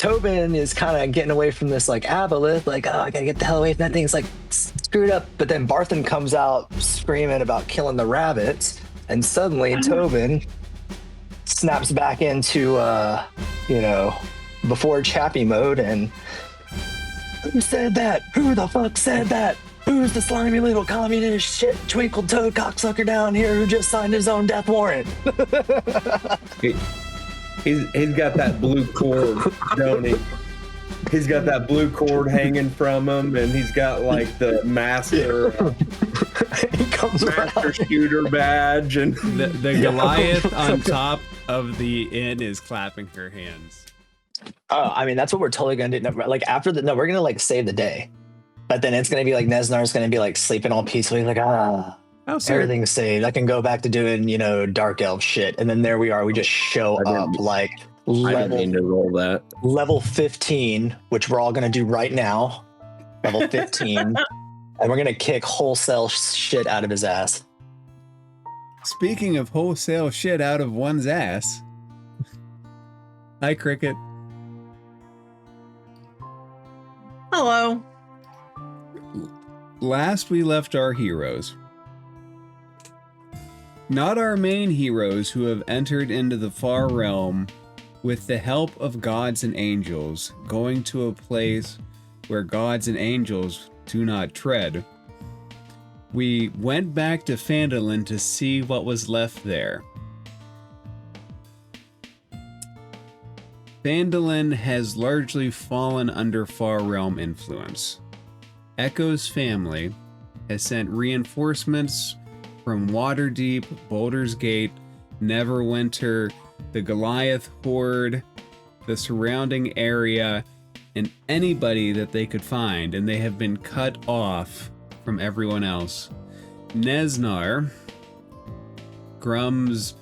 Tobin is kind of getting away from this like Aboleth, like, oh, I gotta get the hell away from that thing. It's like screwed up. But then Barthen comes out screaming about killing the rabbits, and suddenly Tobin snaps back into before Chappie mode. And who said that? Who the fuck said that? Who's the slimy little communist shit twinkle toad cocksucker down here who just signed his own death warrant? He's got that blue cord, don't he? He's got that blue cord hanging from him, and he's got like the master He comes master around. shooter badge, and The Goliath on top of the inn is clapping her hands. Oh, I mean, that's what we're totally gonna do. No, like after we're gonna like save the day, but then it's gonna be like Nesnar's gonna be like sleeping all peacefully, like Oh, sorry. everything's saved. I can go back to doing dark elf shit, and then there we are. We just show up like I didn't mean to roll that. level 15, which we're all gonna do right now. Level 15, and we're gonna kick wholesale shit out of his ass. Speaking of wholesale shit out of one's ass. Hi, Cricket. Hello. Last we left our heroes. Not our main heroes who have entered into the far realm with the help of gods and angels, going to a place where gods and angels do not tread. We went back to Phandalin to see what was left there. Phandalin has largely fallen under Far Realm influence. Echo's family has sent reinforcements from Waterdeep, Baldur's Gate, Neverwinter, the Goliath Horde, the surrounding area, and anybody that they could find, and they have been cut off from everyone else. Nesnar, Grum's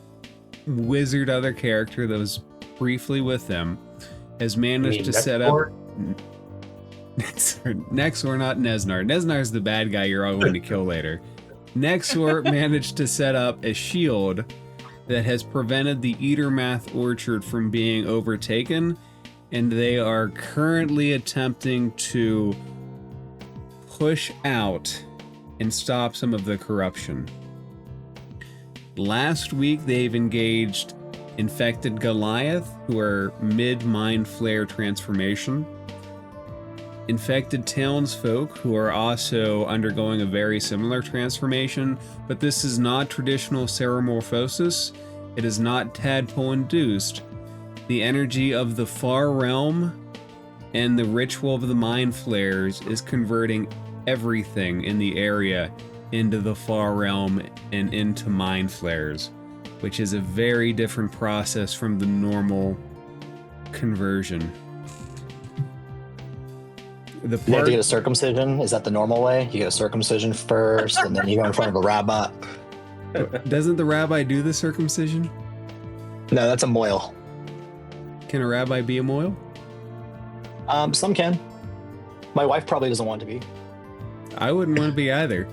wizard other character that was briefly with them, has managed to set up... Nexor, not Nesnar. Nesnar's the bad guy you're all going to kill later. Nexor managed to set up a shield that has prevented the Eatermath Orchard from being overtaken, and they are currently attempting to push out and stop some of the corruption. Last week, they've engaged infected Goliath, who are mid-Mind Flare transformation. Infected townsfolk, who are also undergoing a very similar transformation, but this is not traditional Ceramorphosis. It is not tadpole-induced. The energy of the Far Realm and the ritual of the Mind Flares is converting everything in the area into the Far Realm and into Mind Flares, which is a very different process from the normal conversion. You have to get a circumcision. Is that the normal way? You get a circumcision first, and then you go in front of a rabbi. Doesn't the rabbi do the circumcision? No, that's a moil. Can a rabbi be a moil? Some can. My wife probably doesn't want to be. I wouldn't want to be either.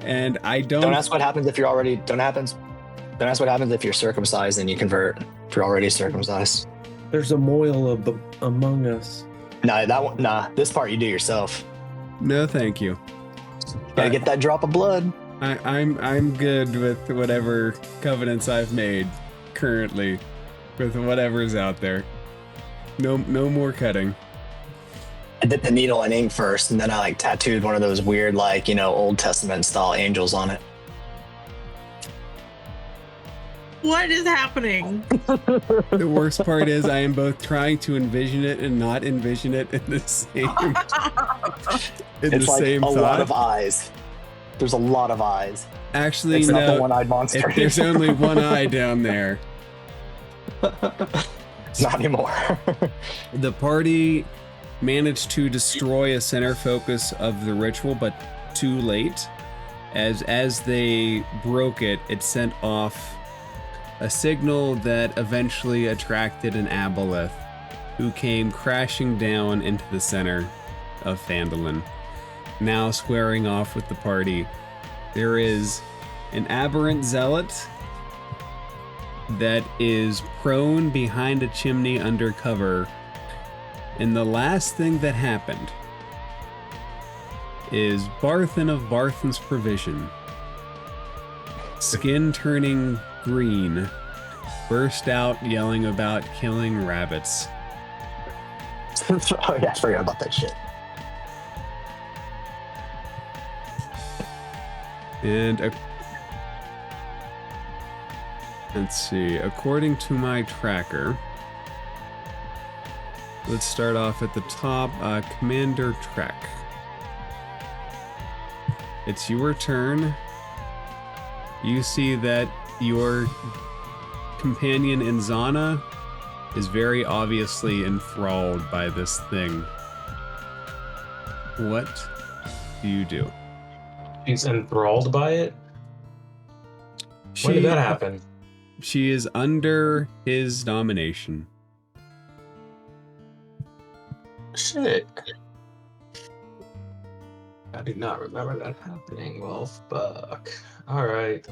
And I don't... Don't ask what happens if you're already... Don't ask what happens if you're circumcised and you convert. If you're already circumcised. There's a moil among us. Nah, this part you do yourself. No, thank you. Gotta get that drop of blood. I'm good with whatever covenants I've made currently, with whatever's out there. No more cutting. I did the needle and ink first, and then I tattooed one of those weird Old Testament style angels on it. What is happening? The worst part is I am both trying to envision it and not envision it in the same It's like a lot of eyes. There's a lot of eyes. Actually, it's no. Not the one-eyed monster. There's only one eye down there. Not anymore. The party managed to destroy a center focus of the ritual, but too late. As they broke it, it sent off a signal that eventually attracted an Aboleth, who came crashing down into the center of Phandalin, now squaring off with the party. There is an aberrant zealot that is prone behind a chimney under cover. And the last thing that happened is Barthen of Barthen's provision, skin turning green, burst out yelling about killing rabbits. Oh yeah, I forgot about that shit. And let's see, according to my tracker, let's start off at the top. Commander Trek. It's your turn. You see that your companion Inzana is very obviously enthralled by this thing. What do you do? He's enthralled by it? When did that happen? She is under his domination. Shit. I do not remember that happening. Well, fuck. Alright,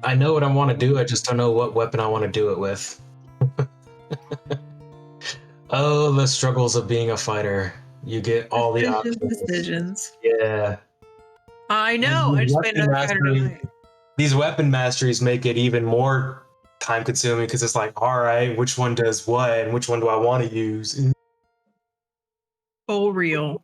I know what I want to do, I just don't know what weapon I want to do it with. Oh, the struggles of being a fighter. You get all the options. Decisions. Yeah. I know. I just made another Saturday night. These weapon masteries make it even more time consuming because it's like, all right, which one does what and which one do I want to use? Oh, real.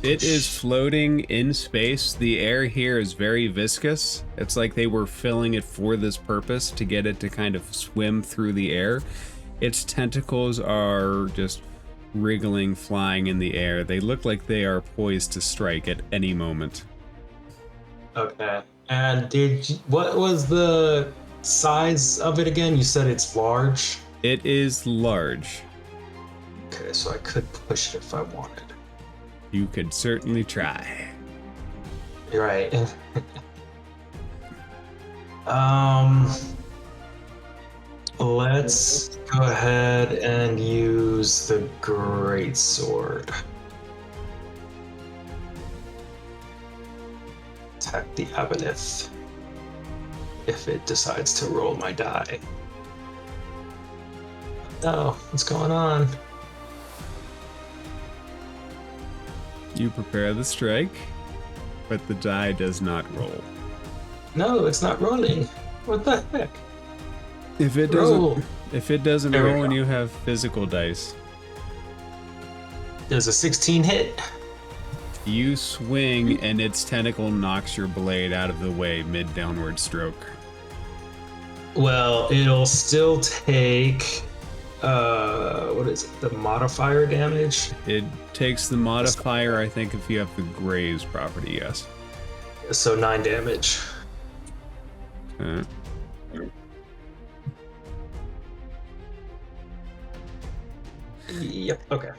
It is floating in space. The air here is very viscous. It's like they were filling it for this purpose to get it to kind of swim through the air. Its tentacles are just wriggling, flying in the air. They look like they are poised to strike at any moment. Okay. And what was the size of it again? You said it's large? It is large. Okay, so I could push it if I wanted. You could certainly try. You're right. Let's go ahead and use the great sword. Attack the Aboleth if it decides to roll my die. Oh, what's going on? You prepare the strike, but the die does not roll. No, it's not rolling. What the heck? If it Roll. doesn't There we roll go. and you have physical dice, There's a 16 hit. you swing and its tentacle knocks your blade out of the way mid-downward stroke. Well, it'll still take what is it? The modifier damage. It takes the modifier, I think, if you have the graze property, yes. So 9 damage. Okay. Yep. Okay.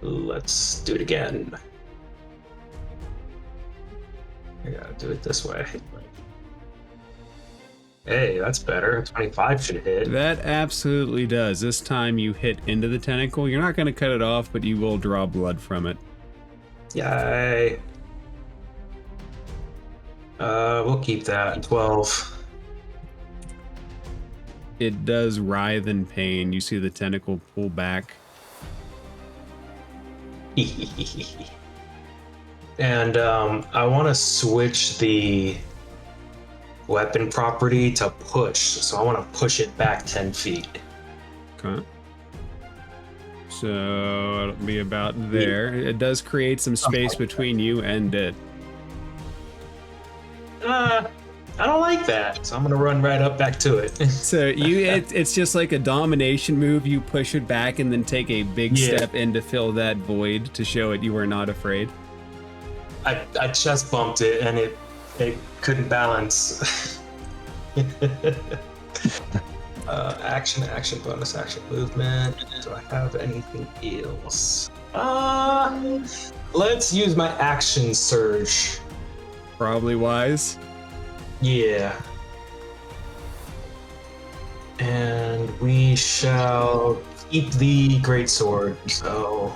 Let's do it again. I gotta do it this way. Hey, that's better. 25 should hit. That absolutely does. This time you hit into the tentacle. You're not going to cut it off, but you will draw blood from it. Yay. We'll keep that. 12. It does writhe in pain. You see the tentacle pull back. And I want to switch the weapon property to push. So I want to push it back 10 feet. Okay. So it'll be about there. It does create some space between you and it. I don't like that. So I'm going to run right up back to it. So it's just like a domination move. You push it back and then take a big step in to fill that void to show it you are not afraid. I chest bumped it and it couldn't balance. Action, bonus action, movement. Do I have anything else? Let's use my action surge. Probably wise. Yeah. And we shall keep the greatsword. So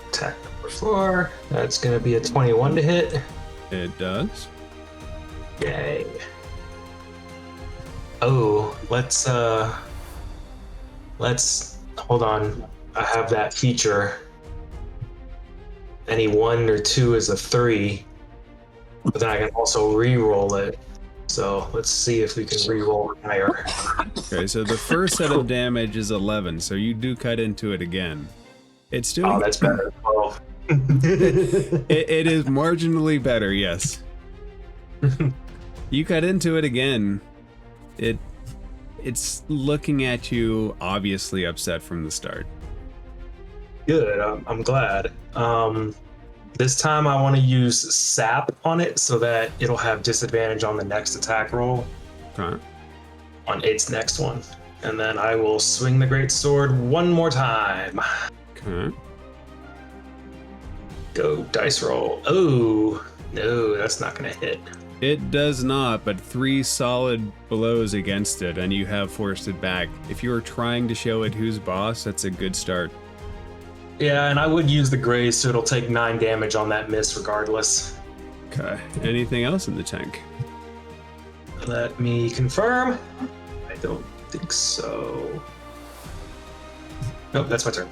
attack number 4. That's gonna be a 21 to hit. It does. Yay. Oh, let's hold on. I have that feature. Any 1 or 2 is a 3, but then I can also re-roll it. So let's see if we can re-roll higher. Okay, so the first set of damage is 11, so you do cut into it again. It's doing. Oh, that's better. 12. It is marginally better, yes. You cut into it again. It's looking at you, obviously upset from the start. Good. I'm glad. This time I want to use sap on it so that it'll have disadvantage on the next attack roll. Okay. On its next one. And then I will swing the great sword one more time. Okay. Go dice roll. Oh, no, that's not going to hit. It does not, but 3 solid blows against it, and you have forced it back. If you are trying to show it who's boss, that's a good start. Yeah, and I would use the grace, so it'll take 9 damage on that miss regardless. Okay. Anything else in the tank? Let me confirm. I don't think so. Nope, that's my turn.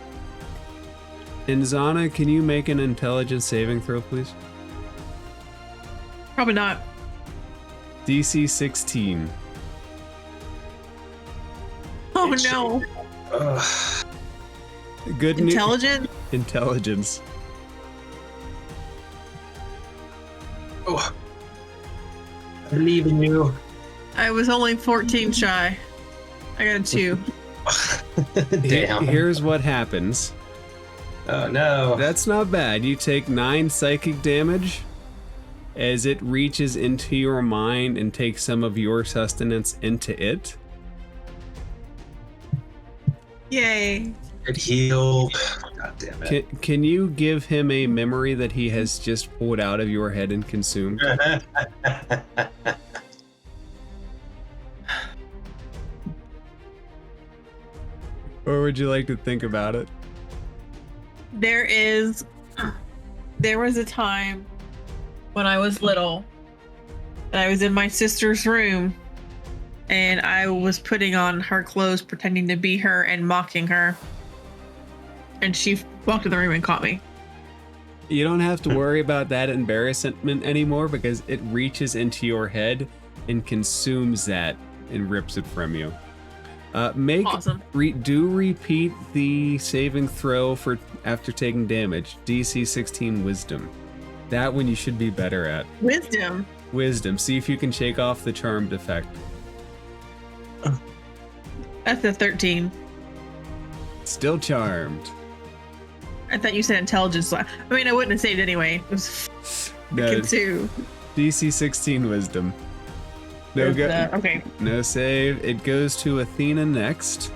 Inzana, can you make an intelligence saving throw, please? Probably not. DC 16. Oh no. Ugh. Good news. Intelligent? Intelligence. Oh. I believe in you. I was only 14 shy. I got a 2. Damn. Here's what happens. Oh no. That's not bad. You take 9 psychic damage as it reaches into your mind and takes some of your sustenance into it. Yay. It healed. God damn it. Can you give him a memory that he has just pulled out of your head and consumed? Or would you like to think about it? There was a time when I was little and I was in my sister's room and I was putting on her clothes pretending to be her and mocking her. And she walked in the room and caught me. You don't have to worry about that embarrassment anymore because it reaches into your head and consumes that and rips it from you. Awesome. Do repeat the saving throw for after taking damage. DC 16 Wisdom. That one you should be better at. Wisdom. Wisdom. See if you can shake off the charmed effect. That's a 13. Still charmed. I thought you said intelligence. I mean, I wouldn't have saved anyway. It was No, 2. DC 16 Wisdom. No go. Okay. No save. It goes to Athena next.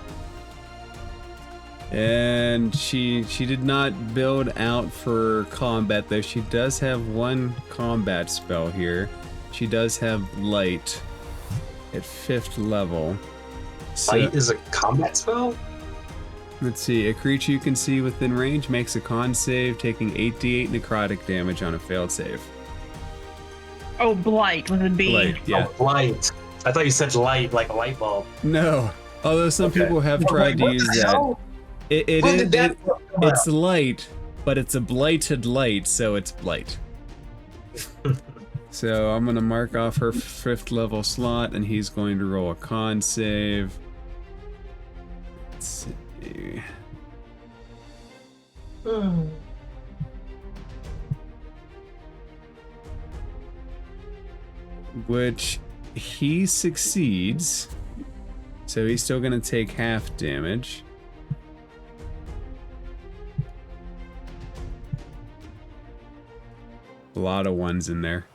And she did not build out for combat, though she does have one combat spell here. She does have light at 5th level. So, Light is a combat spell? let's see. A creature you can see within range makes a con save, taking 8d8 necrotic damage on a failed save. Oh, blight with a B. Light, yeah. Oh, light. I thought you said light, like a light bulb. No. Although some Okay. people have tried to What use the that. hell? When did that come It's out? light, but it's a blighted light, so it's blight. So I'm gonna mark off her 5th level slot, and he's going to roll a con save. Let's see. Which he succeeds, so he's still gonna take half damage. A lot of ones in there.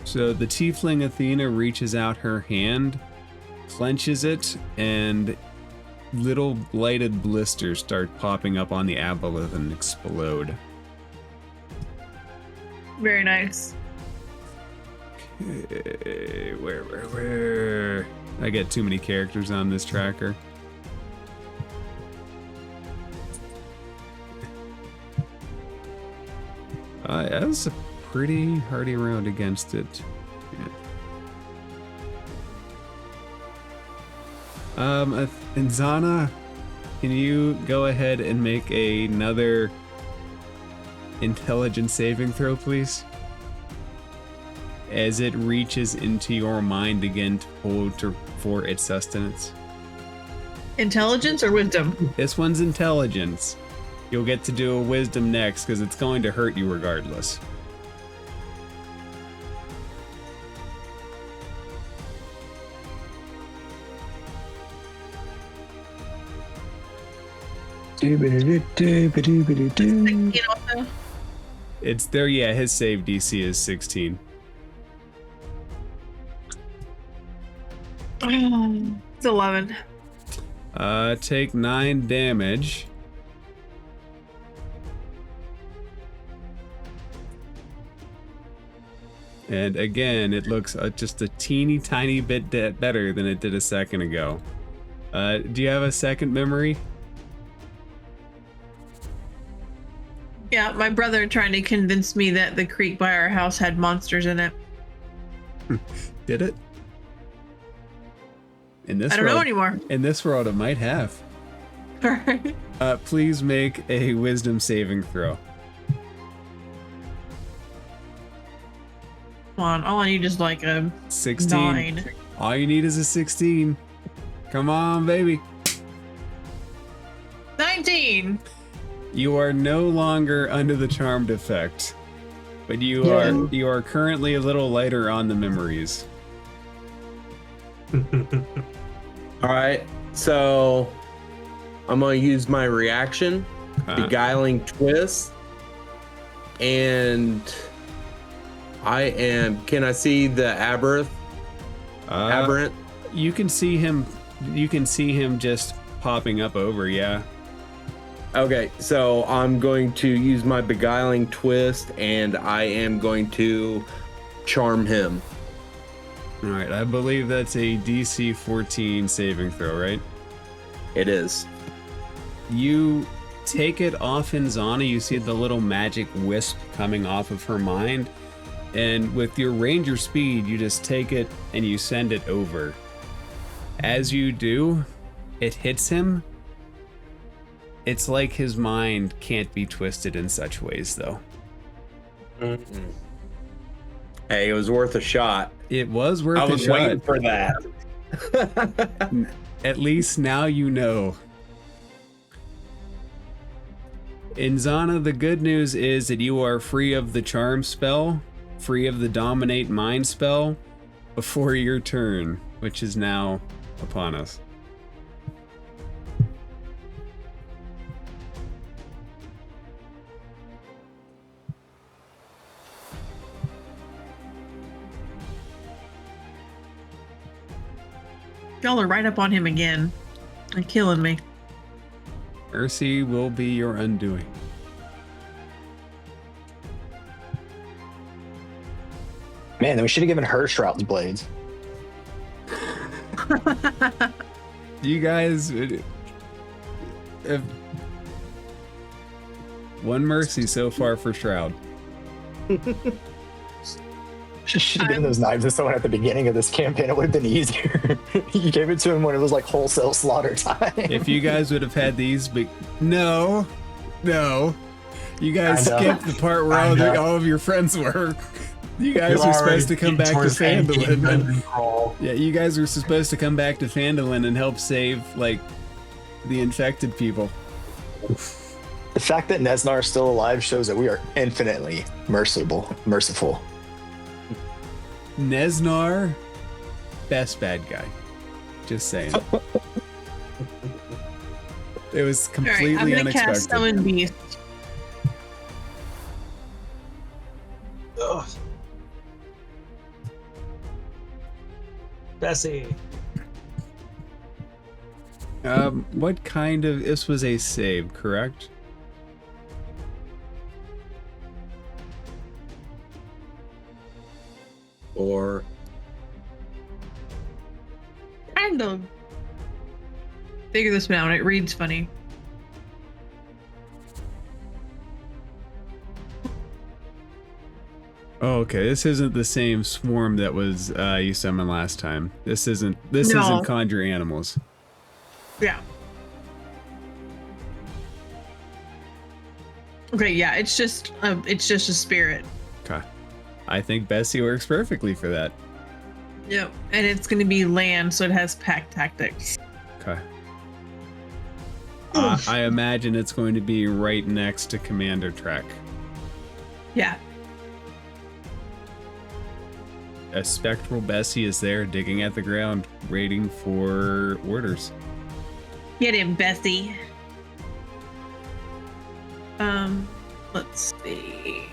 So the tiefling Athena reaches out her hand, clenches it, and little blighted blisters start popping up on the Aboleth and explode. Very nice. Where? I get too many characters on this tracker. That was a pretty hearty round against it. Yeah. Inzana, can you go ahead and make another intelligence saving throw, please? As it reaches into your mind again to hold for its sustenance. Intelligence or wisdom? This one's intelligence. You'll get to do a wisdom next because it's going to hurt you regardless. It's there, yeah, his save DC is 16. It's 11. Take 9 damage. And again, it looks just a teeny tiny bit better than it did a second ago. Do you have a second memory? Yeah, my brother trying to convince me that the creek by our house had monsters in it. Did it? In this I don't know anymore. In this world, it might have. Alright. Please make a wisdom saving throw. Come on, all I need is like a 16. 9. All you need is a 16. Come on, baby. 19! You are no longer under the charmed effect, but you are currently a little lighter on the memories. All right, so I'm gonna use my reaction, beguiling twist, and can I see the aberrant? Aberrant? You can see him just popping up over, yeah. Okay, so I'm going to use my beguiling twist, and I am going to charm him. All right, I believe that's a DC 14 saving throw, right? It is. You take it off Inzana, you see the little magic wisp coming off of her mind, and with your ranger speed, you just take it and you send it over. As you do, it hits him. It's like his mind can't be twisted in such ways, though. Mm-mm. Hey, it was worth a shot. It was worth a shot. I was waiting for that. At least now you know. Inzana, the good news is that you are free of the charm spell, free of the dominate mind spell, before your turn, which is now upon us. Y'all are right up on him again. They're killing me. Mercy will be your undoing. Man, then we should have given her Shroud's blades. You guys have one mercy so far for Shroud. Should have given those knives to someone at the beginning of this campaign. It would have been easier. You gave it to him when it was like wholesale slaughter time. If you guys would have had these, but no. You guys skipped the part where all of your friends were. You guys were supposed to come back to Phandalin. Yeah, you guys were supposed to come back to Phandalin and help save, like, the infected people. The fact that Nesnar is still alive shows that we are infinitely merciful. Nesnar, best bad guy. Just saying. It was completely I'm gonna unexpected. cast Summon Beast. Ugh. Bessie. What kind of... This was a save, correct? Or Kind of. Figure this one out. It reads funny. Oh, okay. This isn't the same swarm that was you summoned last time. This isn't No. conjure animals. Yeah. Okay, yeah, it's just a spirit. Okay. I think Bessie works perfectly for that. Yep. And it's gonna be land, so it has pack tactics. Okay. I imagine it's going to be right next to Commander Trek. Yeah. A spectral Bessie is there digging at the ground, waiting for orders. Get him, Bessie. Let's see.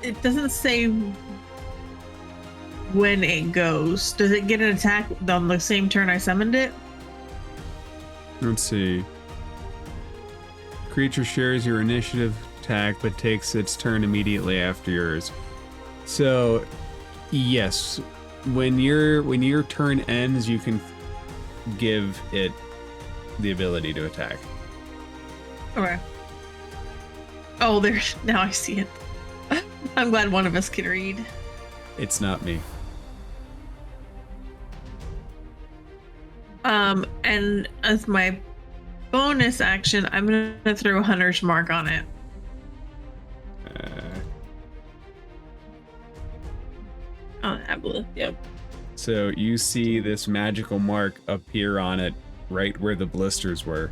It doesn't say when it goes. Does it get an attack on the same turn I summoned it? Let's see. Creature shares your initiative attack, but takes its turn immediately after yours. So, yes, when your turn ends, you can give it the ability to attack. Okay. Oh, there's now I see it. I'm glad one of us can read. It's not me. And as my bonus action, I'm gonna throw a Hunter's Mark on it. On Aboleth, yep. So you see this magical mark appear on it right where the blisters were.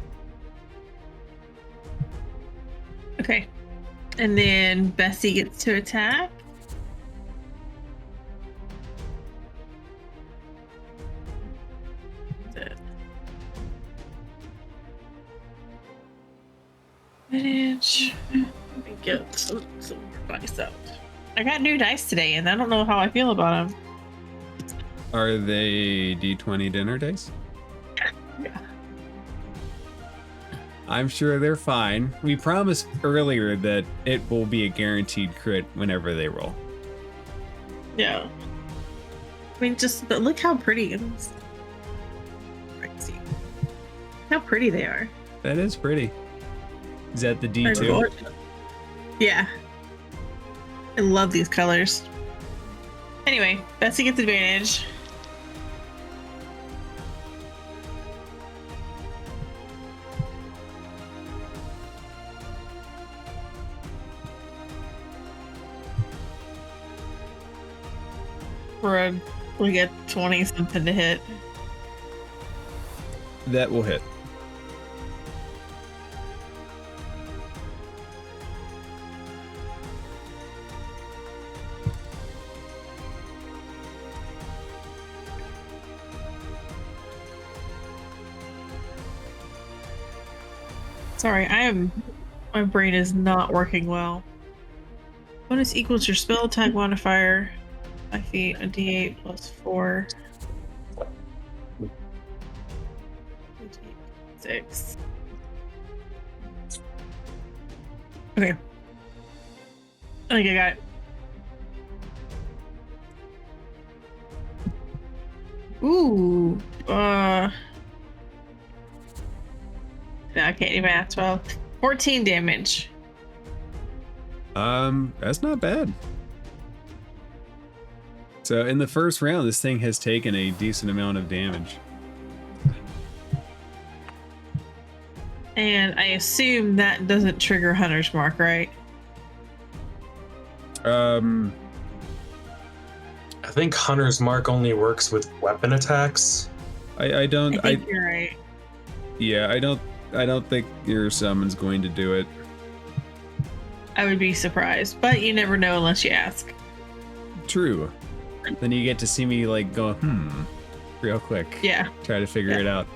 Okay. And then Bessie gets to attack. Advantage. Let me get some more dice out. I got new dice today, and I don't know how I feel about them. Are they D20 dinner dice? Yeah. I'm sure they're fine. We promised earlier that it will be a guaranteed crit whenever they roll. Yeah. I mean, but look how pretty it is. Crazy. How pretty they are. That is pretty. Is that the They're D2? gorgeous. Yeah. I love these colors. Anyway, Bessie gets advantage. We get 20 something to hit. That will hit. Sorry, my brain is not working well. Bonus equals your spell attack modifier. 5 feet, a d8 plus 4. 6. Okay. I think I got it. Ooh. No, I can't even ask. 12. 14 damage. That's not bad. So in the first round, this thing has taken a decent amount of damage. And I assume that doesn't trigger Hunter's Mark, right? I think Hunter's Mark only works with weapon attacks. I don't. I think you're right. Yeah, I don't think your summon's going to do it. I would be surprised, but you never know unless you ask. True. Then you get to see me like go, real quick. Yeah. Try to figure it out.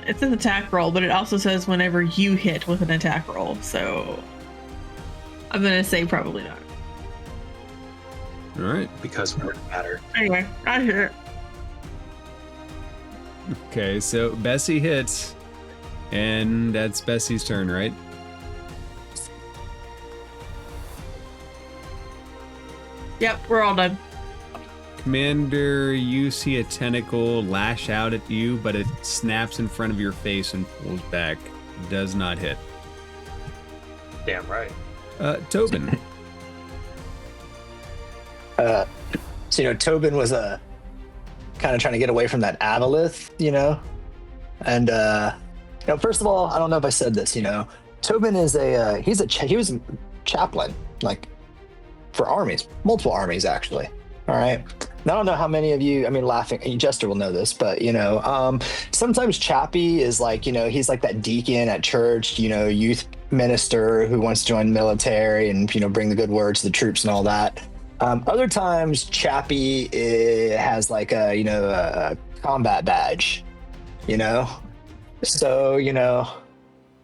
It's an attack roll, but it also says whenever you hit with an attack roll, so I'm gonna say probably not. All right. Because it would matter. Anyway, I hear it. Okay, so Bessie hits, and that's Bessie's turn, right? Yep, we're all done. Commander, you see a tentacle lash out at you, but it snaps in front of your face and pulls back. Does not hit. Damn right. Tobin. So Tobin was kind of trying to get away from that Aboleth, and first of all, I don't know if I said this, Tobin is he was a chaplain, like for armies, multiple armies actually. All right. I don't know how many of you, laughing, Jester will know this, but sometimes Chappie is like, he's like that deacon at church, youth minister who wants to join the military and, bring the good word to the troops and all that. Other times Chappie has like a combat badge, so,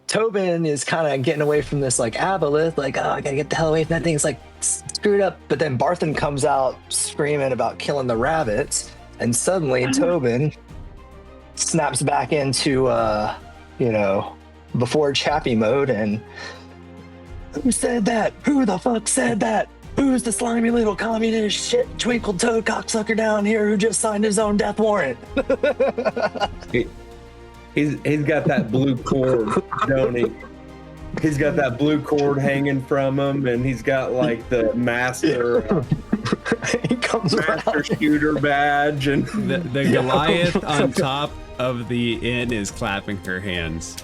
Tobin is kind of getting away from this like Aboleth, like, oh, I gotta get the hell away from that thing. It's like screwed up. But then Barthen comes out screaming about killing the rabbits, and suddenly Tobin snaps back into before Chappie mode. And who said that? Who the fuck said that? Who's the slimy little communist shit twinkle toed cocksucker down here who just signed his own death warrant? He's got that blue cord, don't he? He's got that blue cord hanging from him, and he's got like the master He comes master around. shooter badge, and The Goliath on top of the inn is clapping her hands.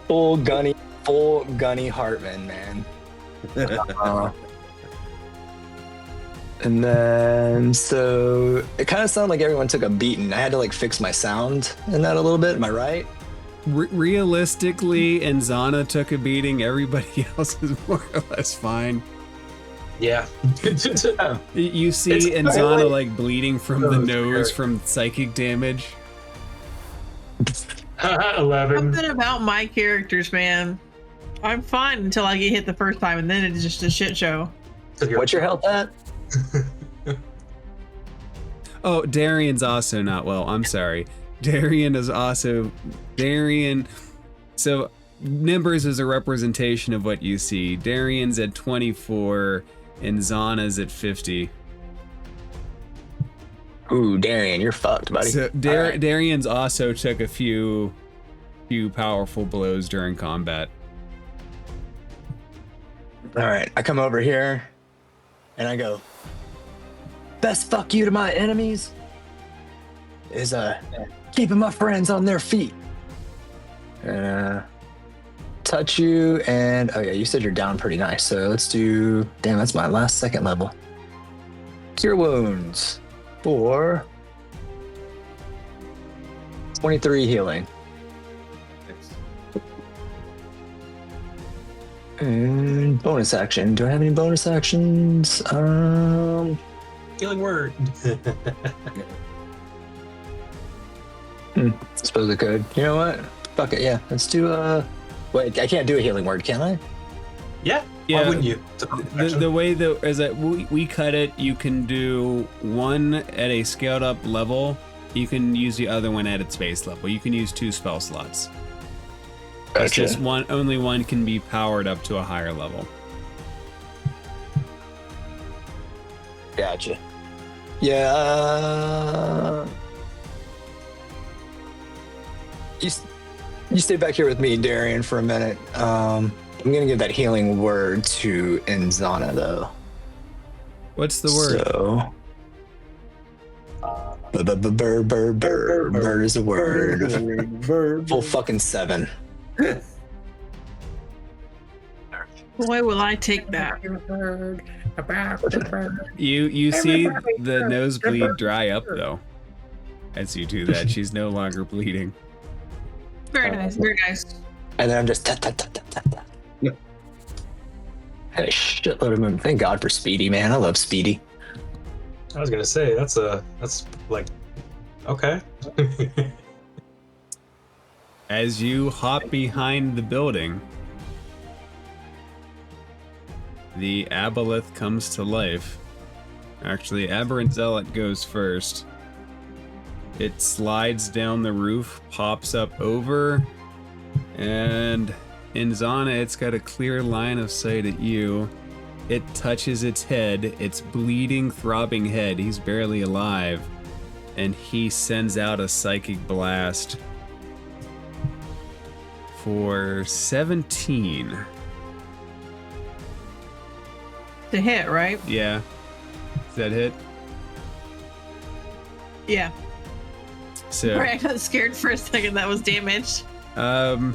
Full gunny Hartman, man. And then, so it kind of sounded like everyone took a beating. I had to like fix my sound in that a little bit. Am I right? Realistically, Enzana took a beating. Everybody else is more or less fine. Yeah. You see It's Enzana like- like bleeding from the nose from psychic damage. 11. Something about my characters, man. I'm fine until I get hit the first time, and then it's just a shit show. What's your health at? Oh, Darian's also not well. I'm sorry. Darian is also... Darian... So, numbers is a representation of what you see. Darian's at 24, and Zana's at 50. Ooh, Darian, you're fucked, buddy. So, All right. Darian's also took a few powerful blows during combat. All right, I come over here, and I go, best fuck you to my enemies is keeping my friends on their feet. Touch you, and oh yeah, you said you're down pretty nice. So let's do. Damn, that's my last second level. Cure wounds for 23 healing. And bonus action. Do I have any bonus actions? Healing word. Suppose I could. You know what? Fuck it. Yeah, let's do. Wait, I can't do a healing word, can I? Yeah. Yeah. Why wouldn't you? It's a The way that is that we cut it, you can do one at a scaled up level. You can use the other one at its base level. You can use 2 spell slots. It's just one. Only one can be powered up to a higher level. Gotcha. Yeah. You stay back here with me, Darian, for a minute. I'm gonna give that healing word to Enzana, though. What's the word? So, bird is a word. Full fucking 7. Boy, will I take that. You see the nosebleed dry up though. As you do that, she's no longer bleeding. Very nice, very nice. And then I'm just tap, tap, tap, tap, tap, tap. Yep. Had a shitload of movement. Thank God for Speedy, man. I love Speedy. I was gonna say that's like okay. As you hop behind the building, the Aboleth comes to life. Actually, Aberrant Zealot goes first. It slides down the roof, pops up over, and In Zana, it's got a clear line of sight at you. It touches its head, its bleeding, throbbing head. He's barely alive. And he sends out a psychic blast for 17. To hit, right? Yeah. Does that hit? Yeah. So, Right, I got scared for a second that was damage. well,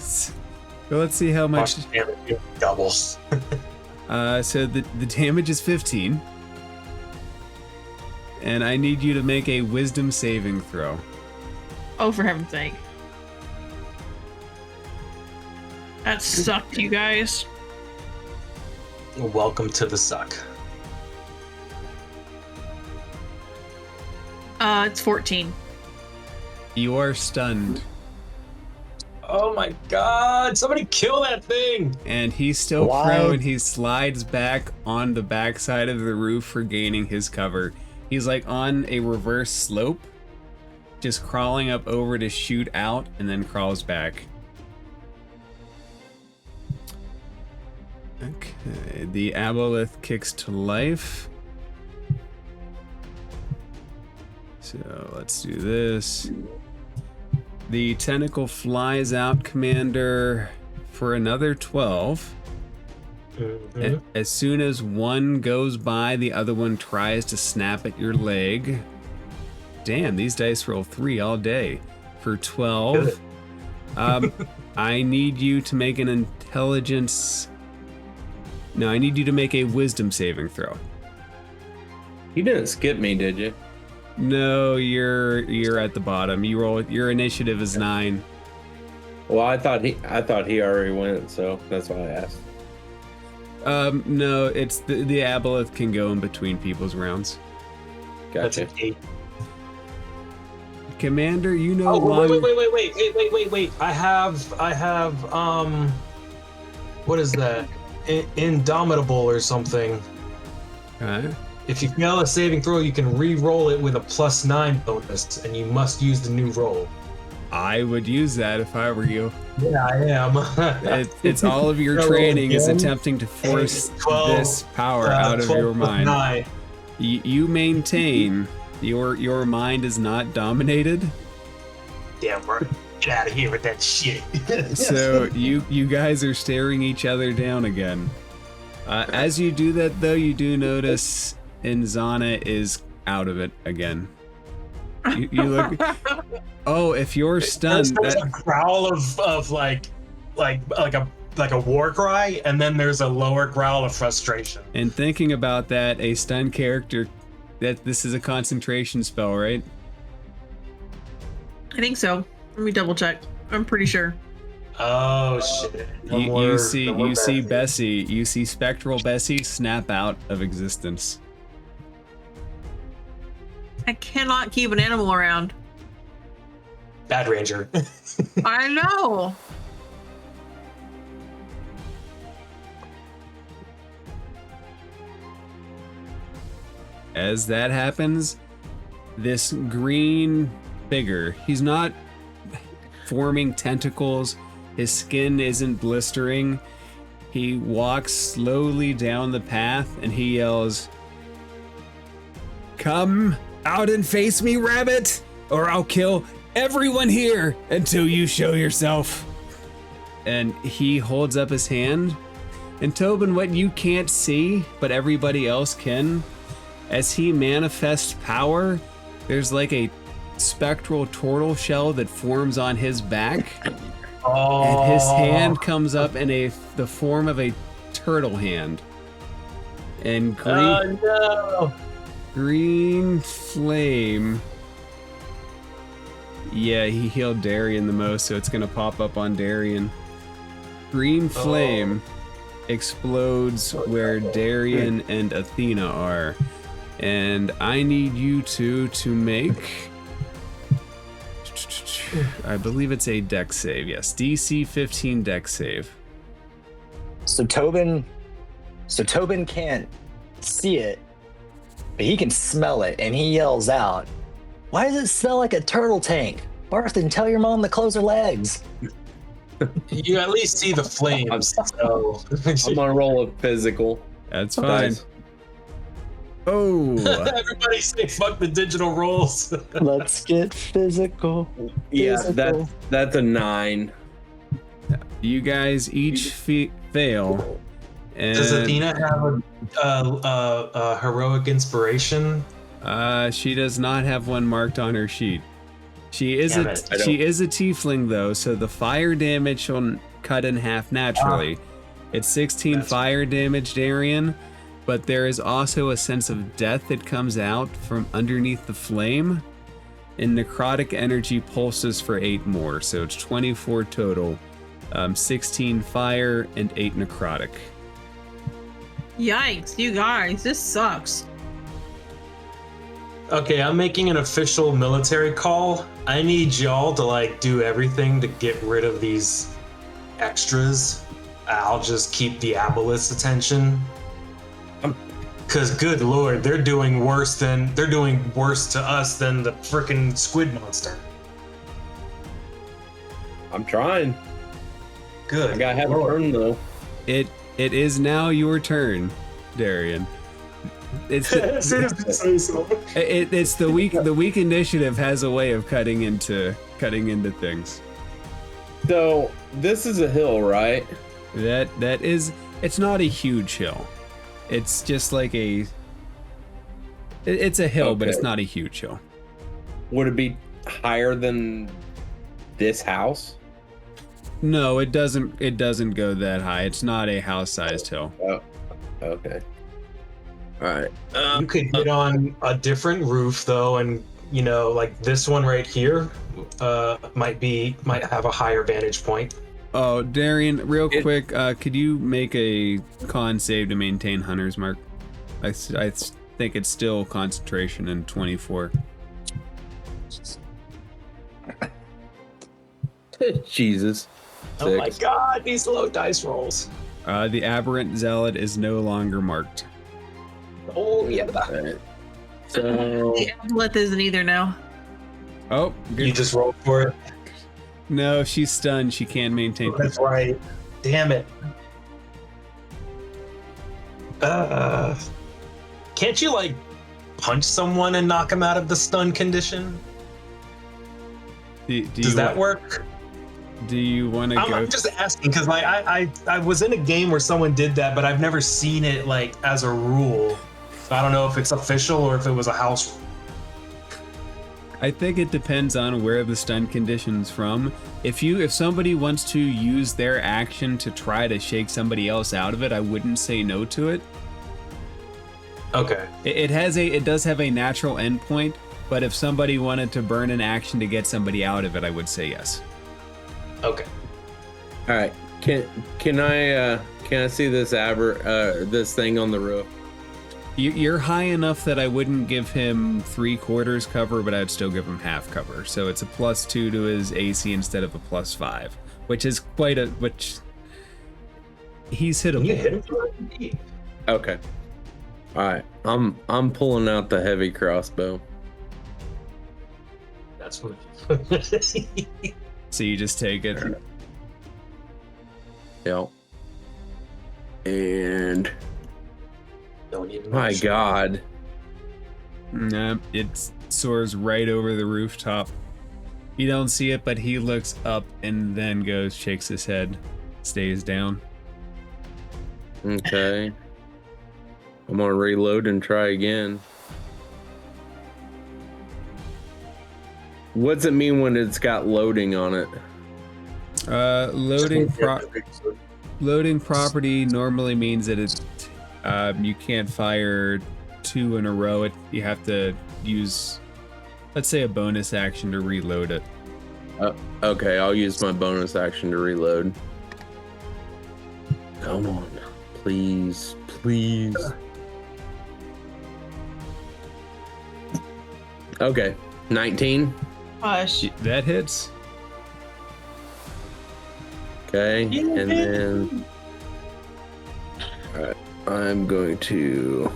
let's see how much. Watch the damage doubles. So the damage is 15. And I need you to make a wisdom saving throw. Oh, for heaven's sake. That sucked, you guys. Welcome to the suck. It's 14. You are stunned. Oh my god, somebody kill that thing! And he's still Why? prone. He slides back on the backside of the roof, regaining his cover. He's like on a reverse slope, just crawling up over to shoot out, and then crawls back. Okay, the Aboleth kicks to life. So let's do this. The tentacle flies out, Commander, for another 12. Mhm. As soon as one goes by, the other one tries to snap at your leg. Damn, these dice roll 3 all day. For 12. I need you to make an intelligence... No, I need you to make a wisdom saving throw. You didn't skip me, did you? No, you're at the bottom. You roll. Your initiative is 9. Well, I thought he already went, so that's why I asked. No, it's the Aboleth can go in between people's rounds. That's Gotcha. an 8. Commander, you know Oh, why. wait. I have, what is that? Indomitable or something. Okay. If you fail a saving throw, you can re-roll it with a +9 bonus, and you must use the new roll. I would use that if I were you. Yeah, I am. It's all of your Roll training is again. attempting to force 12, this power out of 12 your plus mind. 9. You maintain your mind is not dominated. Damn, right. Get out of here with that shit. So you guys are staring each other down again. As you do that, though, you do notice Inzana is out of it again. You look. Oh, if you're stunned, There's a growl of like a war cry, and then there's a lower growl of frustration. and thinking about that, a stunned character. That this is a concentration spell, right? I think so. Let me double check. I'm pretty sure. Oh shit! No You more- see no more you see Bessie. Bessie. You see spectral Bessie snap out of existence. I cannot keep an animal around. Bad Ranger. I know. As that happens, this green figure, he's not forming tentacles, his skin isn't blistering. He walks slowly down the path and he yells, "Come out and face me, rabbit, or I'll kill everyone here until you show yourself." And he holds up his hand. And Tobin, what you can't see, but everybody else can, as he manifests power, there's like a spectral turtle shell that forms on his back, Oh. and his hand comes up in the form of a turtle hand. And Oh no! green flame. Yeah, he healed Darian the most, so it's gonna pop up on Darian. Green flame explodes where Darian and Athena are. And I need you two to make, I believe it's a dex save. Yes, DC 15 dex save. So Tobin can't see it, but he can smell it, and he yells out, "Why does it smell like a turtle tank? Barthen, tell your mom to close her legs." You at least see the flames. So. I'm gonna roll a physical. That's fine. Dice. Oh, Everybody say fuck the digital rolls. Let's get physical. Yeah, Physical. that's a 9. you guys each fail. And, Does Athena have a heroic inspiration? She does not have one marked on her sheet. She is Damn it. she is a tiefling though, so the fire damage will cut in half naturally. It's 16 That's- fire damage, Darian, but there is also a sense of death that comes out from underneath the flame, and necrotic energy pulses for 8 more, so it's 24 total. 16 fire and 8 necrotic. Yikes, you guys, this sucks. Okay, I'm making an official military call. I need y'all to like do everything to get rid of these extras. I'll just keep the Aboleth's attention. Cause good lord, they're doing worse to us than the freaking squid monster. I'm trying. Good. I gotta have a turn though. It is now your turn, Darian. It's As soon as you say so. it's the weak initiative has a way of cutting into things. So this is a hill, right? That is, it's not a huge hill. It's just like it's a hill, but it's Okay. not a huge hill. Would it be higher than this house? No, it doesn't go that high. It's not a house-sized hill. Oh, okay. All right. You could get on a different roof though, and you know, like this one right here, might have a higher vantage point. Oh, Darian, real quick, could you make a con save to maintain Hunter's Mark? I think it's still concentration in 24. Jesus. Oh my 6. god, these low dice rolls. The aberrant zealot is no longer marked. Oh yeah. Alright. So The Aboleth isn't either now. Oh, good. You just roll for it. No, she's stunned. She can't maintain. That's right. Damn it. Can't you like punch someone and knock them out of the stun condition? Does that work? Do you want to go? I'm just asking because like I was in a game where someone did that, but I've never seen it like as a rule. So I don't know if it's official or if it was a house rule. I think it depends on where the stun condition's from. If somebody wants to use their action to try to shake somebody else out of it, I wouldn't say no to it. Okay. It does have a natural endpoint, but if somebody wanted to burn an action to get somebody out of it, I would say yes. Okay. all right. Can I see this this thing on the roof? You're high enough that I wouldn't give him 3/4 cover, but I'd still give him half cover. So it's a +2 to his AC instead of a +5, which is which he's hittable. Can you hit him? Okay. All right. I'm pulling out the heavy crossbow. That's what. So you just take it. Yep. And Don't even my mention it. God. Nah, it soars right over the rooftop. You don't see it, but he looks up and then shakes his head, stays down. Okay. I'm gonna reload and try again. What's it mean when it's got loading on it? Loading property normally means that you can't fire 2 in a row. You have to use, let's say, a bonus action to reload it. Okay, I'll use my bonus action to reload. Come on. Please. Okay, 19. Hush. That hits. Okay, and then alright, I'm going to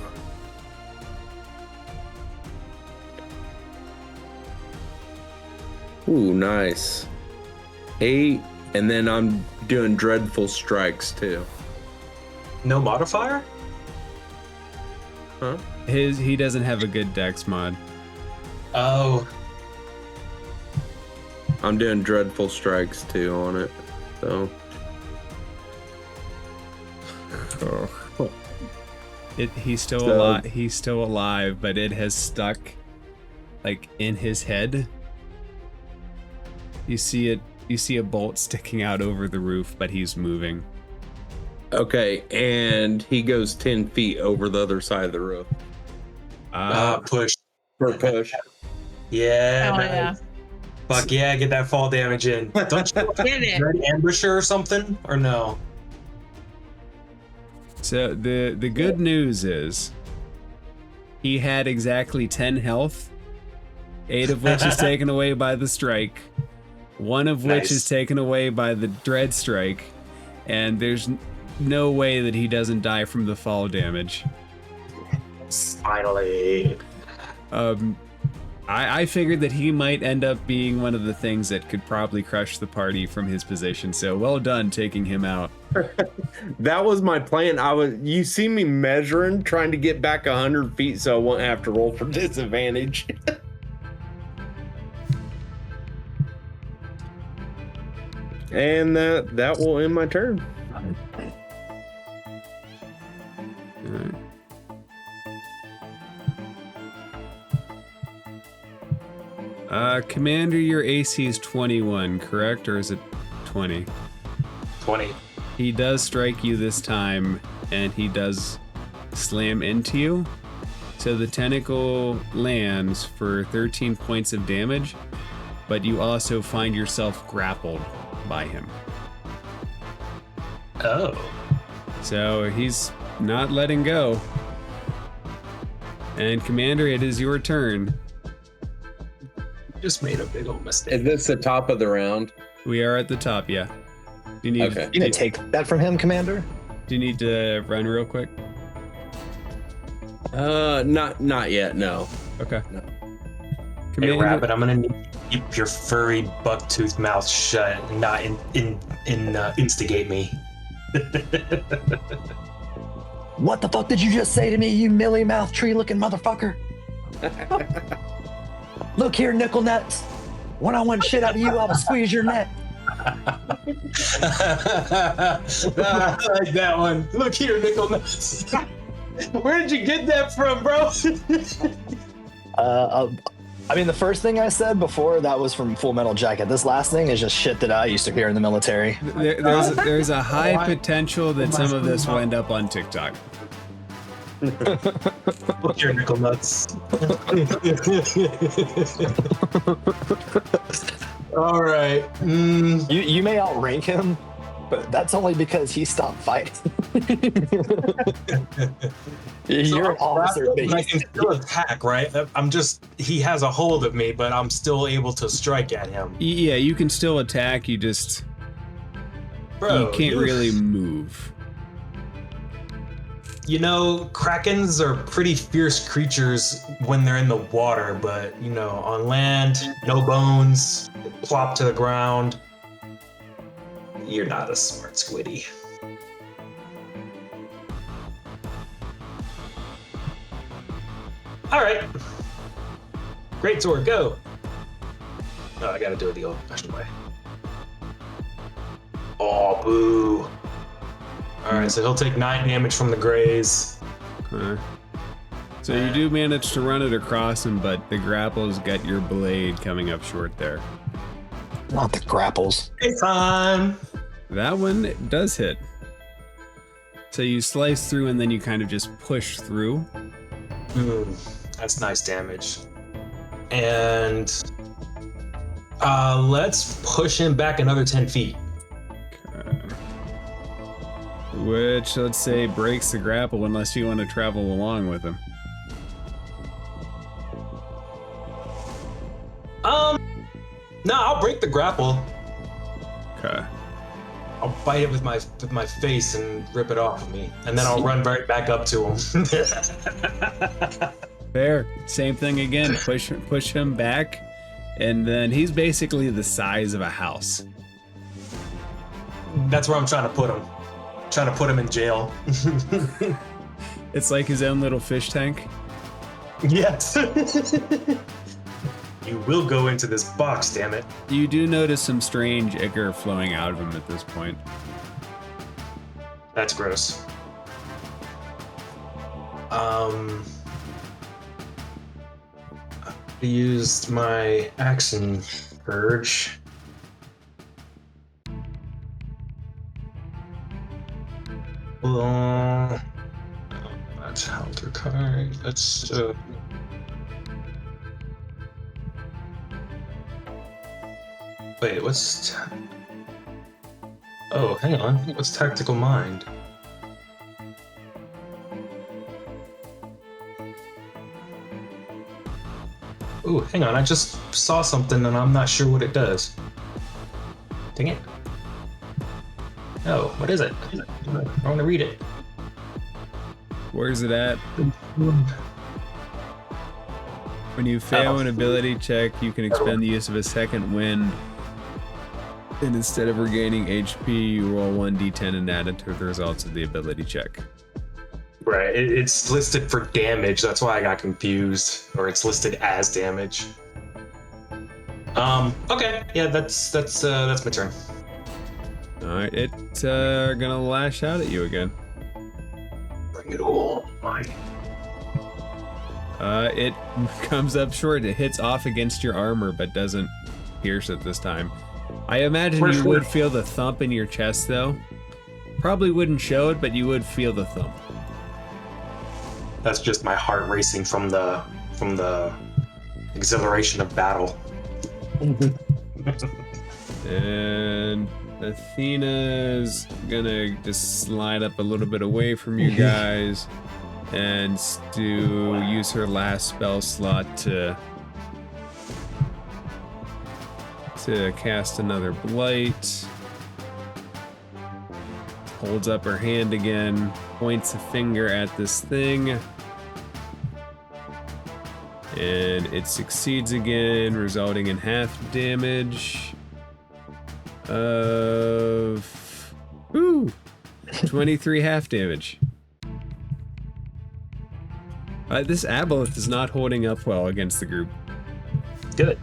ooh, nice. 8 And then I'm doing dreadful strikes too. No modifier? Huh? He doesn't have a good dex mod. Oh, I'm doing dreadful strikes too on it. So He's still So- alive. He's still alive, but it has stuck, like, in his head. You see it. You see a bolt sticking out over the roof, but he's moving. okay, and he goes 10 feet over the other side of the roof push. for push. Yeah. Oh, nice. yeah. Fuck yeah, get that fall damage in. Don't you Get it. Red ambusher or something? Or no? So the good news is, he had exactly 10 health, 8 of which is taken away by the strike, 1 of which Nice. is taken away by the dread strike, and there's no way that he doesn't die from the fall damage. Finally. I figured that he might end up being one of the things that could probably crush the party from his position, so well done taking him out. That was my plan. You see me measuring, trying to get back 100 feet so I won't have to roll for disadvantage. And that will end my turn. Alright. Commander, your AC is 21, correct? Or is it 20? 20. He does strike you this time, and he does slam into you. So the tentacle lands for 13 points of damage, but you also find yourself grappled by him. Oh. So he's not letting go. And Commander, it is your turn. Just made a big old mistake. Is this the top of the round? We are at the top, yeah. Do you need, Okay. You gonna take that from him, Commander? do you need to run real quick? Not yet, no. Okay. No. Hey, Commander, Rabbit, I'm gonna need you to keep your furry bucktooth mouth shut and not instigate me. What the fuck did you just say to me, you millie mouth tree looking motherfucker? Look here, nickel nuts. When I want shit out of you, I will squeeze your neck. I like that one. Look here, nickel nuts. Where did you get that from, bro? I mean, the first thing I said before that was from Full Metal Jacket. This last thing is just shit that I used to hear in the military. there's a high potential that some of this will end up on TikTok. Look here, nickel nuts. All right. You may outrank him, but that's only because he stopped fighting. You're an officer, but I can still attack, right? He has a hold of me, but I'm still able to strike at him. Yeah, you can still attack, you just Bro, you can't really move. You know, krakens are pretty fierce creatures when they're in the water, but, you know, on land, no bones, plop to the ground. You're not a smart squiddy. All right. Great sword, go. Oh, I gotta do it the old-fashioned way. Oh, boo. All right, so he'll take 9 damage from the graze. Okay. So you do manage to run it across him, but the grapple's got your blade coming up short there. Not the grapples. Hey, time. That one does hit. So you slice through and then you kind of just push through. That's nice damage. And let's push him back another 10 feet. Okay. Which, let's say, breaks the grapple unless you want to travel along with him. No, I'll break the grapple. Okay. I'll bite it with my face and rip it off of me, and then I'll run right back up to him. Fair. Same thing again. Push him back, and then he's basically the size of a house. That's where I'm trying to put him. Trying to put him in jail. It's like his own little fish tank. Yes. You will go into this box, damn it. You do notice some strange ichor flowing out of him at this point. That's gross. I used my action urge. That's Halter card. That's wait, what's oh, hang on. What's Tactical Mind? Ooh, hang on. I just saw something and I'm not sure what it does. Dang it. Oh, what is it? I want to read it. Where's it at? When you fail an ability check, you can expend the use of a second wind. And instead of regaining HP, you roll 1d10 and add it to the results of the ability check. Right, it's listed for damage. That's why I got confused. Or it's listed as damage. Okay, yeah, that's my turn. Alright, it's gonna lash out at you again. Bring it all, mine. It comes up short. It hits off against your armor, but doesn't pierce it this time. I imagine you would feel the thump in your chest, though. Probably wouldn't show it, but you would feel the thump. That's just my heart racing from the exhilaration of battle. And Athena's gonna just slide up a little bit away from you guys and use her last spell slot to cast another blight. Holds up her hand again, points a finger at this thing, and it succeeds again, resulting in half damage of 23 half damage. This Aboleth is not holding up well against the group. Good.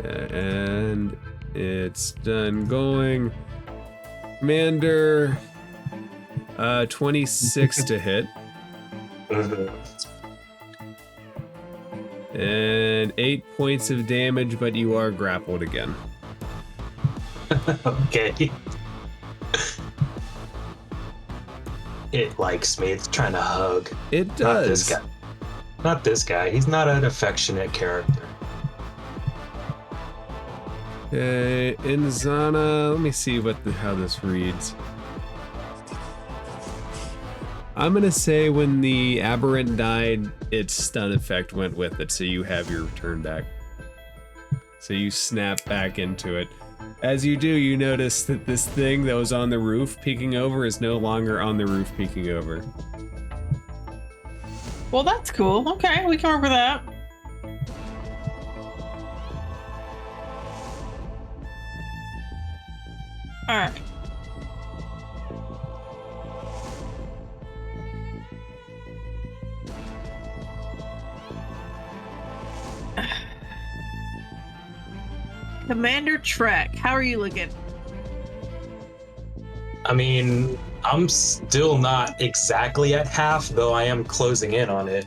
And it's done going. Commander, 26 to hit. And 8 points of damage, but you are grappled again. Okay. It likes me. It's trying to hug. It does. Not this guy. Not this guy. He's not an affectionate character. Okay, Inzana, let me see how this reads. I'm gonna say when the aberrant died, its stun effect went with it, so you have your turn back. So you snap back into it. As you do, you notice that this thing that was on the roof peeking over is no longer on the roof peeking over. Well, that's cool. Okay, we can work with that. All right. Commander Trek, how are you looking? I mean, I'm still not exactly at half, though I am closing in on it.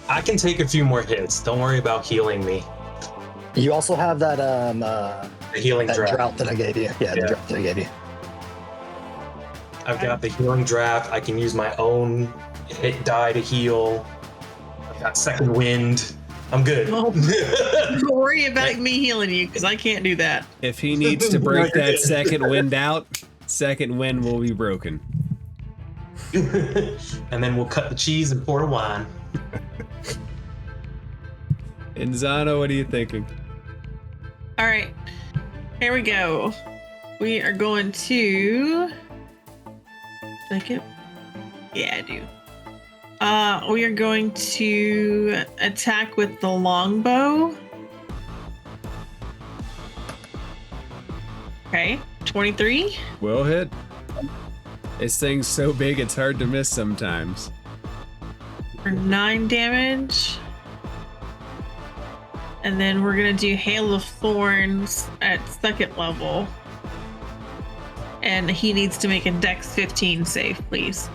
I can take a few more hits. Don't worry about healing me. You also have that The healing that draft. drought that I gave you. Yeah, the drought that I gave you. I've got the healing draft. I can use my own hit die to heal. I've got second wind. I'm good. Well, don't worry about me healing you, because I can't do that. If he needs to break that second wind out, second wind will be broken. And then we'll cut the cheese and pour wine. Inzano, what are you thinking? All right, here we go. We are going to. Second. Yeah, I do. We are going to attack with the longbow. Okay, 23. Will hit. This thing's so big it's hard to miss sometimes. For 9 damage. And then we're gonna do Hail of Thorns at 2nd level. And he needs to make a Dex 15 save, please.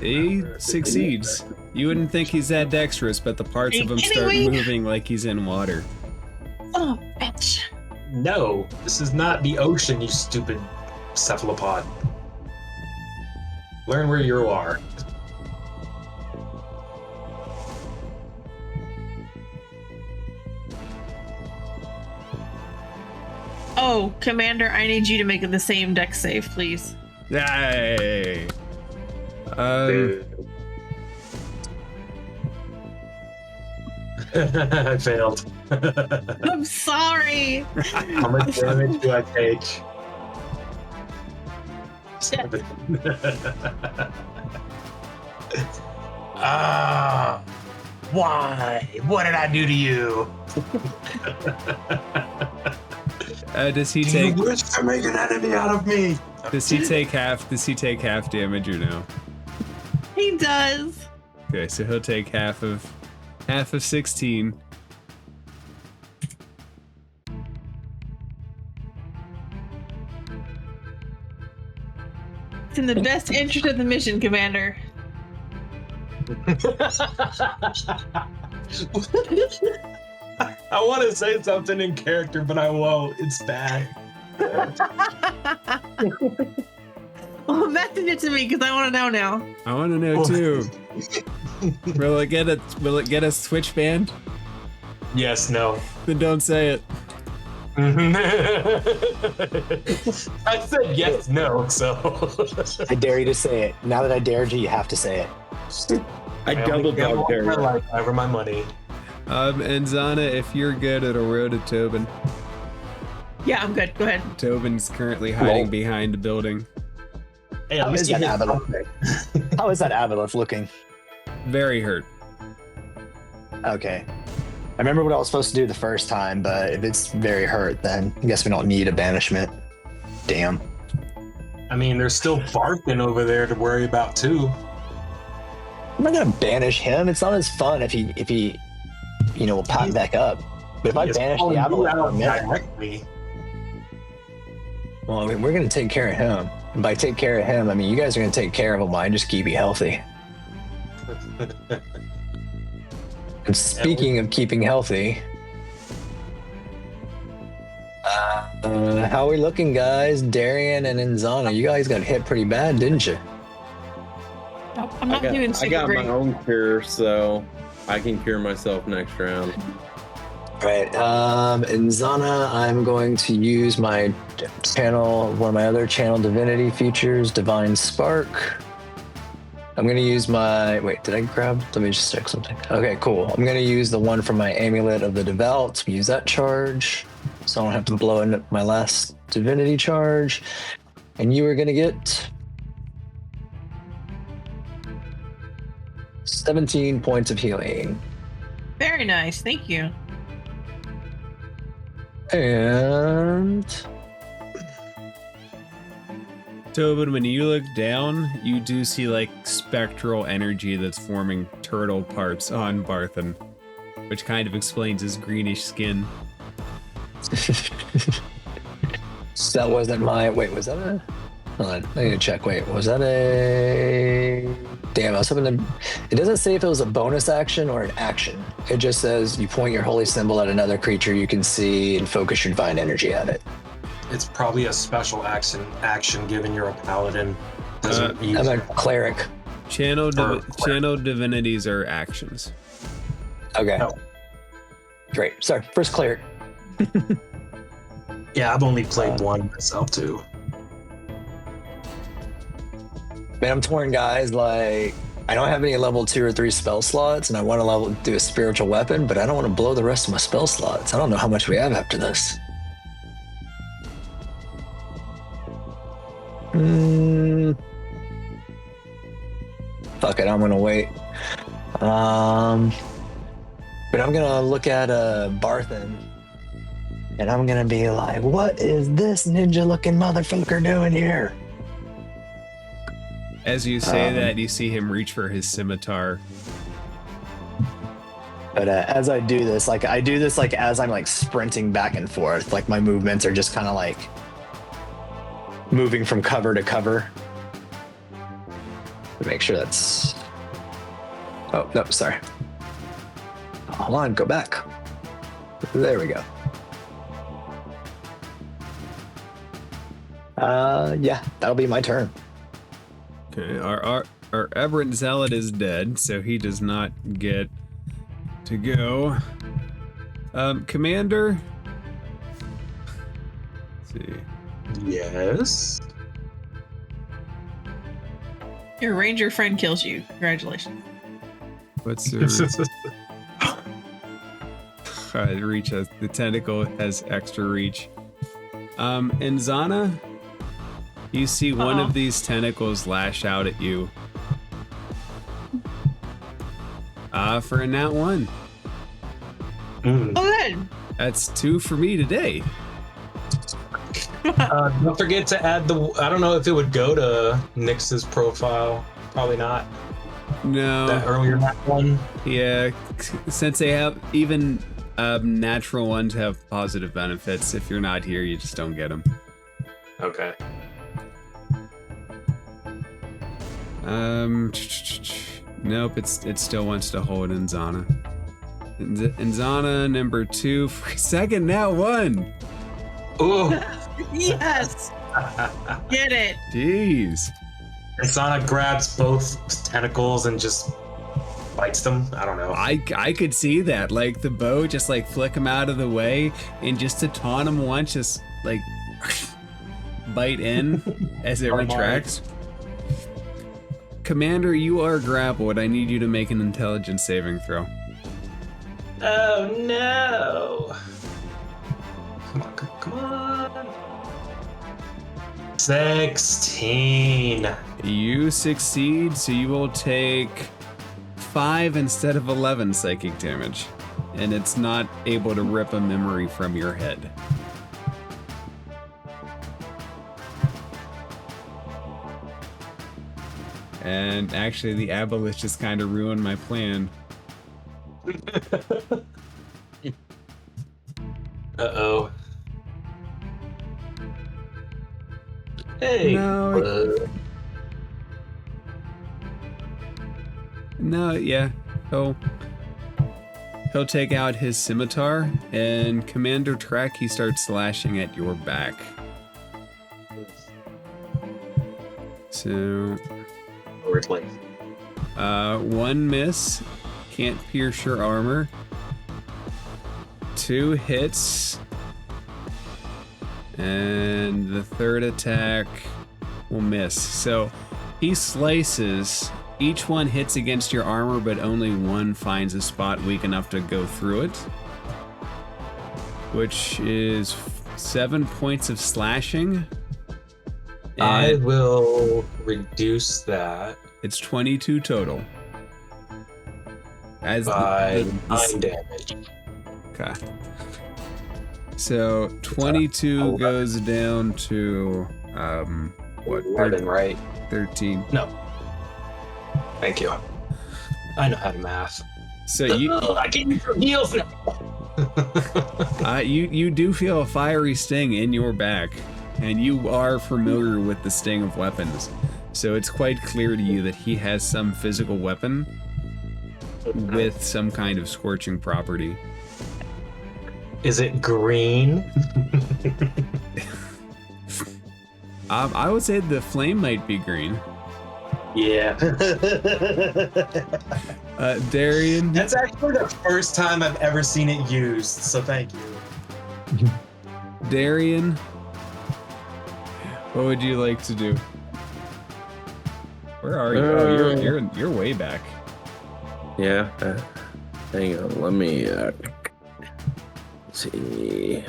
He succeeds. You wouldn't think he's that dexterous, but the parts of him start moving like he's in water. Oh, bitch. No, this is not the ocean, you stupid cephalopod. Learn where you are. Oh, Commander, I need you to make the same Dex save, please. Yay! I failed. I'm sorry. How much damage do I take? Shit. Why? What did I do to you? Does he take? You wish to make an enemy out of me. Does he take half? Does he take half damage or no? He does. Okay, so he'll take half of 16. It's in the best interest of the mission, Commander. I want to say something in character, but I won't. It's bad. Well, message it to me because I want to know now. I want to know too. Will it get a Twitch band? Yes, no. Then don't say it. I said yes, no, so. I dare you to say it. Now that I dared you, you have to say it. I double dog dare my you. life over my money. And Zana, if you're good, it'll roll to Tobin. Yeah, I'm good. Go ahead. Tobin's currently hiding behind a building. Hey, at How least is you that hit Aboleth? How is that Aboleth looking? Very hurt. Okay. I remember what I was supposed to do the first time, but if it's very hurt, then I guess we don't need a banishment. Damn. I mean, there's still Barkin over there to worry about too. I'm not gonna banish him. It's not as fun if he will pop back up. But if I He is banish the calling you Aboleth, out I'm in. directly. Well, I mean, we're gonna take care of him. And by take care of him, I mean you guys are gonna take care of him while I just keep you healthy. And speaking of keeping healthy, how are we looking, guys? Darian and Inzana, you guys got hit pretty bad, didn't you? I'm not doing I super got great. my own cure, so I can cure myself next round. Right. Inzana, I'm going to use my channel, one of my other channel divinity features, Divine Spark. I'm going to use my, wait, did I grab? Let me just check something. Okay, cool. I'm going to use the one from my Amulet of the Devout, use that charge, so I don't have to blow in my last divinity charge. And you are going to get 17 points of healing. Very nice. Thank you. And Tobin, when you look down, you do see like spectral energy that's forming turtle parts on Barthen, which kind of explains his greenish skin. that wasn't my, wait, was that a, hold on, I need to check, wait, was that a, damn, I was hoping to, it doesn't say if it was a bonus action or an action. It just says you point your holy symbol at another creature you can see and focus your divine energy at it. It's probably a special action given you're a paladin. Doesn't use I'm a it. cleric. Channel divinities are actions. Okay. No. Great. Sorry. First cleric. Yeah, I've only played one myself too. Man, I'm torn, guys. Like, I don't have any level 2 or 3 spell slots, and I want to do a spiritual weapon, but I don't want to blow the rest of my spell slots. I don't know how much we have after this. Fuck it, I'm gonna wait. But I'm gonna look at Barthen, and I'm gonna be like, "What is this ninja-looking motherfucker doing here?" As you say that, you see him reach for his scimitar. But as I do this, as I'm like sprinting back and forth, like my movements are just kind of like moving from cover to cover. To make sure that's. Oh no, sorry. Hold on, go back. There we go. Yeah, that'll be my turn. Okay, our aberrant zealot is dead, so he does not get to go. Commander. Let's see. Yes. Your ranger friend kills you. Congratulations. What's the reach? The tentacle has extra reach. And Zana, you see one of these tentacles lash out at you. For a nat 1. Mm. Oh, good. That's 2 for me today. Don't forget to add I don't know if it would go to Nyx's profile. Probably not. No. That earlier nat one. Yeah, since they have even natural ones have positive benefits. If you're not here, you just don't get them. Okay. Nope, it still wants to hold in Zana. And Zana number 2 for second nat 1. Ooh. Yes. Get it. Jeez. Sana grabs both tentacles and just bites them. I don't know. I could see that, like the bow just like flick him out of the way and just to taunt him once, just like bite in as it retracts. Commander, you are grappled. I need you to make an intelligence saving throw. Oh no. Come on. 16. You succeed, so you will take 5 instead of 11 psychic damage. And it's not able to rip a memory from your head. And actually, the Aboleth just kind of ruined my plan. Uh-oh. Hey. No, yeah. He'll take out his scimitar, and Commander Trek, he starts slashing at your back. So, 1 miss, can't pierce your armor. 2 hits, and the third attack will miss. So he slices. Each one hits against your armor, but only one finds a spot weak enough to go through it, which is 7 points of slashing. I will reduce that. It's 22 total. As by 9 damage. Okay. So 22 goes down to what? 11, right? 13. No. Thank you. I know how to math. So you I can use your heals now. you do feel a fiery sting in your back, and you are familiar with the sting of weapons. So it's quite clear to you that he has some physical weapon with some kind of scorching property. Is it green? I would say the flame might be green. Yeah. Darian? That's actually the first time I've ever seen it used, so thank you. Darian? What would you like to do? Where are you? Oh, you're way back. Yeah. Hang on. Let me see.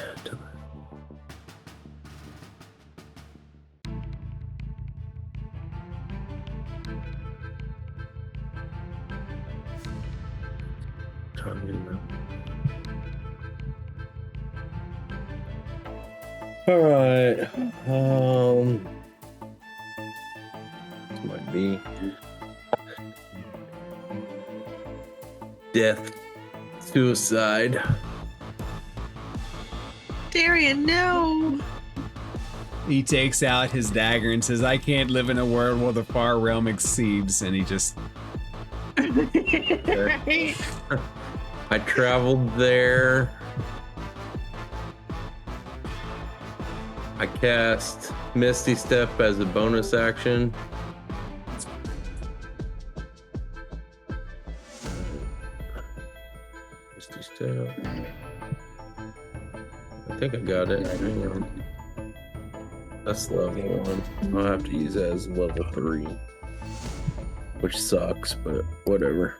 All right. This might be death, suicide. Darian, no. He takes out his dagger and says, "I can't live in a world where the far realm exceeds," and he just Right. I traveled there. I cast Misty Step as a bonus action. Misty Step. I think I got it. Hang on. That's level 1. I'll have to use that as level 3. Which sucks, but whatever.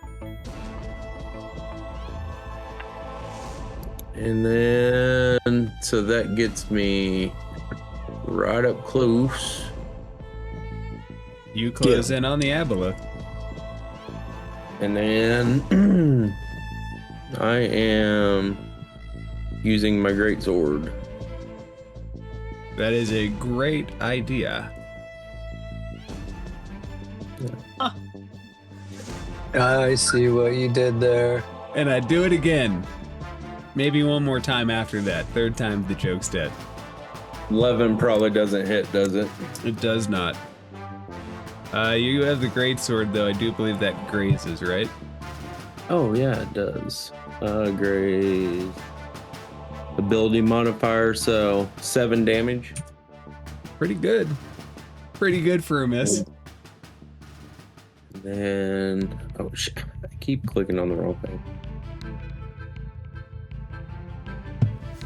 And then, so that gets me right up close. you close in on the Aboleth. And then I am using my great sword. That is a great idea. I see what you did there. And I do it again. Maybe one more time after that. Third time's the joke's dead. 11 probably doesn't hit, does it? It does not. You have the great sword, though. I do believe that grazes, right? Oh yeah, it does. Graze. Ability modifier, so 7 damage. Pretty good. Pretty good for a miss. And oh shit, I keep clicking on the wrong thing.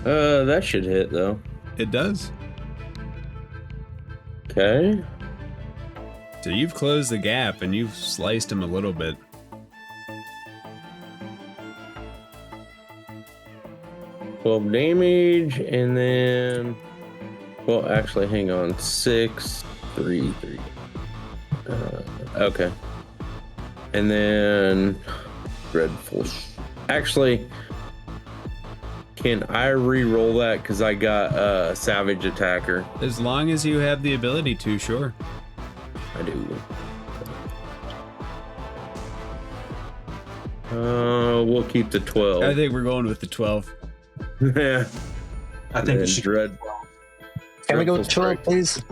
That should hit though. It does. Okay. So you've closed the gap and you've sliced him a little bit. $12 damage, and then, well, actually, hang on. 6, 3, 3. Okay. And then, dreadful. Actually, can I re-roll that? Because I got Savage Attacker. As long as you have the ability to, sure. I do. We'll keep the 12. I think we're going with the 12. Yeah. I think it should. Can we go with 12, Strike. please?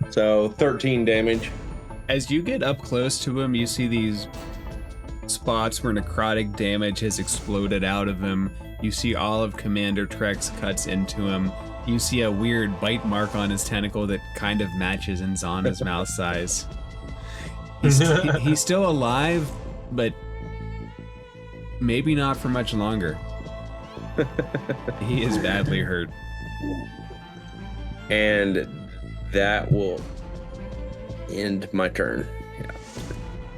So 13 damage. As you get up close to him, you see these spots where necrotic damage has exploded out of him. You see all of Commander Trek's cuts into him. You see a weird bite mark on his tentacle that kind of matches Nzana's mouth size. He's still alive, but maybe not for much longer. He is badly hurt. And that will end my turn.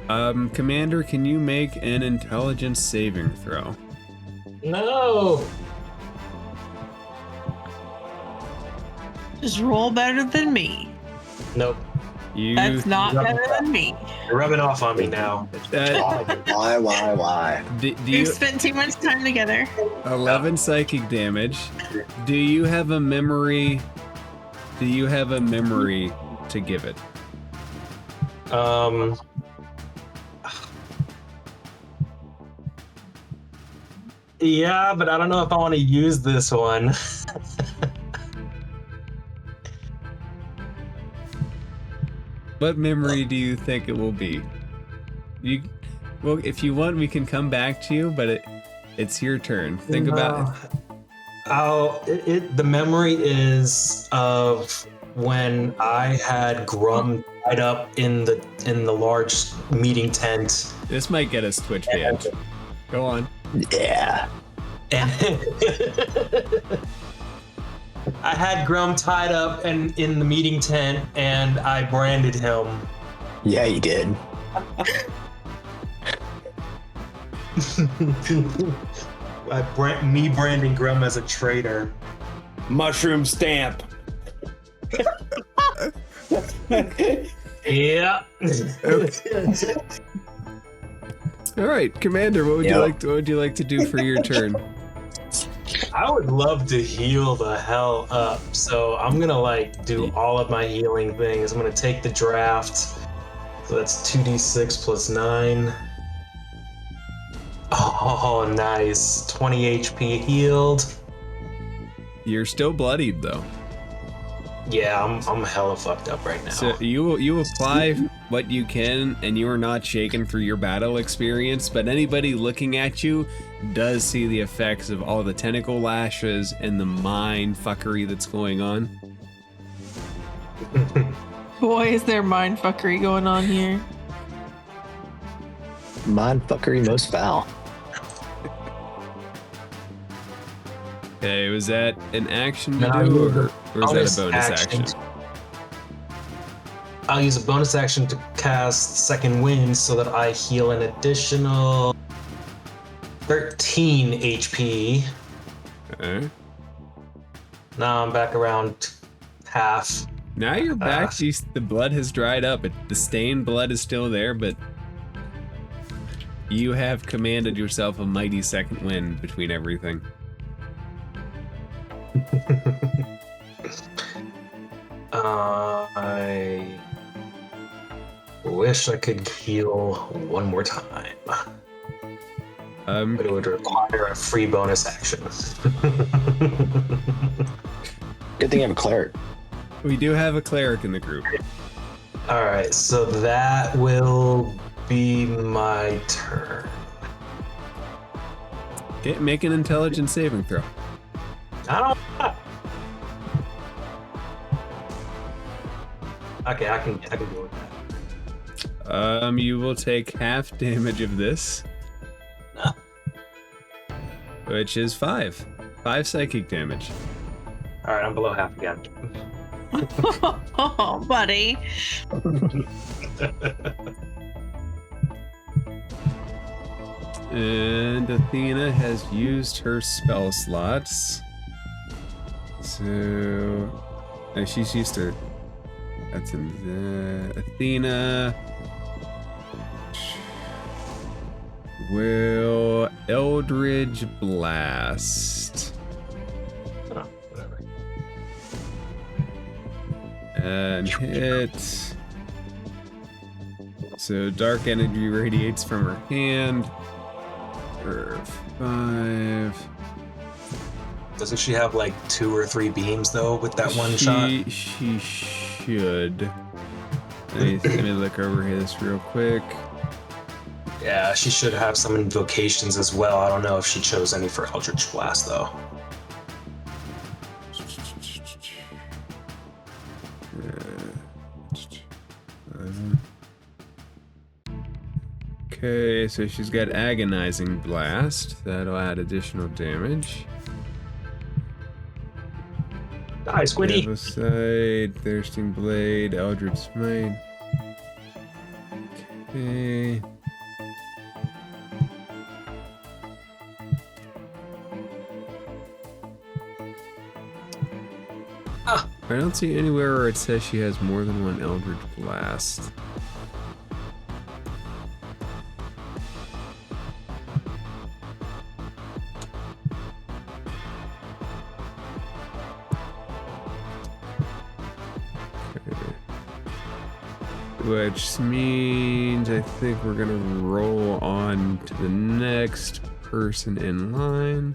Yeah. Commander, can you make an intelligence saving throw? No. Just roll better than me. Nope. That's not better than me. You're rubbing off on me now. Why? Do We've you spent too much time together. 11 psychic damage? Do you have a memory? Do you have a memory to give it? Yeah, but I don't know if I want to use this one. What memory do you think it will be? Well, if you want, we can come back to you, but it's your turn. Think about it. The memory is of when I had Grum tied up in the large meeting tent. This might get us Twitch banned. Go on. Yeah. And I had Grum tied up in the meeting tent, and I branded him Yeah, you did. Me branding Grum as a traitor. Mushroom stamp. Yeah. All right, Commander, what would you Yep. like? What would you like to do for your turn? I would love to heal the hell up, so I'm gonna like do all of my healing things. I'm gonna take the draft. So that's 2d6 plus 9. Oh, nice. 20 HP healed. You're still bloodied though. Yeah, I'm hella fucked up right now. So you apply what you can, and you are not shaken through your battle experience. But anybody looking at you does see the effects of all the tentacle lashes and the mind fuckery that's going on. Boy, is there mind fuckery going on here. Mind fuckery most foul. Okay, was that an action to No, do, you- or is that a bonus action? I'll use a bonus action to cast Second Wind so that I heal an additional 13 HP. Okay. Now I'm back around half. Now you're back. Geez, the blood has dried up. The stained blood is still there, but you have commanded yourself a mighty second wind between everything. I wish I could heal one more time, but it would require a free bonus action. Good thing I have a cleric. We do have a cleric in the group. All right, so that will be my turn. Okay, make an intelligence saving throw. I don't. Okay, I can deal with that. You will take half damage of this, which is 5 psychic damage. All right, I'm below half again. Oh, buddy. And Athena has used her spell slots. So she's used her. That's in the Athena. Will Eldridge Blast. Oh, whatever. And hit. So dark energy radiates from her hand. For 5. Doesn't she have like 2 or 3 beams though with that one shot? She should. Let me look over this real quick. Yeah, she should have some invocations as well. I don't know if she chose any for Eldritch Blast though. Okay, so she's got Agonizing Blast. That'll add additional damage. Die, Squiddy! Side, Thirsting Blade, Eldritch Smite. Okay. I don't see anywhere where it says she has more than one Eldritch Blast. Which means I think we're gonna roll on to the next person in line.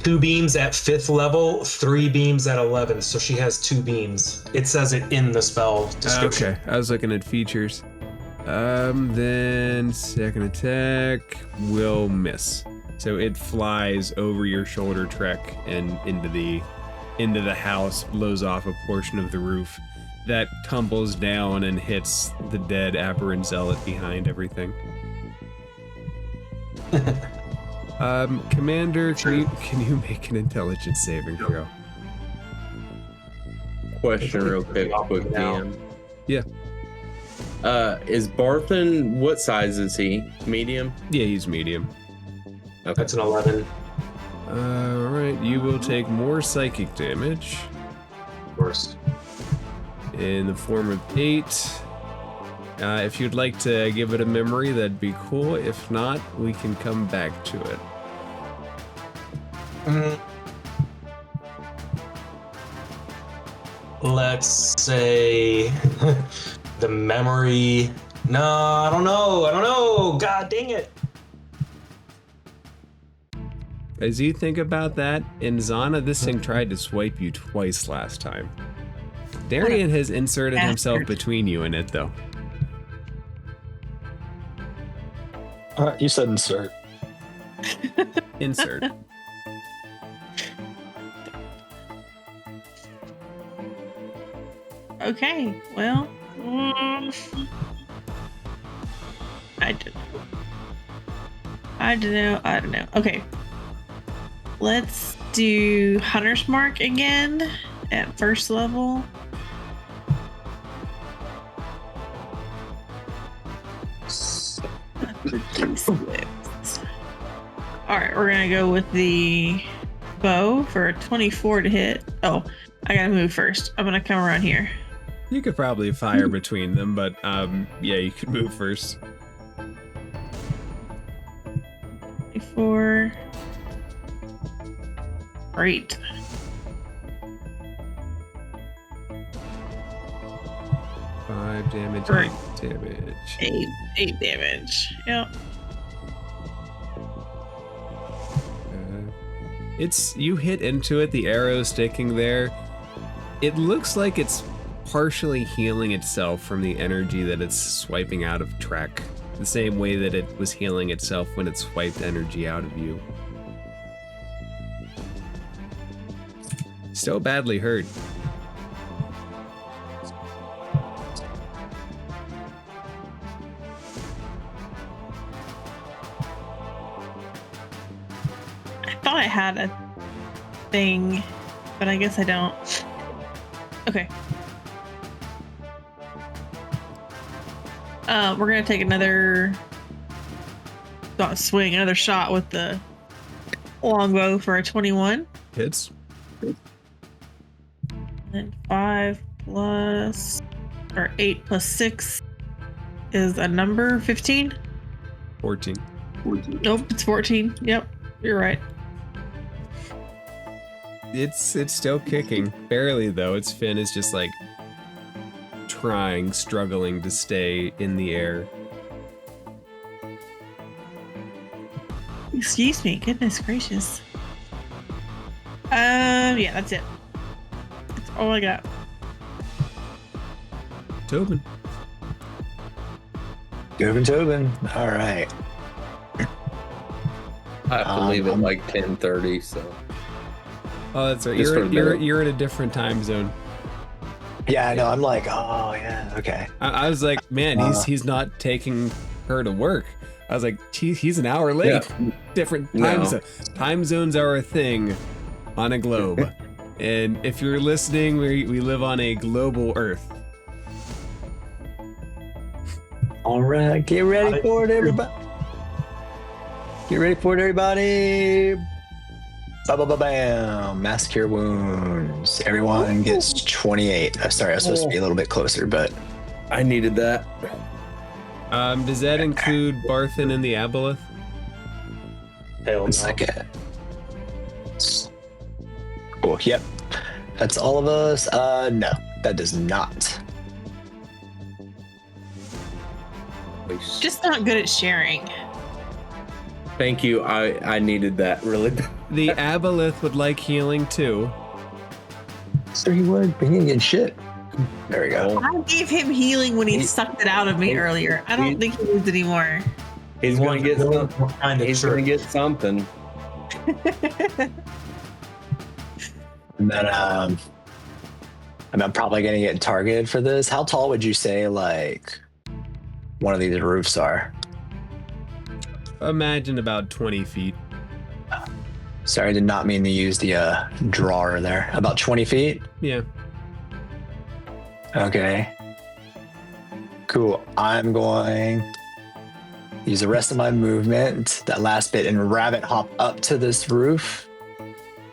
2 beams at 5th level, 3 beams at 11. So she has 2 beams. It says it in the spell description. Okay, I was looking at features. Then second attack will miss. So it flies over your shoulder trek and into the house, blows off a portion of the roof. That tumbles down and hits the dead aberrant zealot behind everything. Commander, can you make an intelligence saving throw? Question real quick, Now. Dan. Yeah. Is Barthen, what size is he? Medium? Yeah, he's medium. Okay. That's an 11. Alright, you will take more psychic damage Worst. in the form of 8. If you'd like to give it a memory, that'd be cool. If not, we can come back to it. Let's say the memory. No, I don't know. God dang it. As you think about that, in Zana, this thing tried to swipe you twice last time. Darian has inserted himself between you and it, though. You said insert. Insert. Okay, well, I don't know. Okay, let's do Hunter's Mark again at first level. All right, we're gonna go with the bow for a 24 to hit. Oh, I gotta move first. I'm gonna come around here. You could probably fire between them, but yeah, you could move first. 24. Great. Five damage, Right. 8 damage. Eight damage. Yep. It's you hit into it, the arrow sticking there. It looks like it's partially healing itself from the energy that it's swiping out of Trek, the same way that it was healing itself when it swiped energy out of you. Still badly hurt. I thought I had a thing, but I guess I don't. Okay. We're gonna take another another shot with the longbow for a 21. Hits. And 5 plus or 8 plus 6 is a number 15. 14. Nope, it's 14. Yep, you're right. It's still kicking. Barely though. Its fin is just like struggling to stay in the air. Excuse me, goodness gracious. Yeah, that's it. That's all I got. Tobin. Tobin. All right. I have to leave at like 10:30, so. Oh, that's right. Just for a minute. You're in a different time zone. Yeah, I know. I'm like, oh yeah, okay. I was like, man, he's not taking her to work. I was like, gee, he's an hour late. Yeah. Different No. time zone. Time zones are a thing on a globe. And if you're listening, we live on a global Earth. All right, get ready for it, everybody. Get ready for it, everybody. Bam! Mass cure wounds. Everyone gets 28. I'm sorry, I was supposed to be a little bit closer, but I needed that. Does that include Barthen and the Aboleth? Hell one no. second. Cool. Yep, that's all of us. No, that does not. Just not good at sharing. Thank you. I needed that really bad. The Aboleth would like healing too. So he would, but he didn't get shit. There we go. I gave him healing when he sucked it out of me earlier. I don't think he needs anymore. He's gonna get some, Kind of he's true. gonna get something. And then, I'm probably gonna get targeted for this. How tall would you say like one of these roofs are? Imagine about 20 feet. Sorry, I did not mean to use the drawer there. About 20 feet. Yeah. Okay. Cool. I'm going to use the rest of my movement, that last bit, and rabbit hop up to this roof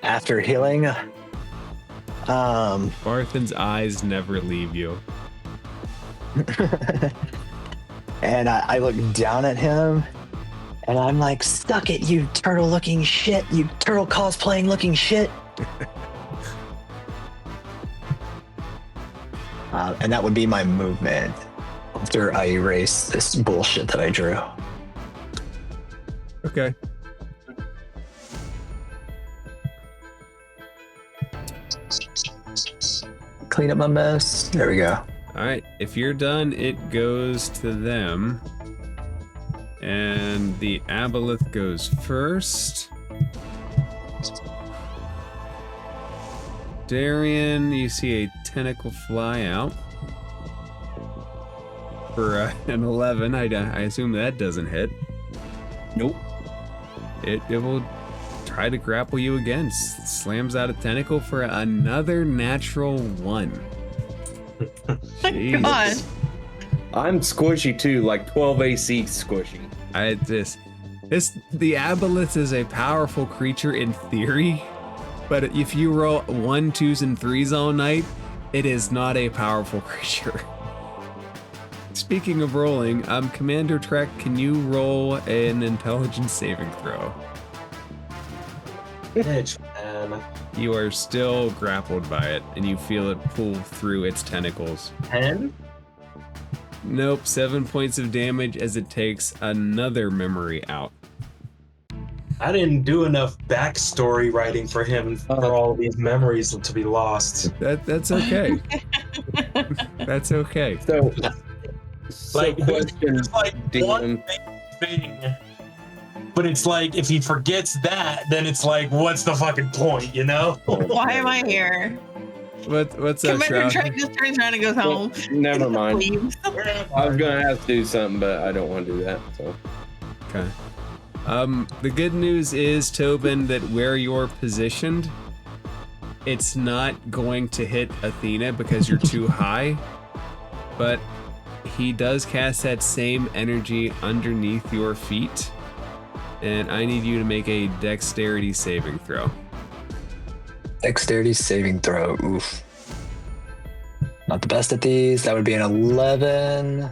after healing. Barthen's eyes never leave you. And I look down at him and I'm like, suck it, you turtle looking shit, you turtle cosplaying looking shit. And that would be my movement after I erase this bullshit that I drew. Okay. Clean up my mess. There we go. All right. If you're done, it goes to them. And the Aboleth goes first. Darian, you see a tentacle fly out. For an 11, I assume that doesn't hit. Nope. It will try to grapple you again. Slams out a tentacle for another natural 1. Thank God. I'm squishy too, like 12 AC squishy. The Aboleth is a powerful creature in theory, but if you roll 1, 2s, and 3s all night, it is not a powerful creature. Speaking of rolling, Commander Trek, can you roll an intelligence saving throw? Bitch, man. You are still grappled by it, and you feel it pull through its tentacles. 10? Nope, 7 points of damage as it takes another memory out. I didn't do enough backstory writing for him for all these memories to be lost. That's okay. That's okay. So Like, question, there's like one thing, but it's like if he forgets that, then it's like, what's the fucking point, you know? Why am I here? What's up, Commander Shroud? Trek just turns around and goes home. Never mind. Leaves. I was gonna have to do something, but I don't want to do that. So Okay. The good news is, Tobin, that where you're positioned, it's not going to hit Athena because you're too high, but he does cast that same energy underneath your feet, and I need you to make a dexterity saving throw. Dexterity saving throw. Oof. Not the best at these. That would be an 11.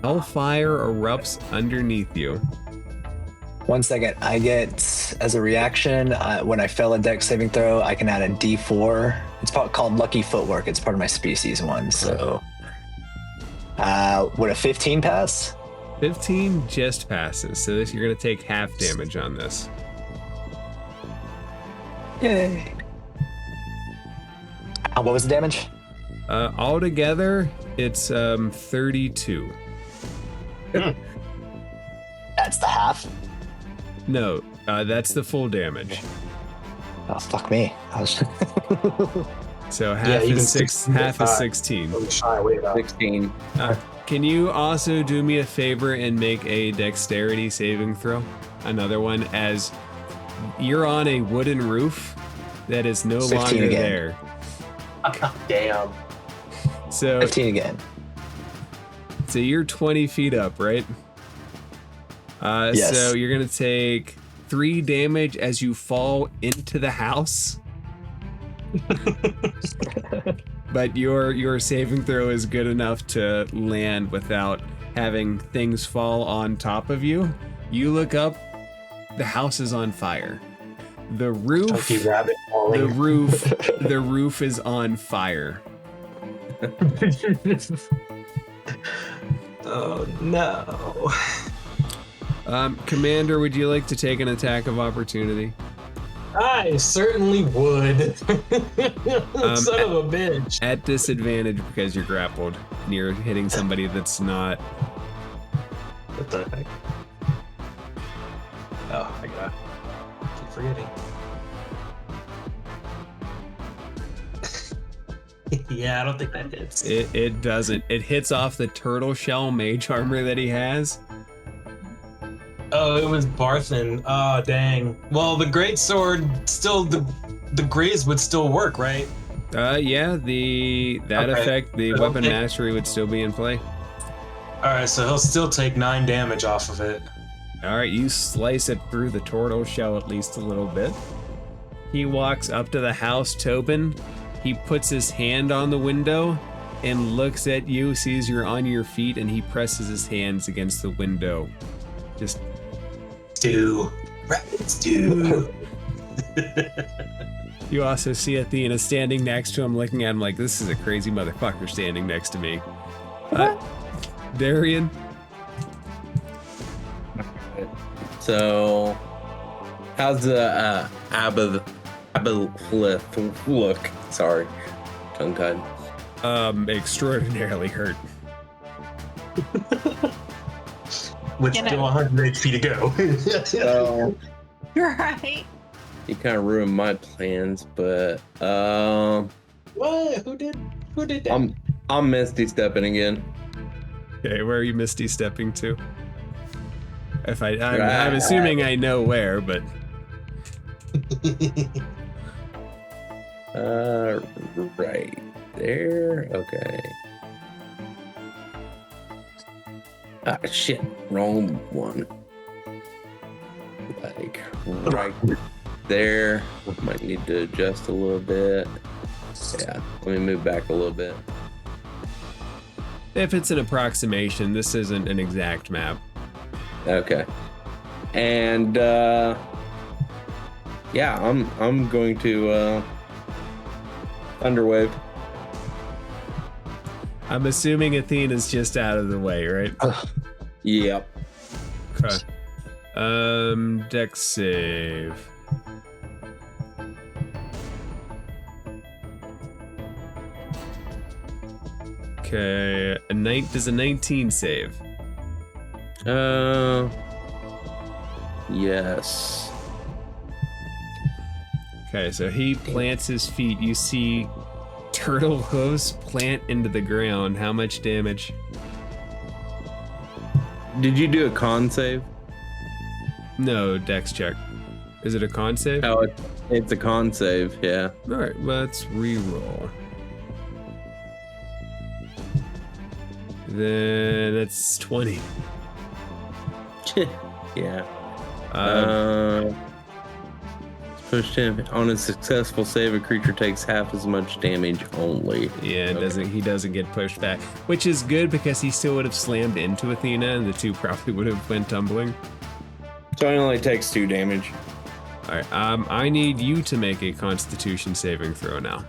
Hellfire erupts underneath you. 1 second. I get, as a reaction, when I fail a dex saving throw, I can add a d4. It's called Lucky Footwork. It's part of my species one. So, would a 15 pass? 15 just passes, so you're going to take half damage on this. Yay. What was the damage? Altogether, it's 32. That's the half. No, that's the full damage. Oh, fuck me. I was So half Yeah, you is can 16. I'm shy, wait up. 16. Can you also do me a favor and make a dexterity saving throw? Another one, as you're on a wooden roof that is no 15 longer again. there. Damn. So 15 again. So you're 20 feet up, right? Yes. So you're gonna take 3 damage as you fall into the house. But your saving throw is good enough to land without having things fall on top of you. You look up, the house is on fire. The roof, Chunky rabbit falling. the roof is on fire. Oh no. Commander, would you like to take an attack of opportunity? I certainly would. Son of a bitch. At disadvantage because you're grappled and you're hitting somebody that's not. What the heck? Oh, I gotta keep forgetting. Yeah, I don't think that hits. It doesn't. It hits off the turtle shell mage armor that he has. Oh, it was Barthen. Oh, dang. Well, the great sword still, the graze would still work, right? Yeah, that Okay. effect, the So weapon take- mastery would still be in play. Alright, so he'll still take 9 damage off of it. All right, you slice it through the tortoise shell at least a little bit. He walks up to the house, Tobin. He puts his hand on the window and looks at you, sees you're on your feet, and he presses his hands against the window. Just Stew. Rabbit stew. You also see Athena standing next to him, looking at him like, this is a crazy motherfucker standing next to me. Darian? So, how's the Aboleth look? Sorry, tongue-tied. Extraordinarily hurt. With Can I- still 100 HP to go. So, Right. you kind of ruined my plans, but What? Who did that? I'm Misty stepping again. Okay, where are you Misty stepping to? I'm assuming I know where, but Right there. Okay. Ah, shit. Wrong one. Like, right there. Might need to adjust a little bit. Yeah, let me move back a little bit. if it's an approximation, this isn't an exact map. Okay. And, yeah, I'm going to, Thunderwave. I'm assuming Athena's just out of the way, right? Yep. Okay. Dex save. Okay, does a 19 save? Yes. Okay, so he plants his feet. You see turtle hooves plant into the ground. How much damage? Did you do a con save? No, dex check. Is it a con save? Oh, it's a con save, yeah. Alright, let's re-roll. Then that's 20. Yeah. Pushed him. On a successful save, a creature takes half as much damage only. Yeah, Okay. he doesn't get pushed back, which is good because he still would have slammed into Athena, and the two probably would have went tumbling. So it only takes 2 damage. All right, I need you to make a Constitution saving throw now.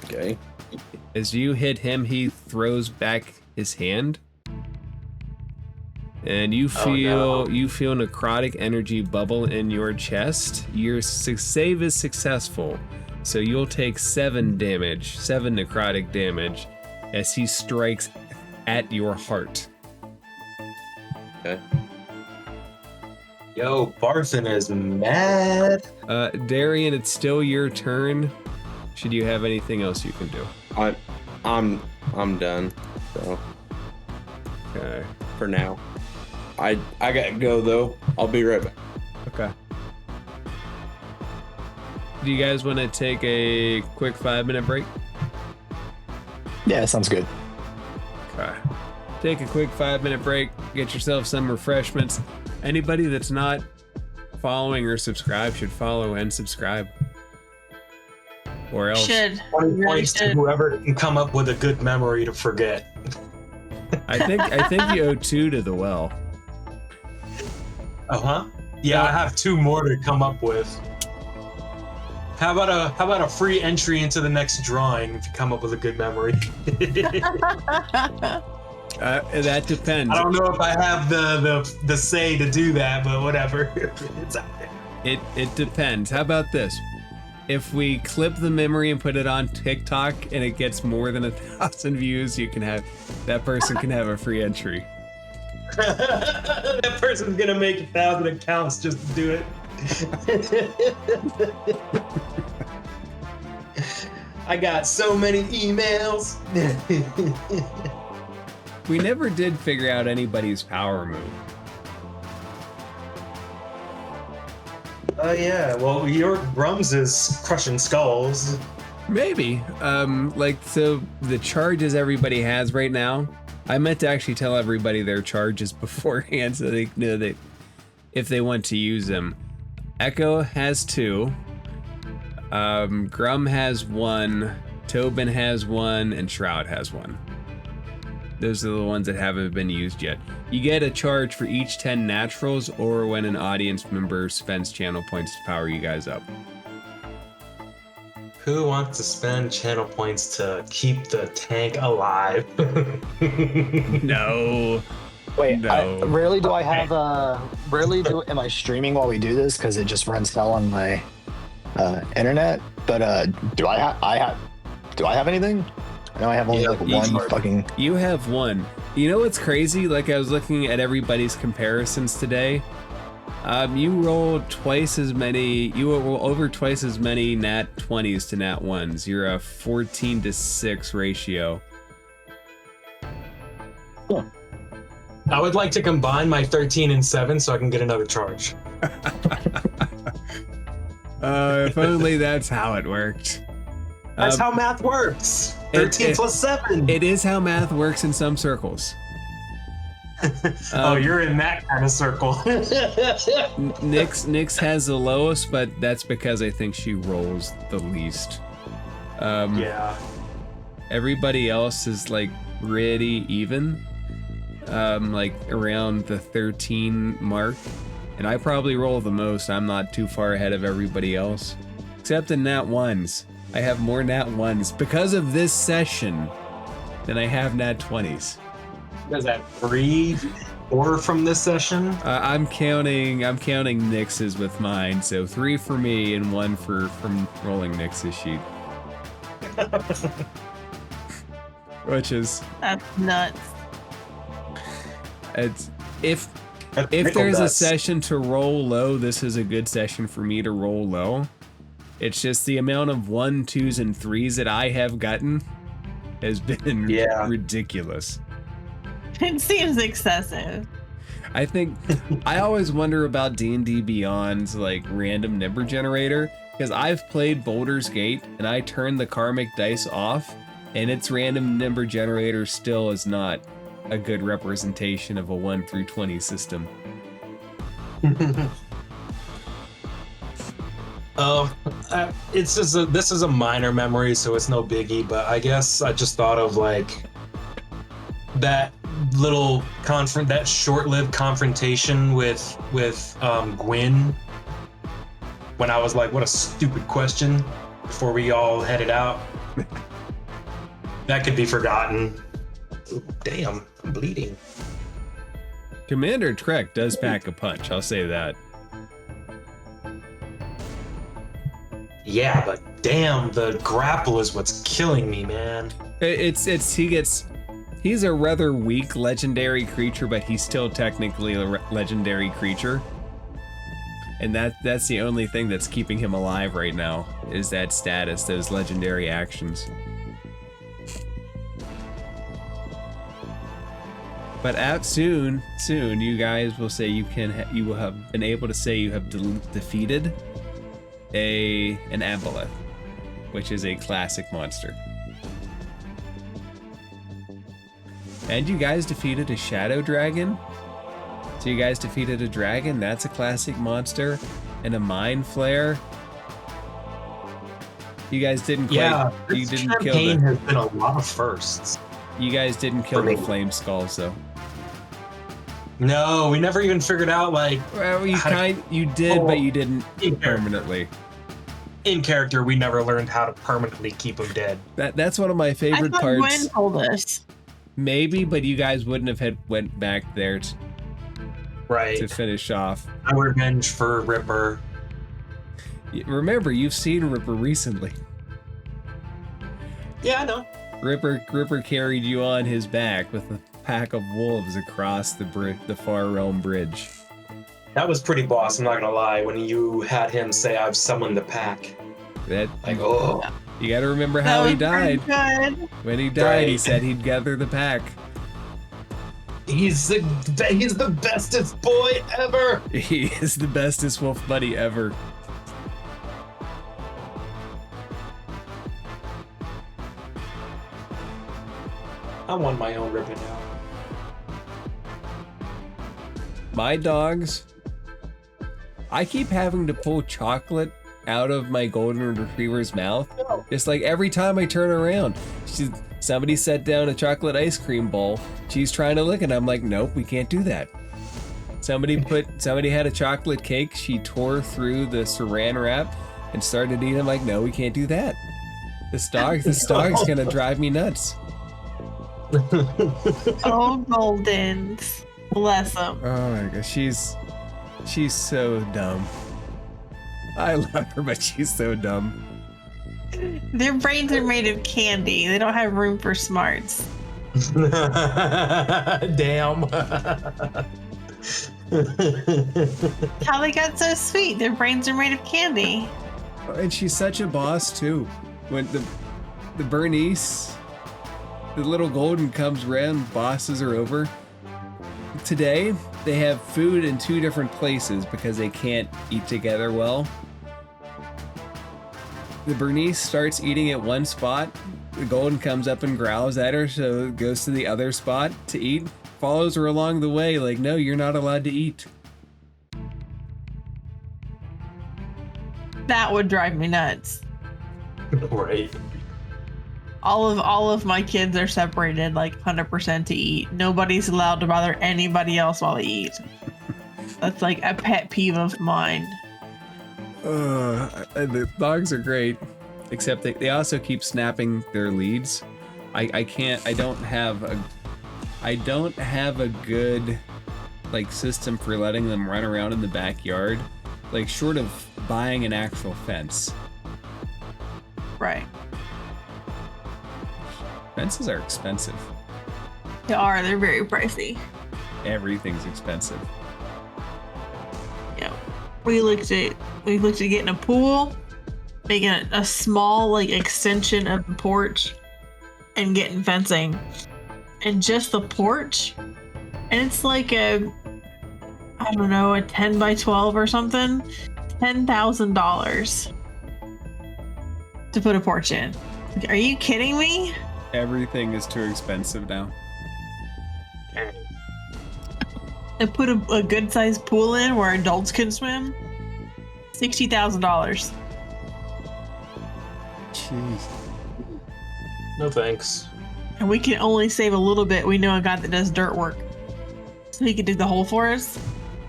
Okay. As you hit him, he throws back his hand, and you feel necrotic energy bubble in your chest. Your save is successful, so you'll take 7 necrotic damage, as he strikes at your heart. Okay. Yo, Barthen is mad. Darian, it's still your turn. Should you have anything else you can do? I'm done. So Okay. for now, I gotta go though. I'll be right back. Okay. Do you guys want to take a quick 5-minute break? Yeah, sounds good. Okay. Take a quick 5-minute break. Get yourself some refreshments. Anybody that's not following or subscribed should follow and subscribe. Or else. Should. 20 Really points to should. whoever can come up with a good memory to forget. I think you owe 2 to the well. Uh-huh. Yeah, I have 2 more to come up with. How about a free entry into the next drawing if you come up with a good memory? That depends. I don't know if I have the say to do that, but whatever. It's out there. It depends. How about this? If we clip the memory and put it on TikTok and it gets more than 1,000 views, that person can have a free entry. That person's gonna make 1,000 accounts just to do it. I got so many emails. We never did figure out anybody's power move. Oh yeah, well your Brums is crushing skulls. Maybe. So the charges everybody has right now, I meant to actually tell everybody their charges beforehand so they know that if they want to use them. Echo has 2. Grum has 1. Tobin has 1, and Shroud has 1. Those are the ones that haven't been used yet. You get a charge for each 10 naturals or when an audience member spends channel points to power you guys up. Who wants to spend channel points to keep the tank alive? No. Wait, No. rarely do I have am I streaming while we do this because it just runs hell on my internet? But do I have anything? I know I have only like one fucking. You have 1. You know what's crazy? Like I was looking at everybody's comparisons today. You rolled twice as many. You will over twice as many nat 20s to nat 1s. You're a 14-to-6 ratio. Huh. I would like to combine my 13 and 7 so I can get another charge. If only that's how it worked. That's how math works. 13 plus 7. It is how math works in some circles. Oh, you're in that kind of circle. Nyx has the lowest, but that's because I think she rolls the least. Yeah. Everybody else is like pretty even, like around the 13 mark, and I probably roll the most. I'm not too far ahead of everybody else, except in nat 1s. I have more nat 1s because of this session than I have nat 20s. Is that 3, 4 from this session? I'm counting Nyx's with mine, so 3 for me and 1 from rolling Nyx's sheet. Which is That's nuts. if there's a session to roll low, this is a good session for me to roll low. It's just the amount of 1, 2s, and 3s that I have gotten has been ridiculous. It seems excessive. I think I always wonder about D&D Beyond's like random number generator, because I've played Baldur's Gate and I turned the karmic dice off, and its random number generator still is not a good representation of a 1 through 20 system. It's just this is a minor memory, so it's no biggie. But I guess I just thought of like that little that short-lived confrontation with Gwyn, when I was like, "What a stupid question," before we all headed out. That could be forgotten. Ooh, damn, I'm bleeding. Commander Trek does pack a punch, I'll say that. Yeah, but damn, the grapple is what's killing me, man. He's a rather weak legendary creature, but he's still technically a legendary creature. And that's the only thing that's keeping him alive right now, is that status, those legendary actions. But soon, you guys will say you will have been able to say you have defeated an Aboleth, which is a classic monster. And you guys defeated a shadow dragon. So you guys defeated a dragon, that's a classic monster, and a mind flare. You guys didn't quite. You didn't kill campaign has been a lot of firsts. You guys didn't kill the flame skulls though. No, we never even figured out like. Well, you did, but you didn't permanently. In character, we never learned how to permanently keep them dead. That's one of my favorite parts. Gwen told us. Maybe, but you guys wouldn't have went back there to finish off. A revenge for Ripper. Remember, you've seen Ripper recently. Yeah, I know. Ripper carried you on his back with a pack of wolves across the Far Realm Bridge. That was pretty boss, I'm not gonna lie, when you had him say, "I've summoned the pack." You gotta remember how he died. When he died, he said he'd gather the pack. He's the bestest boy ever. He is the bestest wolf buddy ever. I want my own ribbon now. My dogs, I keep having to pull chocolate out of my golden retriever's mouth. Just like every time I turn around, somebody set down a chocolate ice cream bowl. She's trying to lick it. I'm like, nope, we can't do that. Somebody had a chocolate cake. She tore through the saran wrap and started eating. I'm like, no, we can't do that. This dog's gonna drive me nuts. Oh, Goldens. Bless them. Oh my gosh, she's so dumb. I love her, but she's so dumb. Their brains are made of candy. They don't have room for smarts. Damn. How they got so sweet. Their brains are made of candy. And she's such a boss too. When the Bernice, the little golden comes around, bosses her over. Today, they have food in 2 different places because they can't eat together well. The Bernice starts eating at one spot. The golden comes up and growls at her, so it goes to the other spot to eat. Follows her along the way like, no, you're not allowed to eat. That would drive me nuts. Right. All of my kids are separated like 100% to eat. Nobody's allowed to bother anybody else while they eat. That's like a pet peeve of mine. The dogs are great, except they also keep snapping their leads. I don't have a good like system for letting them run around in the backyard, like short of buying an actual fence. Right. Fences are expensive. They are. They're very pricey. Everything's expensive. Yeah. We looked at getting a pool, making a small like extension of the porch, and getting fencing. And just the porch, and it's like a 10 by 12 or something, $10,000 to put a porch in. Like, are you kidding me? Everything is too expensive now. To put a good sized pool in where adults can swim, $60,000. Jeez. No thanks. And we can only save a little bit. We know a guy that does dirt work, so he could dig the hole for us,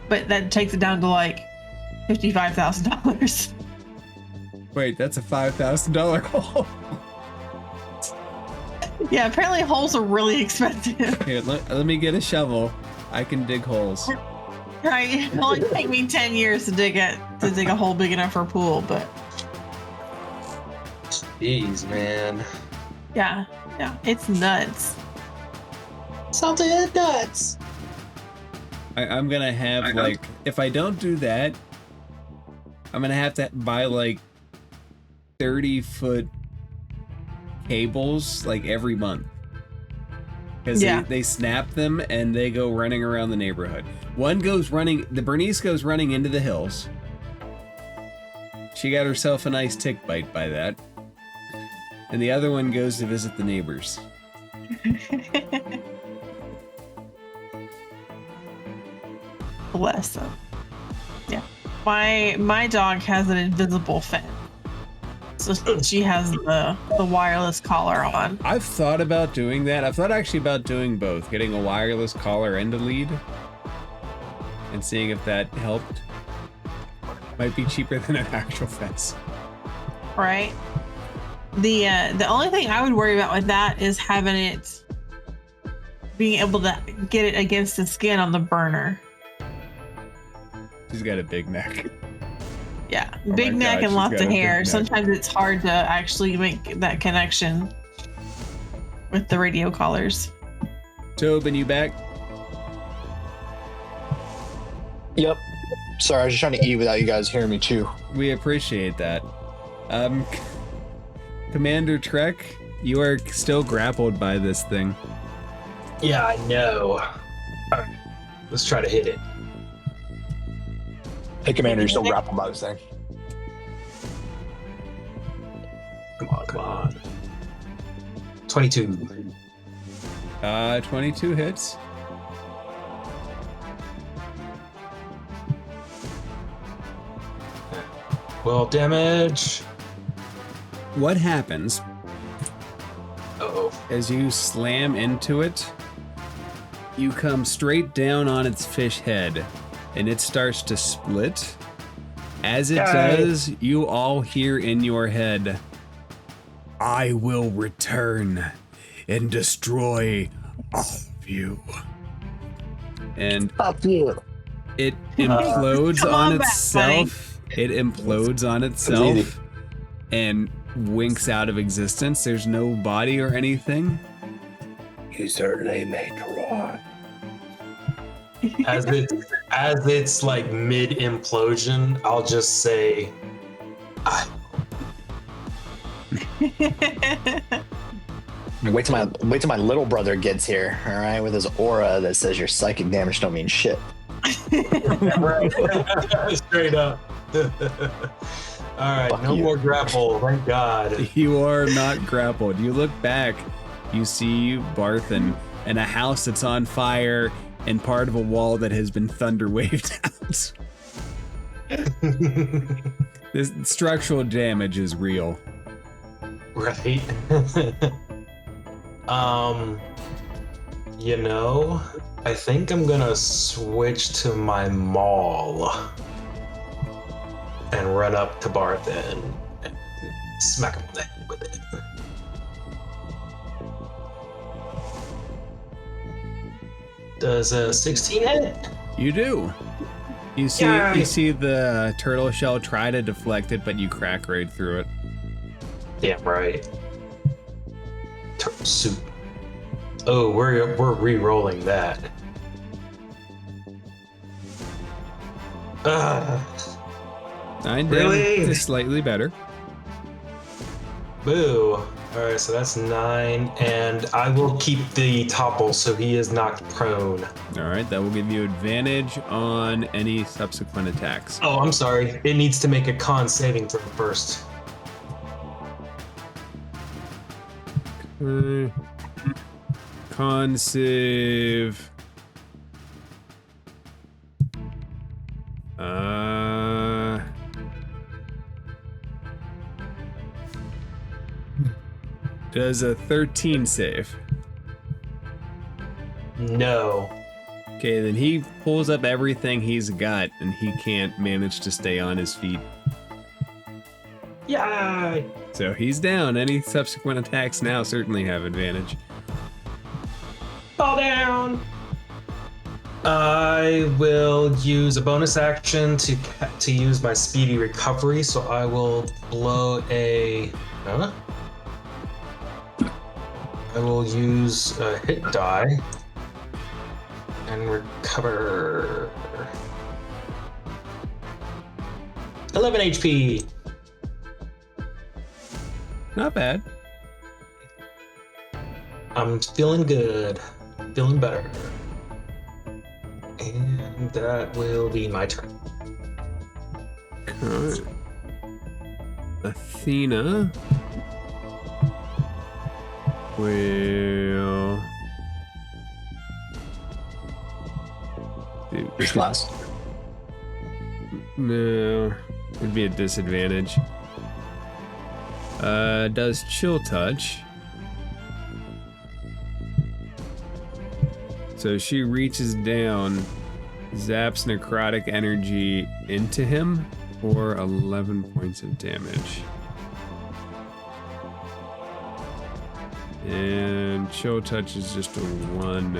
but that takes it down to like $55,000. Wait, that's a $5,000 hole. Yeah, apparently holes are really expensive. Here, let me get a shovel. I can dig holes. Right, it'll only take me 10 years to dig a hole big enough for a pool, but Jeez, man. yeah, it's nuts. Sounds nuts. I'm gonna have like, if I don't do that, I'm gonna have to buy like 30-foot cables like every month. Because they snap them and they go running around the neighborhood. The Bernice goes running into the hills. She got herself a nice tick bite by that. And the other one goes to visit the neighbors. Bless them. Yeah. My dog has an invisible fence. So she has the wireless collar on. I've thought about doing that. I've thought actually about doing both. Getting a wireless collar and a lead. And seeing if that helped. Might be cheaper than an actual fence. Right. The only thing I would worry about with that is having it being able to get it against the skin on the burner. She's got a big neck. Yeah, Oh big my neck God, and she's lots got of a big hair. neck. Sometimes it's hard to actually make that connection with the radio collars. Tobin, you back? Yep. Sorry, I was just trying to eat without you guys hearing me too. We appreciate that. Commander Trek, you are still grappled by this thing. Yeah, I know. Alright, let's try to hit it. Hey, Commander, you're still grappled by this thing. Come on. 22. 22 hits. Well, damage. What happens Uh-oh. as you slam into it? You come straight down on its fish head, and it starts to split. As it does, you all hear in your head, "I will return and destroy all of you." And Fuck you. it implodes Come on on back, itself. It implodes on easy. itself and winks out of existence. There's no body or anything. You certainly may try. As it's like mid implosion, I'll just say, Wait till my little brother gets here, all right, with his aura that says your psychic damage don't mean shit. straight up. All right, Fuck no you. more grapple. Thank God. You are not grappled. You look back, you see Barthen and a house that's on fire and part of a wall that has been thunder waved out. This structural damage is real. Right. I think I'm gonna switch to my maul and run up to Barthen and smack him in the head with it. Does a 16 hit? You do. You see the turtle shell try to deflect it, but you crack right through it. Damn right. Turtle soup. Oh, we're re-rolling that. Ugh. 9 Really? damage is slightly better. Boo. Alright, so that's 9, and I will keep the topple so he is knocked prone. All right, that will give you advantage on any subsequent attacks. Oh, I'm sorry. It needs to make a con saving throw first. Con save. Does a 13 save? No. Okay, then he pulls up everything he's got, and he can't manage to stay on his feet. Yay! So he's down. Any subsequent attacks now certainly have advantage. Fall down! I will use a bonus action to use my speedy recovery, so I will blow a... Huh? I will use a hit die and recover 11 HP. Not bad. I'm feeling good, feeling better. And that will be my turn. Okay. Athena will Who's last? No, it'd be a disadvantage. Does chill touch. So she reaches down, zaps necrotic energy into him for 11 points of damage. And chill touch is just a 1.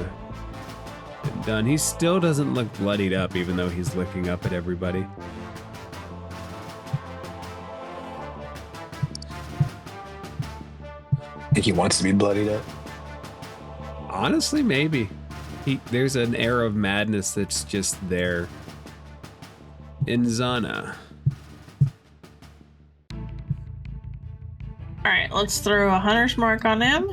And done. He still doesn't look bloodied up, even though he's looking up at everybody. I think he wants to be bloodied up. Honestly, maybe. There's an air of madness that's just there. Inzana. All right, let's throw a hunter's mark on him.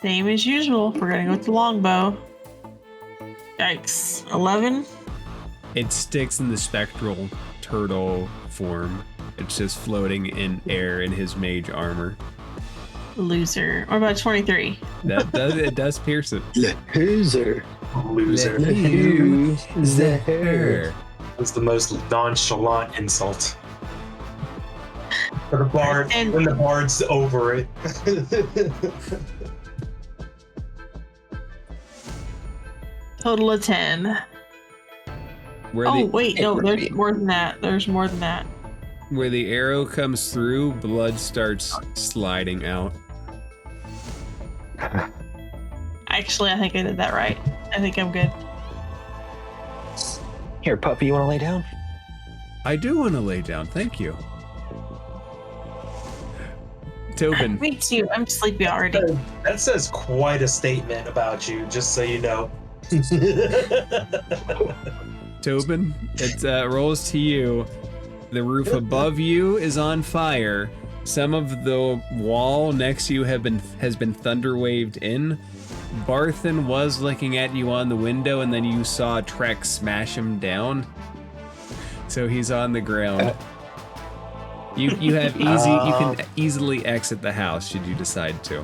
Same as usual. We're gonna go with the longbow. Yikes. 11? It sticks in the spectral turtle form. It's just floating in air in his mage armor. Loser. What about 23? It does pierce it. Loser. Loser. Loser. That's the most nonchalant insult. For the bard, And- when the bard's over it. Total of 10. Wait, no, there's more than that. There's more than that. Where the arrow comes through, blood starts sliding out. Actually, I think I did that right. I think I'm good. Here, puppy, you want to lay down? I do want to lay down, thank you. Tobin, Me too. I'm sleepy already. That says quite a statement about you, just so you know. Tobin, it rolls to you. The roof above you is on fire. Some of the wall next to you has been thunder waved in. Barthen was looking at you on the window, and then you saw Trek smash him down. So he's on the ground. You have you can easily exit the house should you decide to.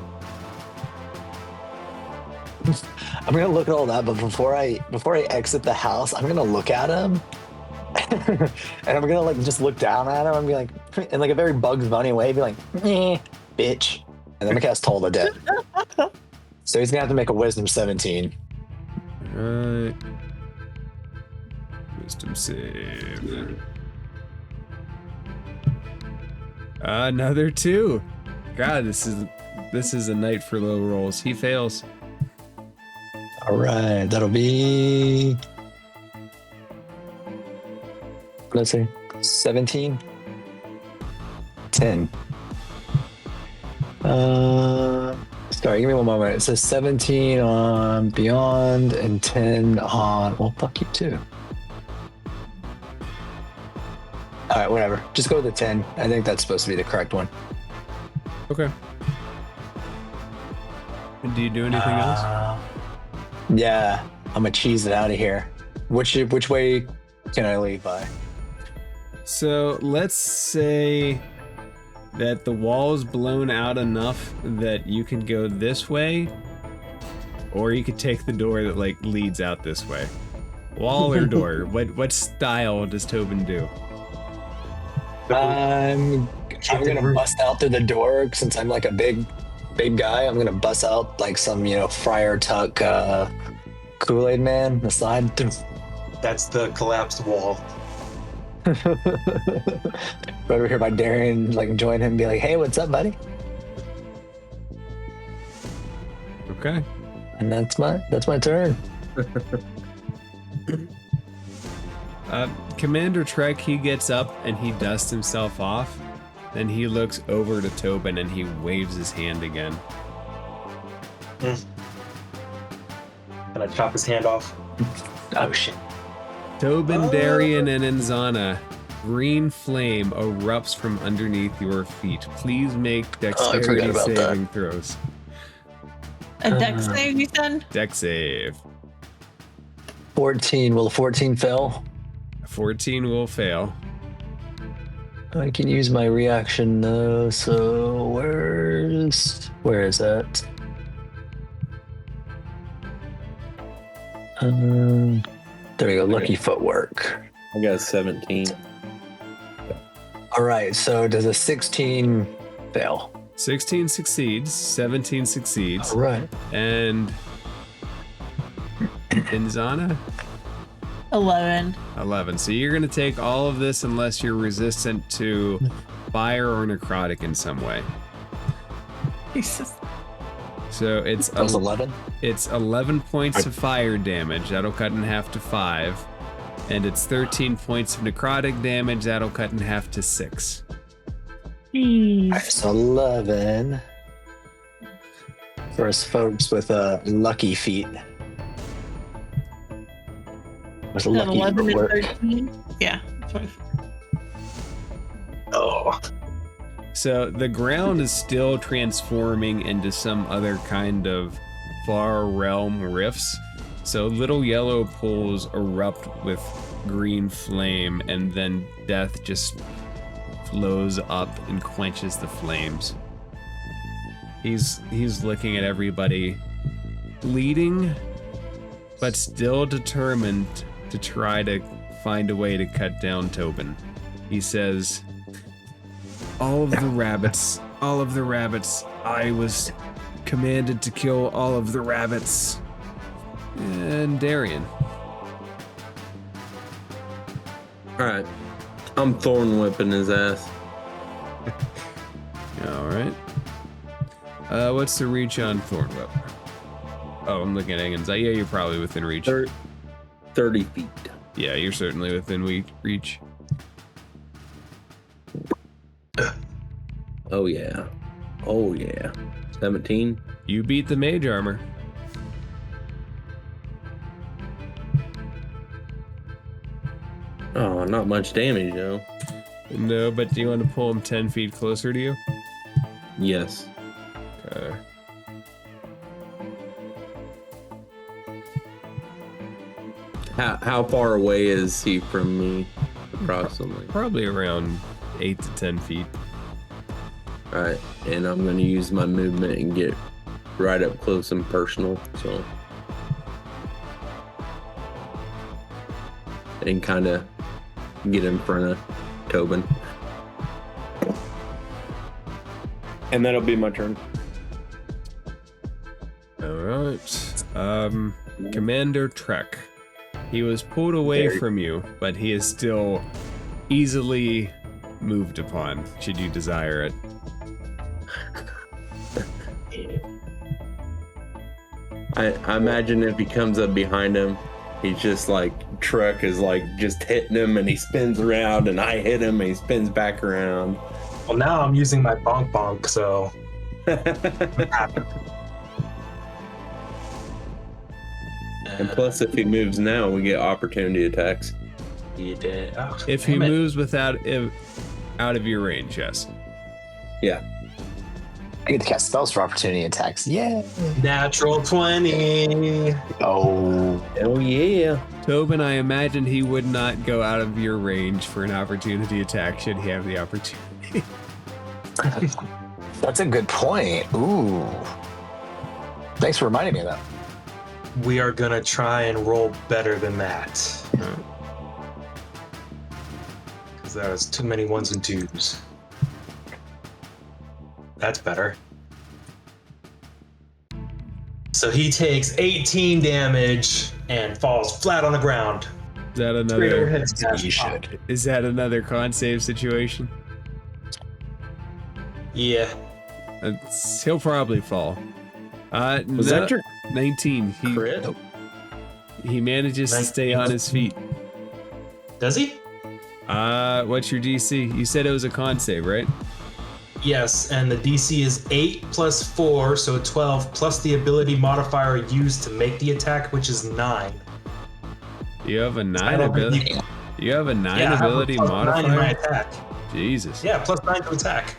I'm gonna look at all that, but before I exit the house, I'm gonna look at him, and I'm gonna like just look down at him and be like, in like a very Bugs Bunny way, be like, bitch, and then I'm gonna cast Toll the Dead. So he's gonna have to make a Wisdom 17. Alright. Wisdom save. Another 2. God, this is a night for low rolls. He fails. All right, that'll be, let's see, 17, 10. Sorry, give me one moment. It says 17 on Beyond and 10 on, well, fuck you too. All right, whatever. Just go with the 10. I think that's supposed to be the correct one. Okay. And do you do anything else? Yeah, I'm gonna cheese it out of here. Which way can I leave by? So let's say that the wall is blown out enough that you can go this way, or you could take the door that like leads out this way. Wall or door? What style does Tobin do? I'm gonna bust out through the door since I'm like a big guy. I'm gonna bust out like some Friar Tuck Kool-Aid man aside. That's the collapsed wall. Right over here by Darian, like join him and be like, hey, what's up, buddy? Okay. And that's my turn. Commander Trek, he gets up and he dusts himself off. Then he looks over to Tobin and he waves his hand again. Can I chop his hand off? Oh shit. Tobin, Darian, and Inzana, green flame erupts from underneath your feet. Please make dexterity saving throws. A dex save, you said? Dex save. 14. Will a 14 fail? 14 will fail. I can use my reaction though, so where is that? There we go, lucky footwork. I got 17. All right, so does a 16 fail? 16 succeeds, 17 succeeds, All right. and Inzana? 11. 11. So you're going to take all of this unless you're resistant to fire or necrotic in some way. Jesus. So it's That was 11? It's 11 points of fire damage. That'll cut in half to 5. And it's 13 points of necrotic damage. That'll cut in half to 6. All right, so 11 for us folks with lucky feet. With Is that lucky 11 and footwork. 13? Yeah. 24. Oh. So the ground is still transforming into some other kind of far realm rifts. So little yellow pools erupt with green flame, and then death just flows up and quenches the flames. He's looking at everybody, bleeding, but still determined to try to find a way to cut down Tobin. He says, all of the rabbits, I was commanded to kill all of the rabbits. And Darian. Alright. I'm thorn whipping his ass. Alright. What's the reach on Thorn Whip? Oh, I'm looking at Egan's. Yeah, you're probably within reach. 30 feet. Yeah, you're certainly within reach. Oh yeah. Oh yeah. 17. You beat the mage armor. Oh, not much damage though. No, but do you want to pull him 10 feet closer to you? Yes. Okay. How far away is he from me, approximately? Probably around 8 to 10 feet. Alright, and I'm gonna use my movement and get right up close and personal, so. And kind of get in front of Tobin. And that'll be my turn. Alright. Commander Trek. He was pulled away from you, but he is still easily moved upon, should you desire it. I imagine if he comes up behind him, he's just like, Trek is like just hitting him and he spins around, and I hit him and he spins back around. Well, now I'm using my bonk bonk, so. And plus, if he moves now, we get opportunity attacks. You did. Oh, If he moves out of your range, yes. Yeah. I get to cast spells for opportunity attacks. Yeah. Natural 20. Oh. Oh, yeah. Tobin, I imagine he would not go out of your range for an opportunity attack should he have the opportunity. That's a good point. Ooh. Thanks for reminding me of that. We are gonna try and roll better than that. Because that was too many ones and twos. That's better. So he takes 18 damage and falls flat on the ground. Is that Straight over another? his chest. You should. Is that another con save situation? Yeah. He'll probably fall. Was that your 19? crit? He manages to stay on his feet. Does he? What's your DC? You said it was a con save, right? Yes, and the DC is 8 plus 4, so 12, plus the ability modifier used to make the attack, which is 9. You have a I 9 don't ability. think You have a 9 Yeah, I have a ability plus 9 in my modifier. attack. Jesus. Yeah, plus 9 to attack.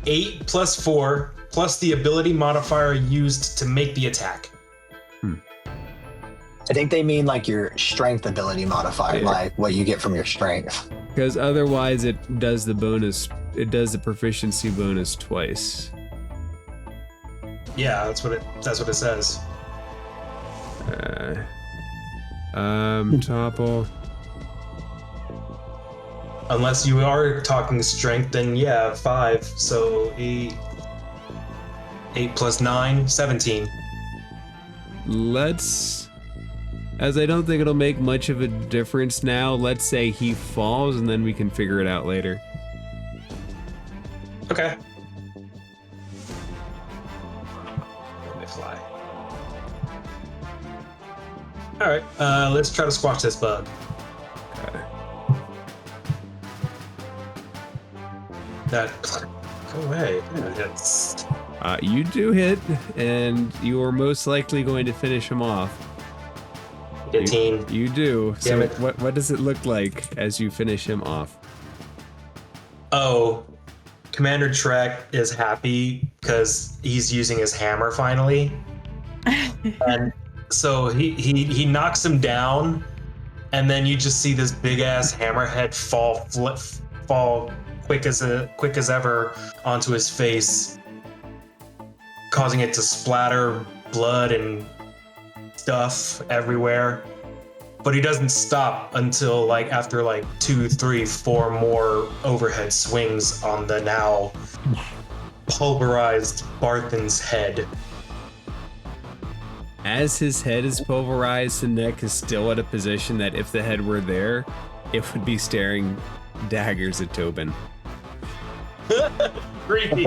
Eight plus 4, plus the ability modifier used to make the attack. I think they mean like your strength ability modifier, Yeah. like what you get from your strength. Because otherwise, it does the bonus. It does the proficiency bonus twice. Yeah, that's what it says. Topple. Unless you are talking strength, then yeah, 5. So 8 plus 9, 17. As I don't think it'll make much of a difference now, let's say he falls and then we can figure it out later. Okay. Let me fly. Alright, let's try to squash this bug. Okay. That. Go away. That's. You do hit, and you are most likely going to finish him off. 15. You do. So Damn it. what does it look like as you finish him off? Oh. Commander Trek is happy because he's using his hammer finally. And so he knocks him down, and then you just see this big ass hammerhead fall quick as ever onto his face, causing it to splatter blood and stuff everywhere. But he doesn't stop until like after like 2, 3, 4 more overhead swings on the now pulverized Barthen's head. As his head is pulverized, the neck is still at a position that if the head were there, it would be staring daggers at Tobin. Creepy.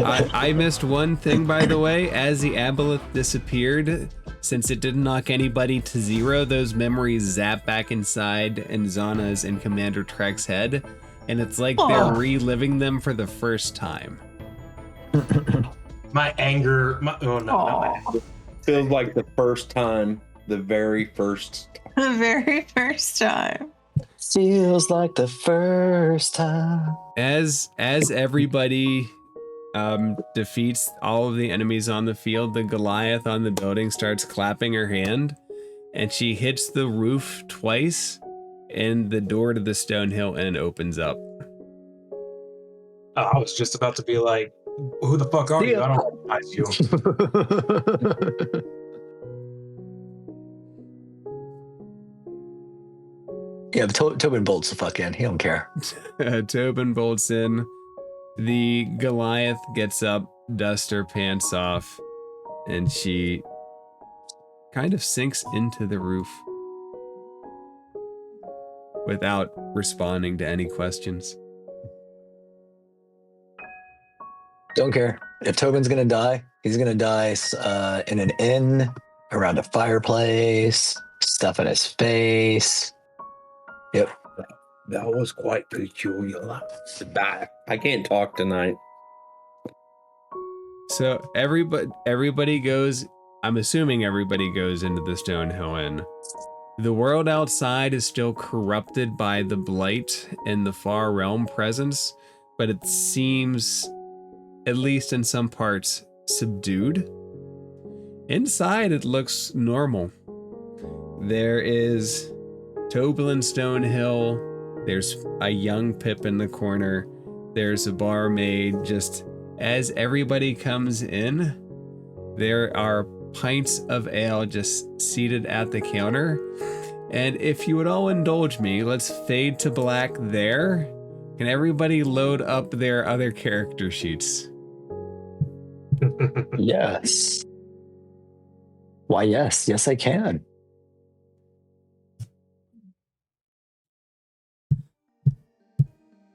I missed one thing, by the way. As the Aboleth disappeared, since it didn't knock anybody to 0, those memories zap back inside Zana's and Commander Trek's head, and it's like they're reliving them for the first time. My anger. Oh no, not my anger. Feels like the first time, the very first time. The very first time. Feels like the first time. As everybody defeats all of the enemies on the field, the Goliath on the building starts clapping her hand, and she hits the roof twice, and the door to the Stonehill Inn opens up. I was just about to be like, who the fuck are you? I don't recognize you. Yeah, but Tobin bolts the fuck in. He don't care. Tobin bolts in. The Goliath gets up, dusts her pants off, and she kind of sinks into the roof without responding to any questions. Don't care. If Tobin's gonna die, he's gonna die in an inn, around a fireplace, stuff in his face. Yep. That was quite peculiar. I can't talk tonight. So everybody goes, I'm assuming everybody goes into the Stonehill Inn. The world outside is still corrupted by the blight and the far realm presence, but it seems, at least in some parts, subdued. Inside, it looks normal. There is Toblin Stonehill. There's a young Pip in the corner. There's a barmaid. Just as everybody comes in, there are pints of ale just seated at the counter. And if you would all indulge me, let's fade to black there. Can everybody load up their other character sheets? Yes. Why, yes. Yes, I can.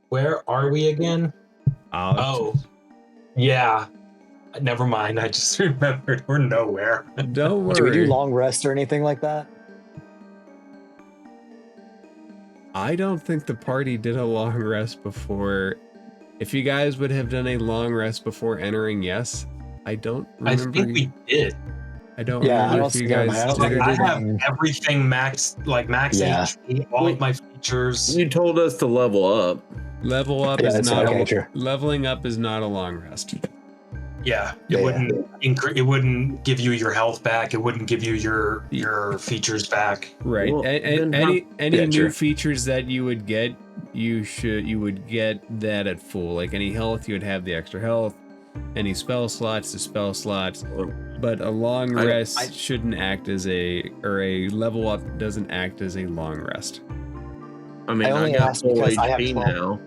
Where are we again? Oh, yeah. Never mind. I just remembered we're nowhere. Don't worry. Do we do long rest or anything like that? I don't think the party did a long rest before. If you guys would have done a long rest before entering, yes. I don't remember. I think we did. I don't Yeah, remember I if don't you see guys that. did or I didn't. have everything maxed, like max Yeah. HP, all of my features. You told us to level up. Level up Yeah, is that's not okay, a, true. leveling up is not a long rest. Yeah, Yeah. it wouldn't give you your health back. It wouldn't give you your features back. Right. Well, And then any Yeah, new true. features that you would get, you would get that at full. Like any health, you would have the extra health. Any spell slots, the spell slots. But a long rest shouldn't act as a level up doesn't act as a long rest. I mean, I I only got asked full because I have HP 12. now.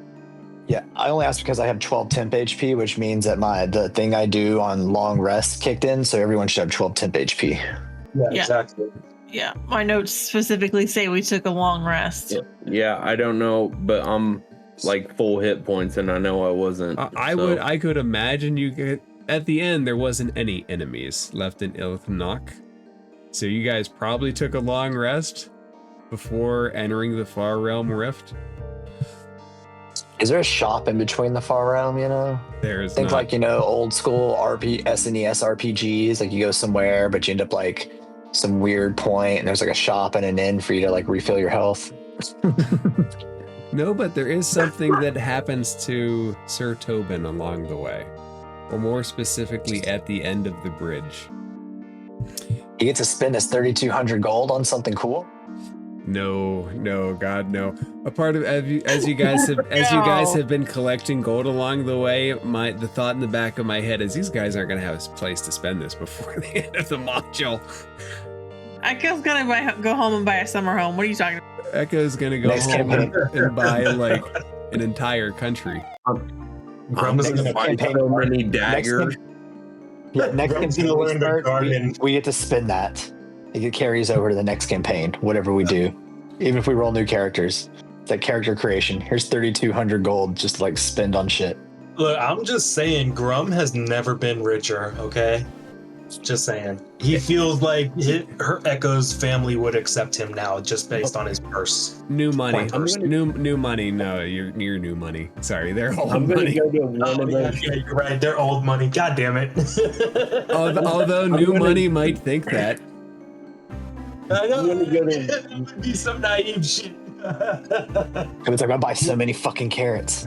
Yeah, I only asked because I have 12 temp HP, which means that the thing I do on long rest kicked in, so everyone should have 12 temp HP. Yeah, Yeah. exactly. Yeah, my notes specifically say we took a long rest. Yeah, I don't know, but I'm like full hit points, and I know I wasn't. I could imagine you get at the end there wasn't any enemies left in Ilthnok, so you guys probably took a long rest before entering the Far Realm Rift. Is there a shop in between the Far Realm, There is Think not. like, old school SNES RPGs, like you go somewhere, but you end up like some weird point and there's like a shop and an inn for you to like refill your health. No, but there is something that happens to Sir Tobin along the way. Or more specifically, at the end of the bridge. He gets to spend his 3,200 gold on something cool. No, God, no. A part of as you guys have been collecting gold along the way, the thought in the back of my head is these guys aren't gonna have a place to spend this before the end of the module. Echo's gonna go home and buy a summer home. What are you talking about? Echo's gonna go Next home campaign. and buy like an entire country. Grum is next gonna Find campaign- so many Next daggers. Next Grum's campaign gonna we learn to start, garden. we get to spin that. It carries over to the next campaign, whatever we do. Even if we roll new characters. It's like character creation. Here's 3,200 gold just to like spend on shit. Look, I'm just saying, Grum has never been richer. Okay, just saying. He feels like her Echo's family would accept him now, just based on his purse. New money. Pointers. New money. No, you're new money. Sorry, they're old I'm gonna money. go to one Oh, of yeah, those. yeah, you're right. They're old money. God damn it. Although new money might think that. I know. I'm gonna go to- That would be some naive shit. It's like, I'm gonna buy so many fucking carrots.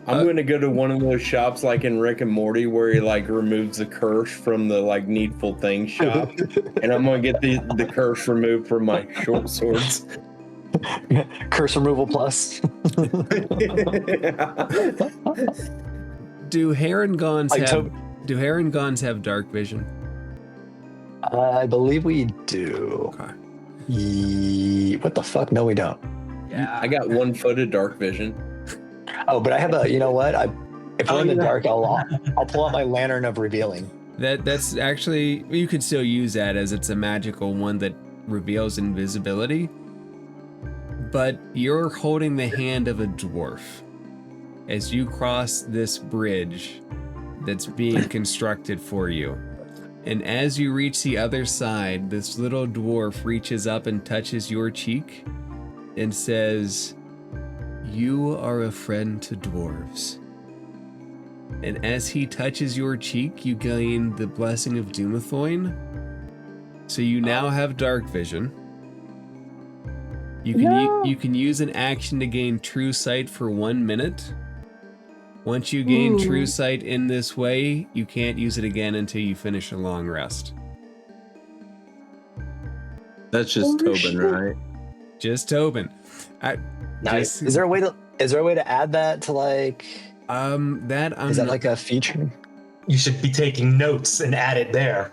I'm gonna go to one of those shops like in Rick and Morty where he like removes the curse from the like needful things shop, and I'm gonna get the curse removed from my short swords. Curse removal plus. Do Herringons Like have dark vision? I believe we do. Okay. What the fuck? No, we don't. I got 1 foot of dark vision. Oh, but I have a. You know what? If we're in the dark, I'll pull out my lantern of revealing. That's actually, you could still use that as it's a magical one that reveals invisibility. But you're holding the hand of a dwarf as you cross this bridge that's being constructed for you. And as you reach the other side, this little dwarf reaches up and touches your cheek and says, "You are a friend to dwarves." And as he touches your cheek, you gain the blessing of Doomthoin. So you now have dark vision. You can use an action to gain true sight for 1 minute. Once you gain true sight in this way, you can't use it again until you finish a long rest. That's just Tobin, right? Just Tobin. Nice. Is there a way to add that to like? That I'm Is that not- like a feature? You should be taking notes and add it there.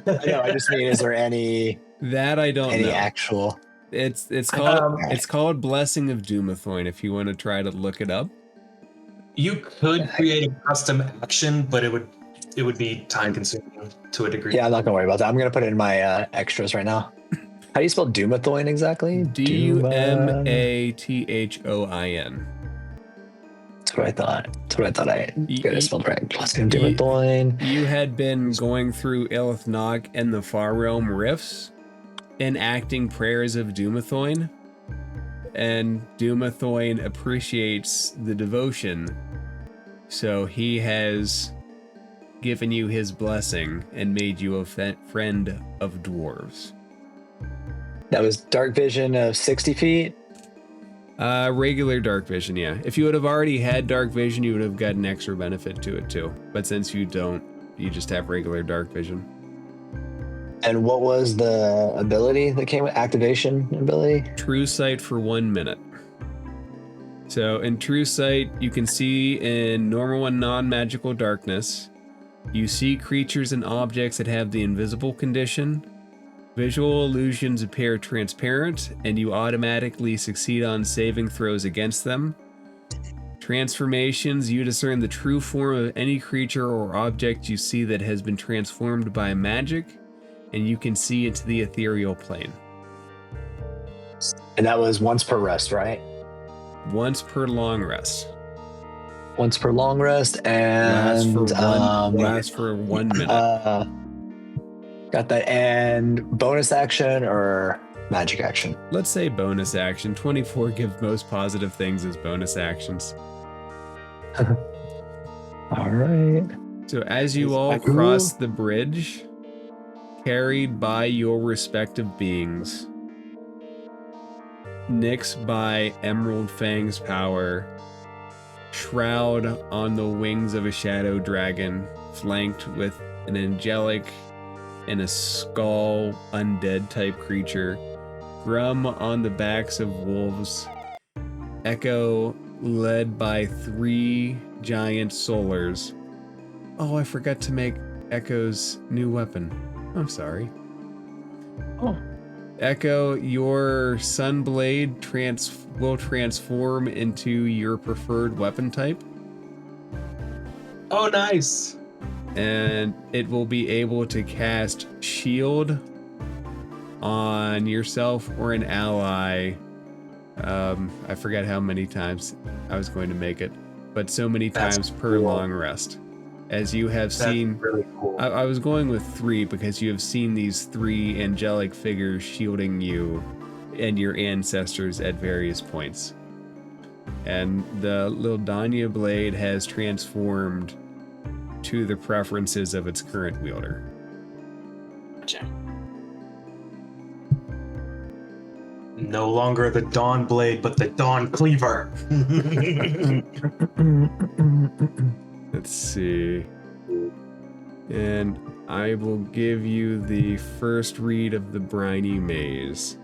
I know. I just mean, is there any that I don't know. actual? It's called Blessing of Doomthoin if you want to try to look it up. You could create a custom action, but it would be time consuming to a degree. Yeah, I'm not gonna worry about that. I'm gonna put it in my extras right now. How do you spell Doomthoin exactly? Dumathon. That's what I thought. That's what I thought I got it spelled right. Blessing of Ye- Doomthoin. You had been going through Ilithnog and the Far Realm Rifts, enacting prayers of Doomthoin, and Doomthoin appreciates the devotion, so he has given you his blessing and made you a friend of dwarves. That was dark vision of 60 feet. Regular dark vision, yeah. If you would have already had dark vision, you would have gotten extra benefit to it too. But since you don't, you just have regular dark vision. And what was the ability that came with activation ability? True sight for 1 minute. So in true sight, you can see in normal and non-magical darkness. You see creatures and objects that have the invisible condition. Visual illusions appear transparent, and you automatically succeed on saving throws against them. Transformations, you discern the true form of any creature or object you see that has been transformed by magic, and you can see into the ethereal plane. And that was once per rest, right? Once per long rest. Once per long rest, and Lasts for 1 minute. Got that. And bonus action or magic action? Let's say bonus action. 24 gives most positive things as bonus actions. All right. So as you all cross the bridge, carried by your respective beings, Nyx by Emerald Fang's power, Shroud on the wings of a shadow dragon, flanked with an angelic and a skull undead type creature, Grum on the backs of wolves, Echo led by 3 giant solars. Oh, I forgot to make Echo's new weapon. I'm sorry. Oh. Echo, your Sunblade will transform into your preferred weapon type. Oh, nice. And it will be able to cast Shield on yourself or an ally. I forget how many times I was going to make it, but so many times per long rest. As you have seen, really cool. I was going with 3 because you have seen these 3 angelic figures shielding you and your ancestors at various points. And the little Danya blade has transformed to the preferences of its current wielder. Gotcha. No longer the Dawn Blade, but the Dawn Cleaver. Let's see. And I will give you the first read of the Briny Maze.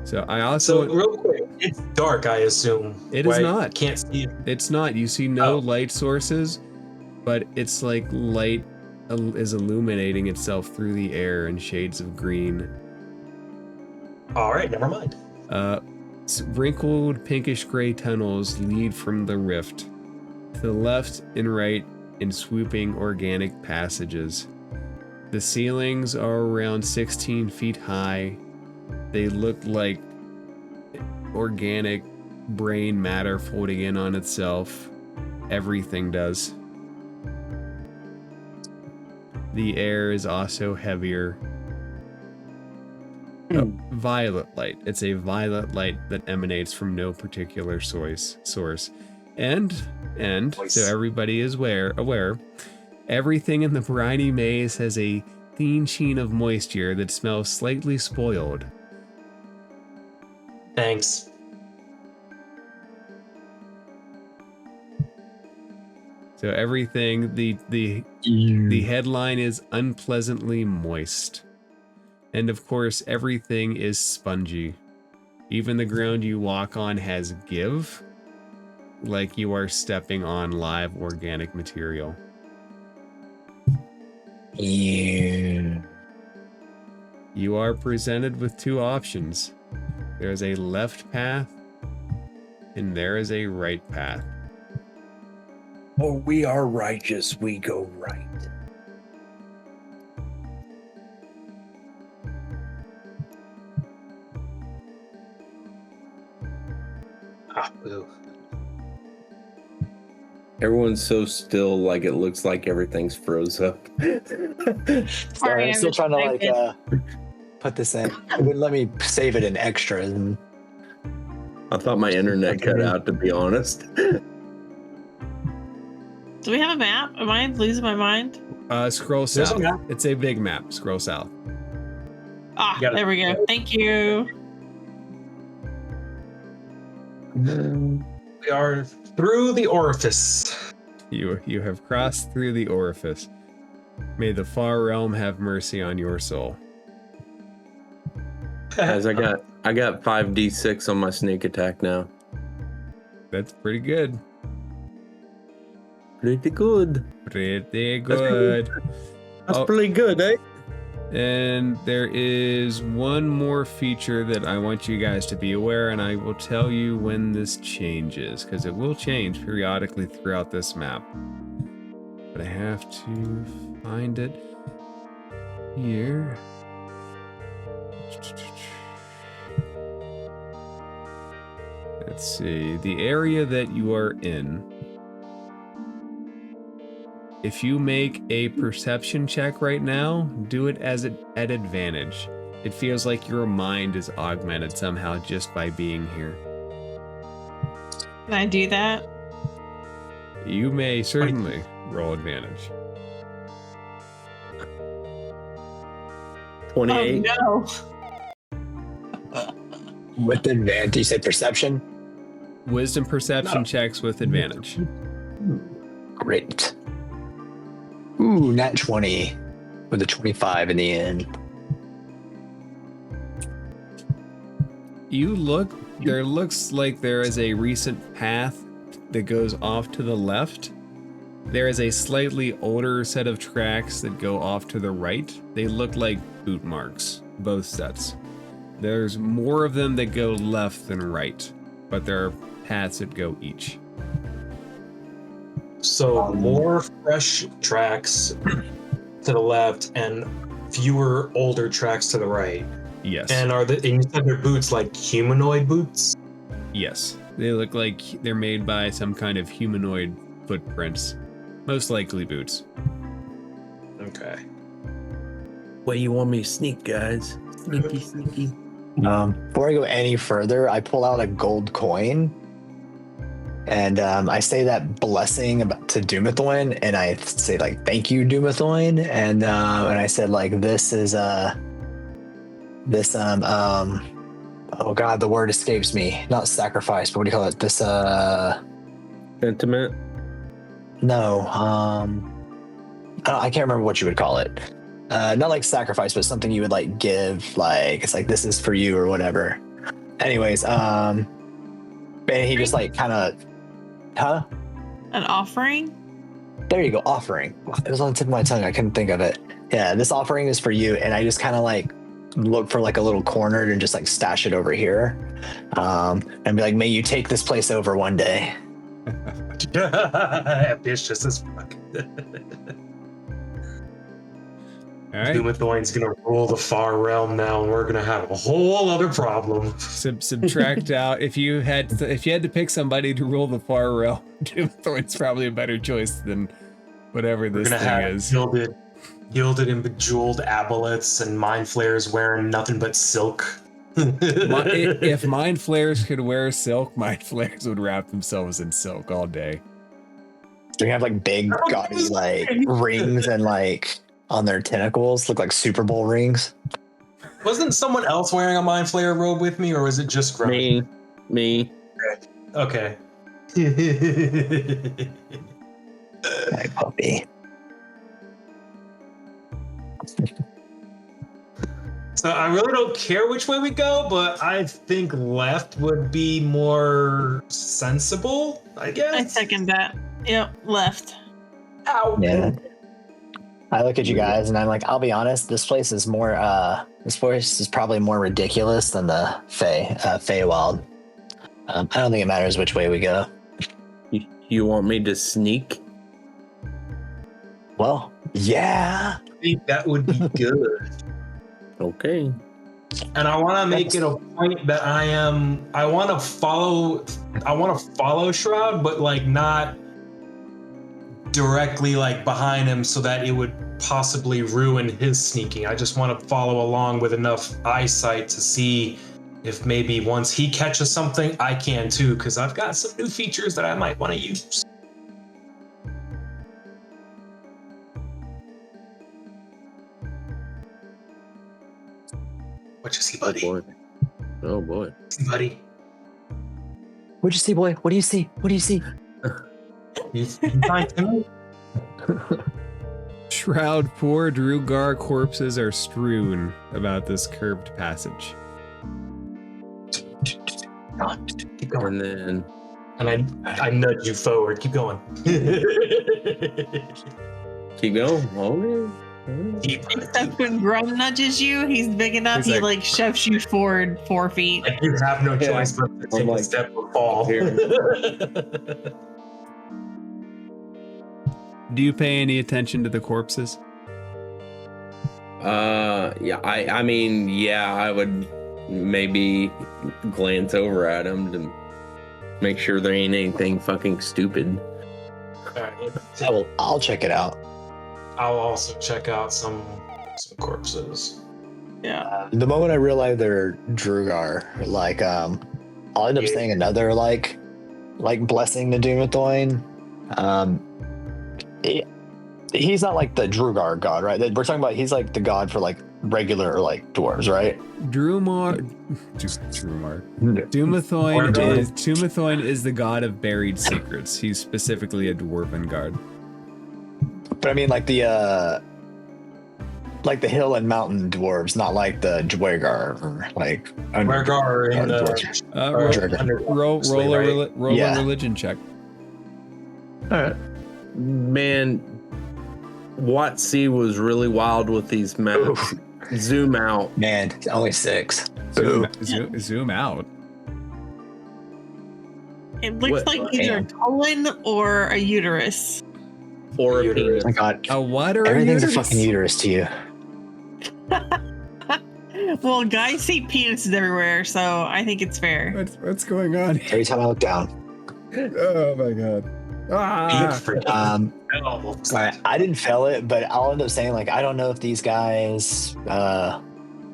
So I also... So real quick, it's dark, I assume. It is not. Can't see it. It's not. You see no light sources, but it's like light is illuminating itself through the air in shades of green. All right, never mind. Wrinkled pinkish gray tunnels lead from the rift to the left and right in swooping organic passages. The ceilings are around 16 feet high. They look like organic brain matter folding in on itself. Everything does. The air is also heavier. Violet light. It's a violet light that emanates from no particular source. And so everybody is aware, everything in the Briny Maze has a thin sheen of moisture that smells slightly spoiled. Thanks. So everything, the headline is unpleasantly moist. And of course, everything is spongy. Even the ground you walk on has give, like you are stepping on live organic material. Yeah. You are presented with 2 options. There is a left path, and there is a right path. Oh, we are righteous, we go right. Boo. Everyone's so still, like it looks like everything's froze up. Sorry, I'm I'm still just trying to like typing. put this in. It wouldn't let me save it in extras. And I thought my internet cut out, to be honest. Do we have a map? Am I losing my mind? Scroll There's a south. map. It's a big map. Scroll south. Ah, You got it. there we go. Thank you. We are through the orifice. You have crossed through the orifice. May the far realm have mercy on your soul. Guys, I got 5d6 on my sneak attack now. That's pretty good. Pretty good. Pretty good. That's Oh. pretty good, eh? And there is one more feature that I want you guys to be aware, and I will tell you when this changes, because it will change periodically throughout this map. But I have to find it here. Let's see. The area that you are in. If you make a perception check right now, do it at advantage. It feels like your mind is augmented somehow just by being here. Can I do that? You may certainly roll advantage. 28. Oh, no. With advantage, you say perception? Wisdom perception No. checks with advantage. Great. Ooh, nat 20 with a 25 in the end. You look, there looks like there is a recent path that goes off to the left. There is a slightly older set of tracks that go off to the right. They look like boot marks, both sets. There's more of them that go left than right, but there are paths that go each. So more fresh tracks to the left and fewer older tracks to the right. Yes. And you said their boots like humanoid boots? Yes. They look like they're made by some kind of humanoid footprints. Most likely boots. Okay. What do you want me to sneak, guys? Sneaky, sneaky. Before I go any further, I pull out a gold coin and I say that blessing to Dumathoin, and I say like, "Thank you, Dumathoin," and I said like, "This is oh god, the word escapes me. Not sacrifice, but what do you call it? This Sentiment. no, I can't remember what you would call it. Not like sacrifice, but something you would like give, like it's like this is for you or whatever." Anyways, and he just like kind of, An offering? there you go, offering. It was on the tip of my tongue. I couldn't think of it. Yeah, this offering is for you, and I just kind of like look for like a little corner and just like stash it over here, and be like, "May you take this place over one day." Ambitious as fuck. All right. Dumathoin's gonna rule the far realm now, and we're gonna have a whole other problem. Subtract out if you had to pick somebody to rule the far realm. Doomthorn's probably a better choice than whatever We're this gonna thing have is. gilded and bejeweled aboleths and mind flayers wearing nothing but silk. If mind flayers could wear silk, mind flayers would wrap themselves in silk all day. They have like big, gaudy like rings and like on their tentacles look like Super Bowl rings. Wasn't someone else wearing a mind flayer robe with me, or was it just Grumpy? Me. Okay. My puppy. So I really don't care which way we go, but I think left would be more sensible, I guess. I second that. Yep, left. Ow. Yeah. I look at you guys and I'm like, I'll be honest, this place is probably more ridiculous than the Feywild. I don't think it matters which way we go. You want me to sneak? Well, yeah. I think that would be good. Okay. And I want to make it a point that I want to follow Shroud, but like not directly like behind him so that it would possibly ruin his sneaking. I just want to follow along with enough eyesight to see if maybe once he catches something, I can too, because I've got some new features that I might want to use. What you see, buddy? Oh boy. Buddy. What'd you see, boy? What do you see? What do you see? You find him? Shroud, poor Drugar corpses are strewn about this curved passage. Keep going. And then And I nudge you forward. Keep going. keep going. Okay. Except when Grum nudges you, he's big enough, He's he like- like shoves you forward 4 feet. Like you have no Yeah. choice but to take I'm a like, step or fall. here. Do you pay any attention to the corpses? Yeah. I mean, yeah. I would maybe glance over at them to make sure there ain't anything fucking stupid. I'll check it out. I'll also check out some corpses. Yeah. The moment I realize they're Drugar, like I'll end up saying another like blessing to Dumathoin. He's not like the Drugar god, right? We're talking about he's like the god for like regular like dwarves, right? Dumathoin is the god of buried secrets. He's specifically a dwarven god. But I mean, like the hill and mountain dwarves, not like the Dwergar or like Dwergar in the roll a religion check. All right. Man, Watsy was really wild with these maps. Oof. Zoom out. Man, only 6. Zoom out. It looks like either a colon or a uterus. Or a Oh penis. my god. A what or Everything's a a fucking uterus to you. Well, guys see penises everywhere, so I think it's fair. What's going on here? Every time I look down. Oh my god. Ah. I didn't fail it, but I'll end up saying, like, I don't know if these guys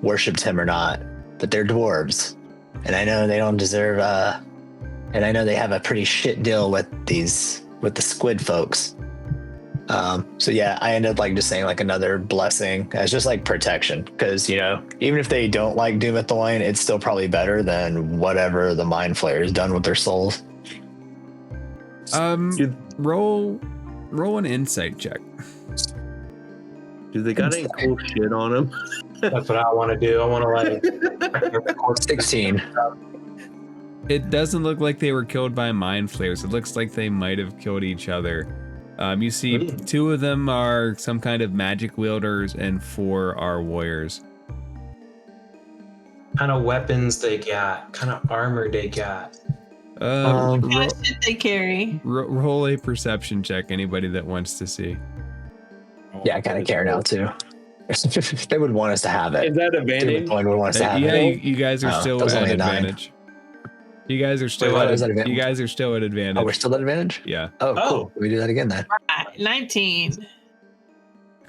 worshipped him or not, but they're dwarves. And I know they don't deserve, and I know they have a pretty shit deal with the squid folks. So yeah, I ended up like just saying like another blessing as just like protection, because even if they don't like Dumathoin, it's still probably better than whatever the Mind Flayer has done with their souls. Roll an insight check. Do they got any cool shit on them? That's what I want to do. I want to like 16. It doesn't look like they were killed by mind flayers. It looks like they might have killed each other. You see 2 of them are some kind of magic wielders and 4 are warriors. kind of weapons they got, kind of armor they got. What kind of shit they carry? Roll a perception check, anybody that wants to see. Yeah, I kind of care now too. They would want us to have it. Is that advantage? Dumathoin would want us to have Yeah, it. you guys are still that was at only a 9. advantage. You guys are still what at is that advantage? you guys are still at advantage. Oh, we're still at advantage? Yeah. Oh, Oh. cool. We do that again then. 19.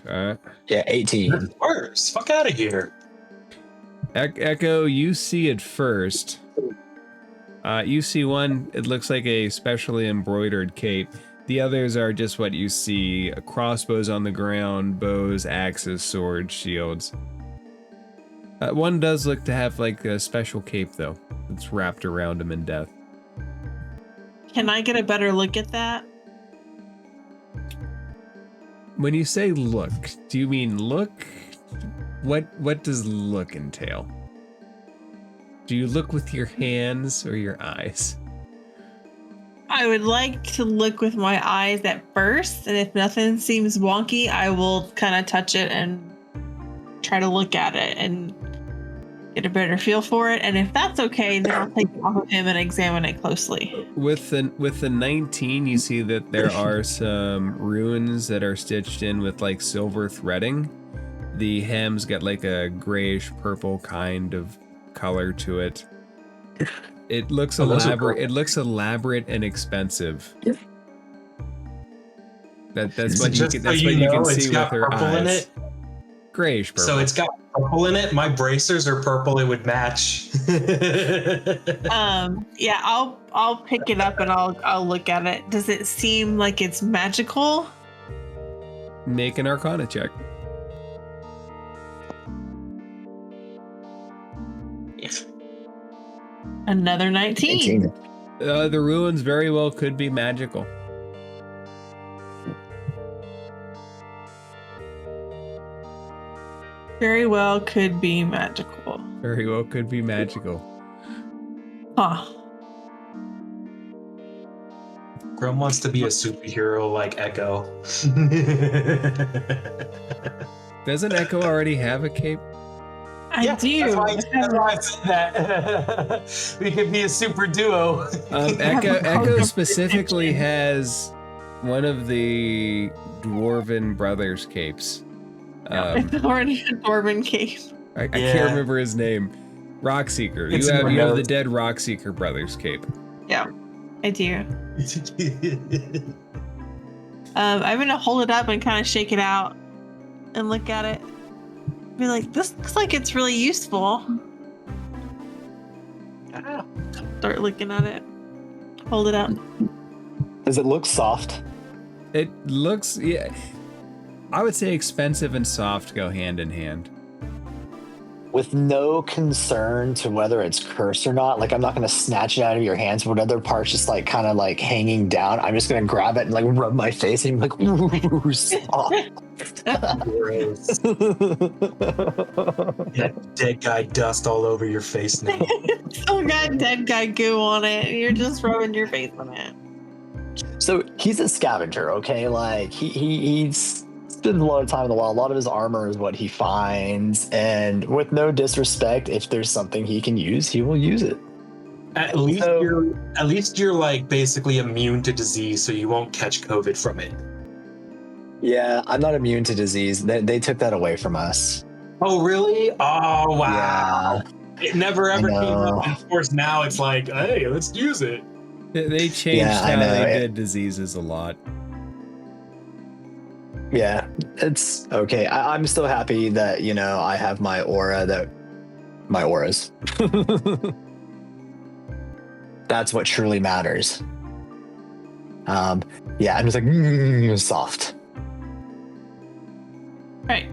Okay. Yeah, 18. Worse. Fuck out of here. Echo, you see it first. You see one, it looks like a specially embroidered cape. The others are just what you see, crossbows on the ground, bows, axes, swords, shields. One does look to have like a special cape though. It's wrapped around him in death. Can I get a better look at that? When you say look, do you mean look? What does look entail? Do you look with your hands or your eyes? I would like to look with my eyes at first, and if nothing seems wonky, I will kind of touch it and try to look at it and get a better feel for it. And if that's okay, then I'll take it off of him and examine it closely. With the 19, you see that there are some runes that are stitched in with like silver threading. The hem's got like a grayish purple kind of color to it. It looks elaborate. It looks elaborate and expensive. That's what you can. That's what you can see with her eyes. In it. Grayish purple. So it's got purple in it. My bracers are purple. It would match. Yeah, I'll pick it up and I'll look at it. Does it seem like it's magical? Make an Arcana check. Another 19. The ruins very well could be magical. Very well could be magical. Very well could be magical. Huh. Grum wants to be a superhero like Echo. Doesn't Echo already have a cape? I do. That's why I said that. We could be a super duo. Echo specifically has one of the Dwarven brothers' capes. It's already a Dwarven cape. I can't remember his name. Rockseeker. It's You have remote. the dead Rockseeker brothers' cape. Yeah, I do. I'm gonna hold it up and kind of shake it out and look at it. Be like, this looks like it's really useful. Start looking at it. Hold it up. Does it look soft? It looks, yeah. I would say expensive and soft go hand in hand. with no concern to whether it's cursed or not. Like, I'm not going to snatch it out of your hands, but other parts just like kind of like hanging down. I'm just going to grab it and like rub my face and be like, ooh, soft. Gross. That dead guy dust all over your face now. Still got dead guy goo on it. And you're just rubbing your face on it. So he's a scavenger, okay? Like he spends a lot of time in the wild. A lot of his armor is what he finds, and with no disrespect, if there's something he can use, he will use it. At least you're like basically immune to disease, so you won't catch COVID from it. Yeah, I'm not immune to disease. They took that away from us. Oh really? Oh wow. Yeah, It never ever I came know. up. And of course now it's like, hey, let's use it. They changed Yeah, I how know. they did diseases a lot. Yeah, it's okay. I'm still happy that, you know, I have my aura, my auras. That's what truly matters. Yeah, I'm just like, soft. Right.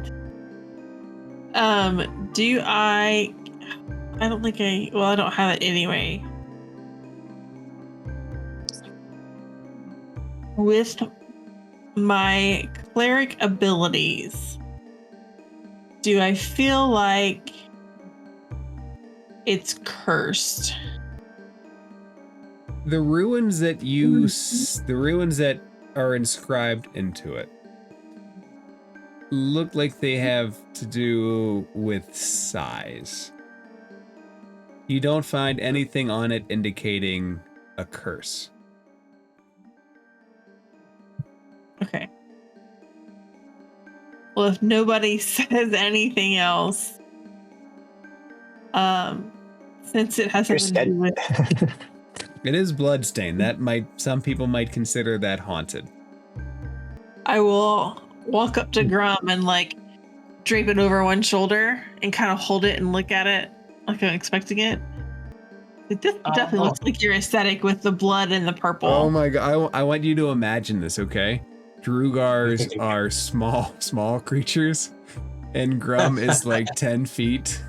I don't think I don't have it anyway. With my cleric abilities, do I feel like it's cursed? The ruins that the ruins that are inscribed into it look like they have to do with size. You don't find anything on it indicating a curse. Okay. Well, if nobody says anything else, since it has something to do with It is bloodstained. Some people might consider that haunted. I will walk up to Grum and like drape it over one shoulder and kind of hold it and look at it like I'm expecting it. It definitely looks like your aesthetic with the blood and the purple. Oh my god! I want you to imagine this, okay? Drugars are small creatures, and Grum is like 10 feet.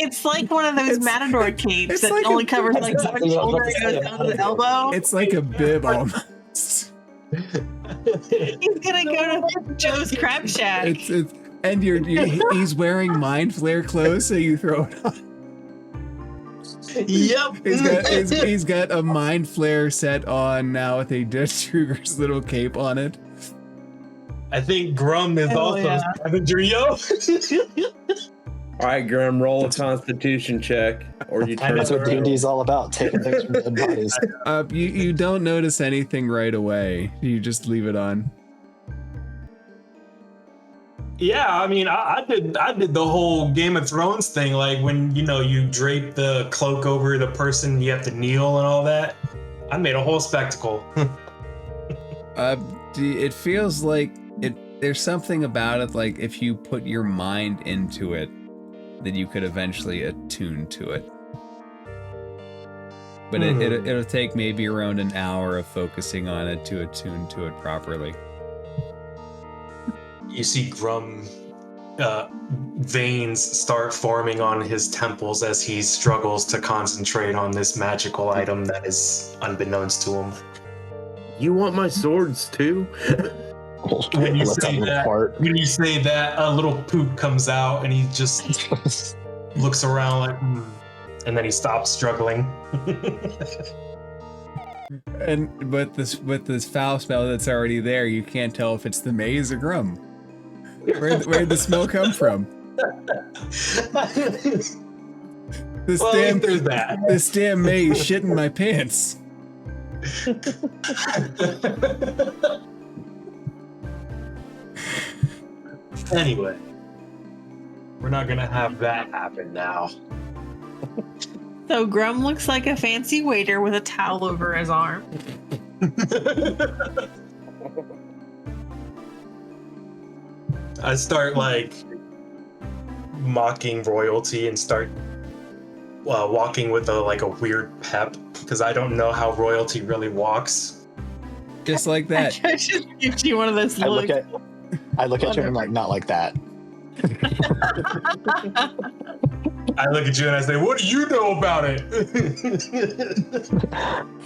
It's like one of those matador capes that like only a- covers like That's one exactly what I was shoulder about to and goes say. down to the elbow. It's like a bib almost. He's gonna go to Joe's Crab Shack. It's and he's wearing mind flare clothes, so you throw it on. Yep. He's got a mind flare set on now with a Dutch little cape on it. I think Grum is Hell also yeah. a scavenger, yo. All right, Grum, roll a Constitution check, or you turn That's it what D&D is all about, taking things from dead bodies. You don't notice anything right away. You just leave it on. Yeah, I mean, I did the whole Game of Thrones thing, like when you drape the cloak over the person, you have to kneel and all that. I made a whole spectacle. It feels like there's something about it, like if you put your mind into it, then you could eventually attune to it. But it'll take maybe around an hour of focusing on it to attune to it properly. You see Grum veins start forming on his temples as he struggles to concentrate on this magical item that is unbeknownst to him. You want my swords too? When you Let's say have it that, apart. a little poop comes out and he just looks around like, and then he stops struggling. And with this foul smell that's already there, you can't tell if it's the maze or Grum. Where'd the smell come from? This Well, damn there's that. this damn maze shit in my pants. Anyway, we're not gonna have that happen now. So Grum looks like a fancy waiter with a towel over his arm. I start like mocking royalty and start walking with a weird pep because I don't know how royalty really walks. Just like that. I just give you one of those I looks. look at you and I'm like, not like that. I look at you and I say, "What do you know about it?"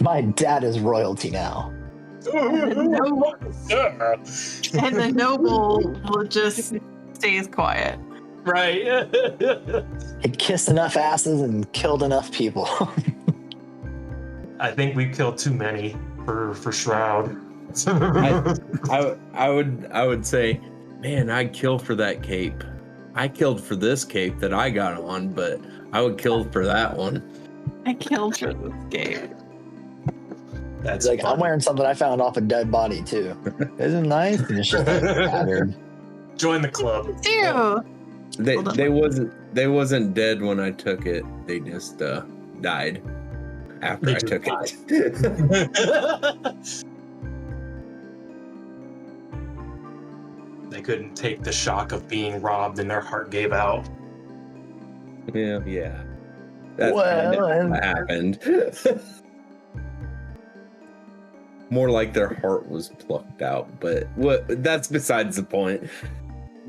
My dad is royalty now. And the noble will just stays quiet. Right. He kissed enough asses and killed enough people. I think we killed too many for Shroud. I would say, man, I'd kill for that cape. I killed for this cape that I got on, but I would kill for that one. I killed for this game. That's Like, fun. I'm wearing something I found off a dead body too. Isn't it nice? And it's just like tattered. Join the club. Ew. They wasn't dead when I took it. They just died after They I just took died. it. They couldn't take the shock of being robbed and their heart gave out. Yeah. That's Well, kind of what happened. More like their heart was plucked out, but that's besides the point.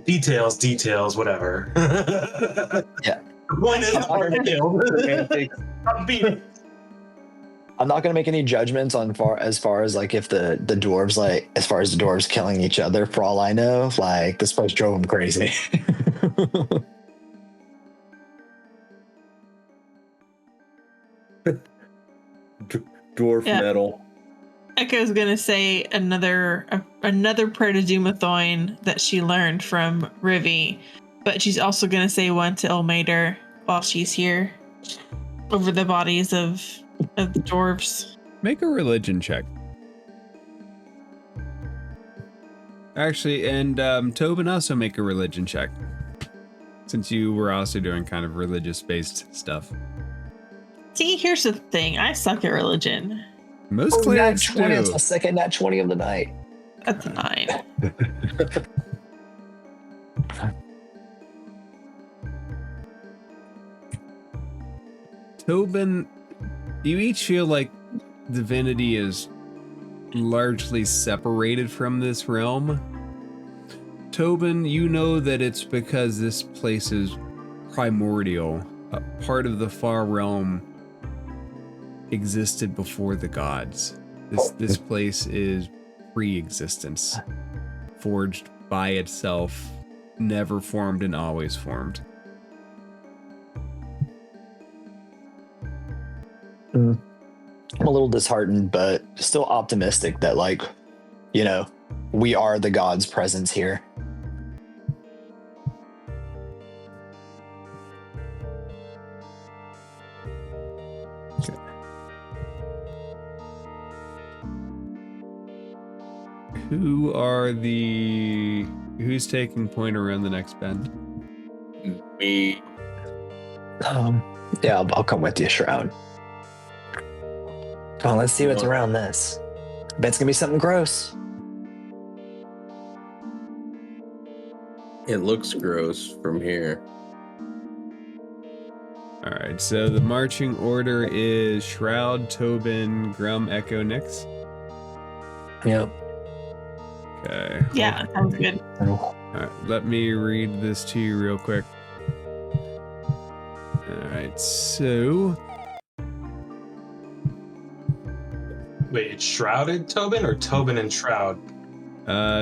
Details, whatever. Yeah. The point is, the heart killed. I'm beating. I'm not gonna make any judgments as far as like if the dwarves, like as far as the dwarves killing each other. For all I know, like this place drove them crazy. Dwarf Yeah. metal. Echo's gonna say another prayer to Dumathoin that she learned from Rivi, but she's also gonna say one to Ilmater while she's here over the bodies of the dwarves. Make a religion check. Actually, and Tobin, also make a religion check. Since you were also doing kind of religious-based stuff. See, here's the thing: I suck at religion. Most Nat clerics 20, it's do. my second nat 20 of the night. That's a 9. Tobin, you each feel like divinity is largely separated from this realm. Tobin, you know that it's because this place is primordial. A part of the far realm existed before the gods. This place is pre-existence, forged by itself, never formed and always formed. I'm a little disheartened, but still optimistic that, like, you know, we are the God's presence here. Who's taking point around the next bend? Me. Yeah, I'll come with you, Shroud. Come on, let's see what's around this. I bet it's gonna be something gross. It looks gross from here. All right, so the marching order is Shroud, Tobin, Grum, Echo, Nyx. Yep. Okay. Yeah, sounds good. All right, let me read this to you real quick. All right, so Wait, it's Shrouded Tobin or Tobin and Shroud?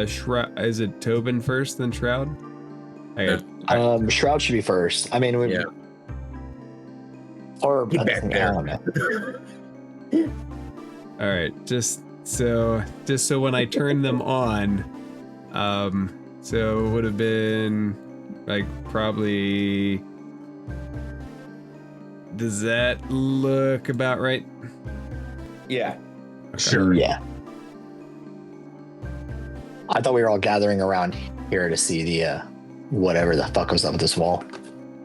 Shroud, is it Tobin first, then Shroud? Shroud should be first. I mean, Yeah. Or Get back I there. don't know. All right, just so when I turn them on, so it would have been like probably. Does that look about right? Yeah. Okay. Sure. Yeah. I thought we were all gathering around here to see the whatever the fuck was up with this wall.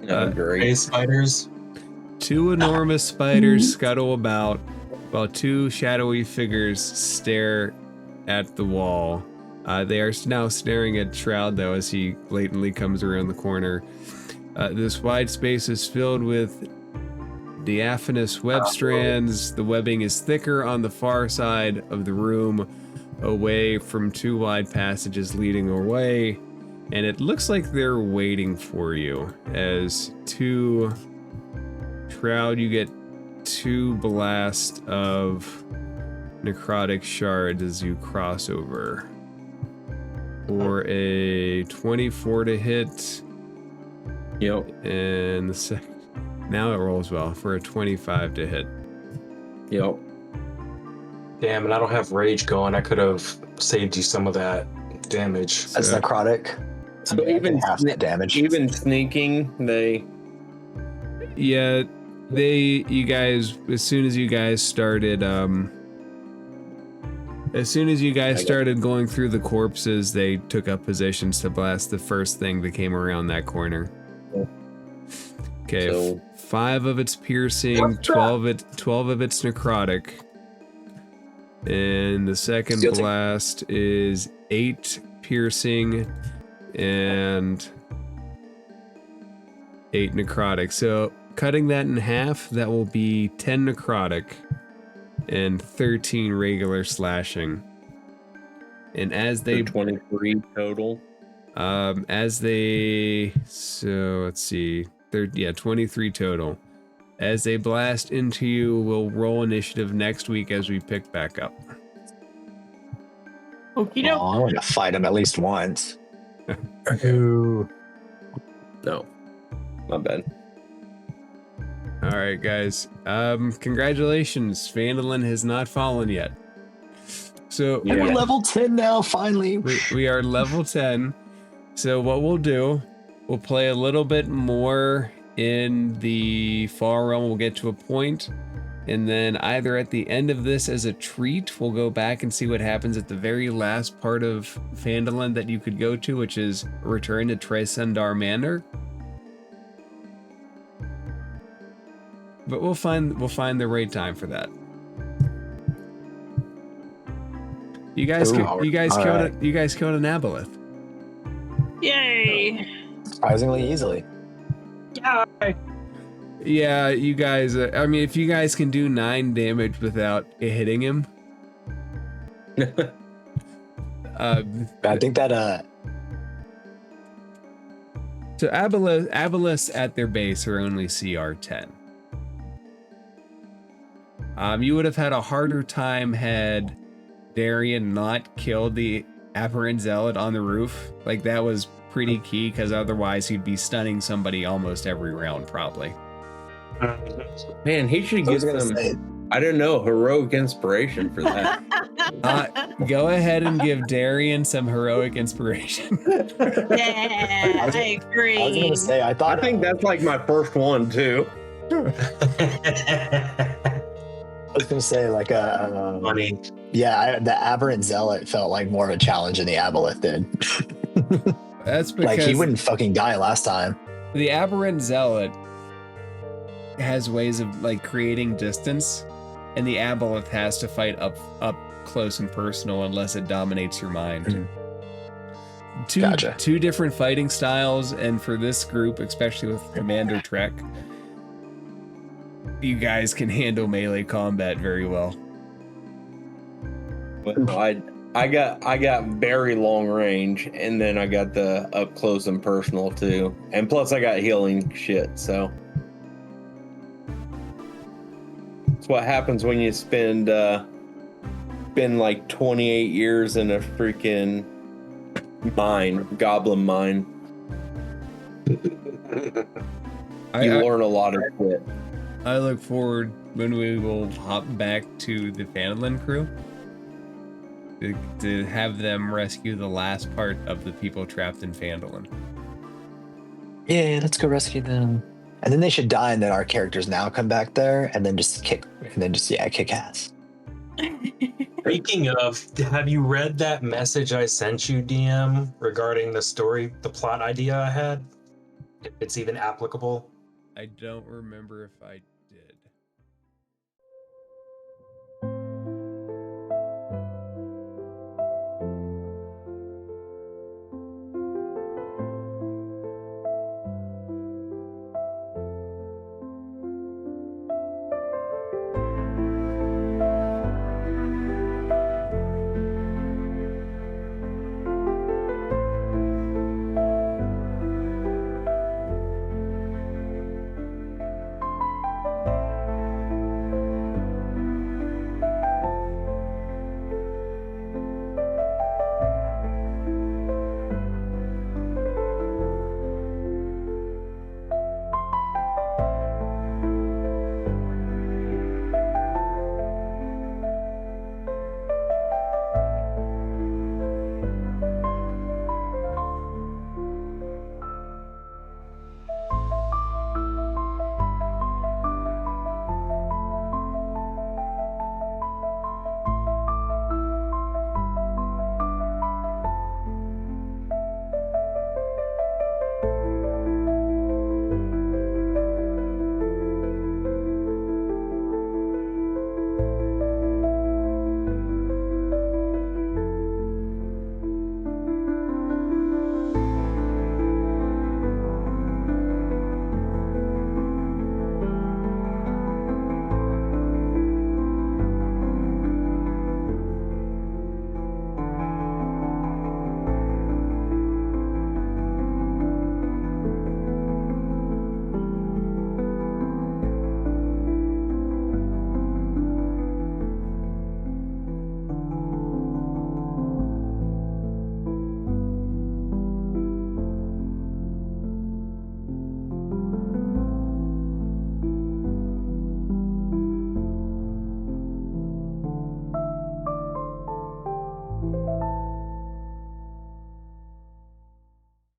Great. Space spiders. Two enormous spiders scuttle about, while two shadowy figures stare at the wall. They are now staring at Shroud, though, as he blatantly comes around the corner. This wide space is filled with diaphanous web strands. The webbing is thicker on the far side of the room, away from two wide passages leading away. And it looks like they're waiting for you. As 2 Shroud, you get 2 blast of necrotic shards as you cross over. For a 24 to hit. Yep. And now it rolls well for a 25 to hit. Yep. Damn, and I don't have rage going. I could have saved you some of that damage. That's necrotic. So Yeah, even half that damage. even sneaking, Yeah, you guys, as soon as you guys started going through the corpses, they took up positions to blast the first thing that came around that corner. Okay, So- 5 of its piercing, 12 of its necrotic. And the second Guilty. blast is 8 piercing and 8 necrotic. So cutting that in half, that will be 10 necrotic and 13 regular slashing. And as they 23 total. so let's see, 23 total. As they blast into you, we'll roll initiative next week as we pick back up. Okie Oh, doke. I want to fight him at least once. No. My bad. All right, guys. Congratulations. Phandalin has not fallen yet. So Yeah. And we're level 10 now, finally. we are level 10. So what we'll do, we'll play a little bit more in the Far Realm. We'll get to a point, and then either at the end of this as a treat, we'll go back and see what happens at the very last part of Phandalin that you could go to, which is return to Tresendar Manor. But we'll find the right time for that. You guys Ooh, killed alright. you guys killed an Aboleth. Yay. Surprisingly easily. Yeah, you guys. I mean, if you guys can do 9 damage without hitting him, I think that so Aboleths at their base are only CR 10. You would have had a harder time had Darian not killed the Aberrant Zealot on the roof. Like, that was pretty key, because otherwise he'd be stunning somebody almost every round, probably. Man, he should I get was gonna some, say, I don't know, heroic inspiration for that. Go ahead and give Darian some heroic inspiration. Yeah, I agree. I was gonna say, I thought I think that's like my first one too. I was gonna say like Funny. yeah, the Aberrant Zealot felt like more of a challenge than the Aboleth did. That's because Like he wouldn't fucking die last time. the Aberrant Zealot has ways of like creating distance, and the Aboleth has to fight up close and personal unless it dominates your mind. Gotcha. Two different fighting styles, and for this group, especially with Commander Trek, you guys can handle melee combat very well. But I got very long range, and then I got the up close and personal too, and plus I got healing shit. So it's what happens when you spend like 28 years in a freaking goblin mine. You learn a lot of shit. I look forward when we will hop back to the Phandalin crew to have them rescue the last part of the people trapped in Phandalin. Yeah, let's go rescue them. And then they should die, and then our characters now come back there, and then just kick ass. Speaking of, have you read that message I sent you, DM, regarding the plot idea I had? If it's even applicable? I don't remember if I did.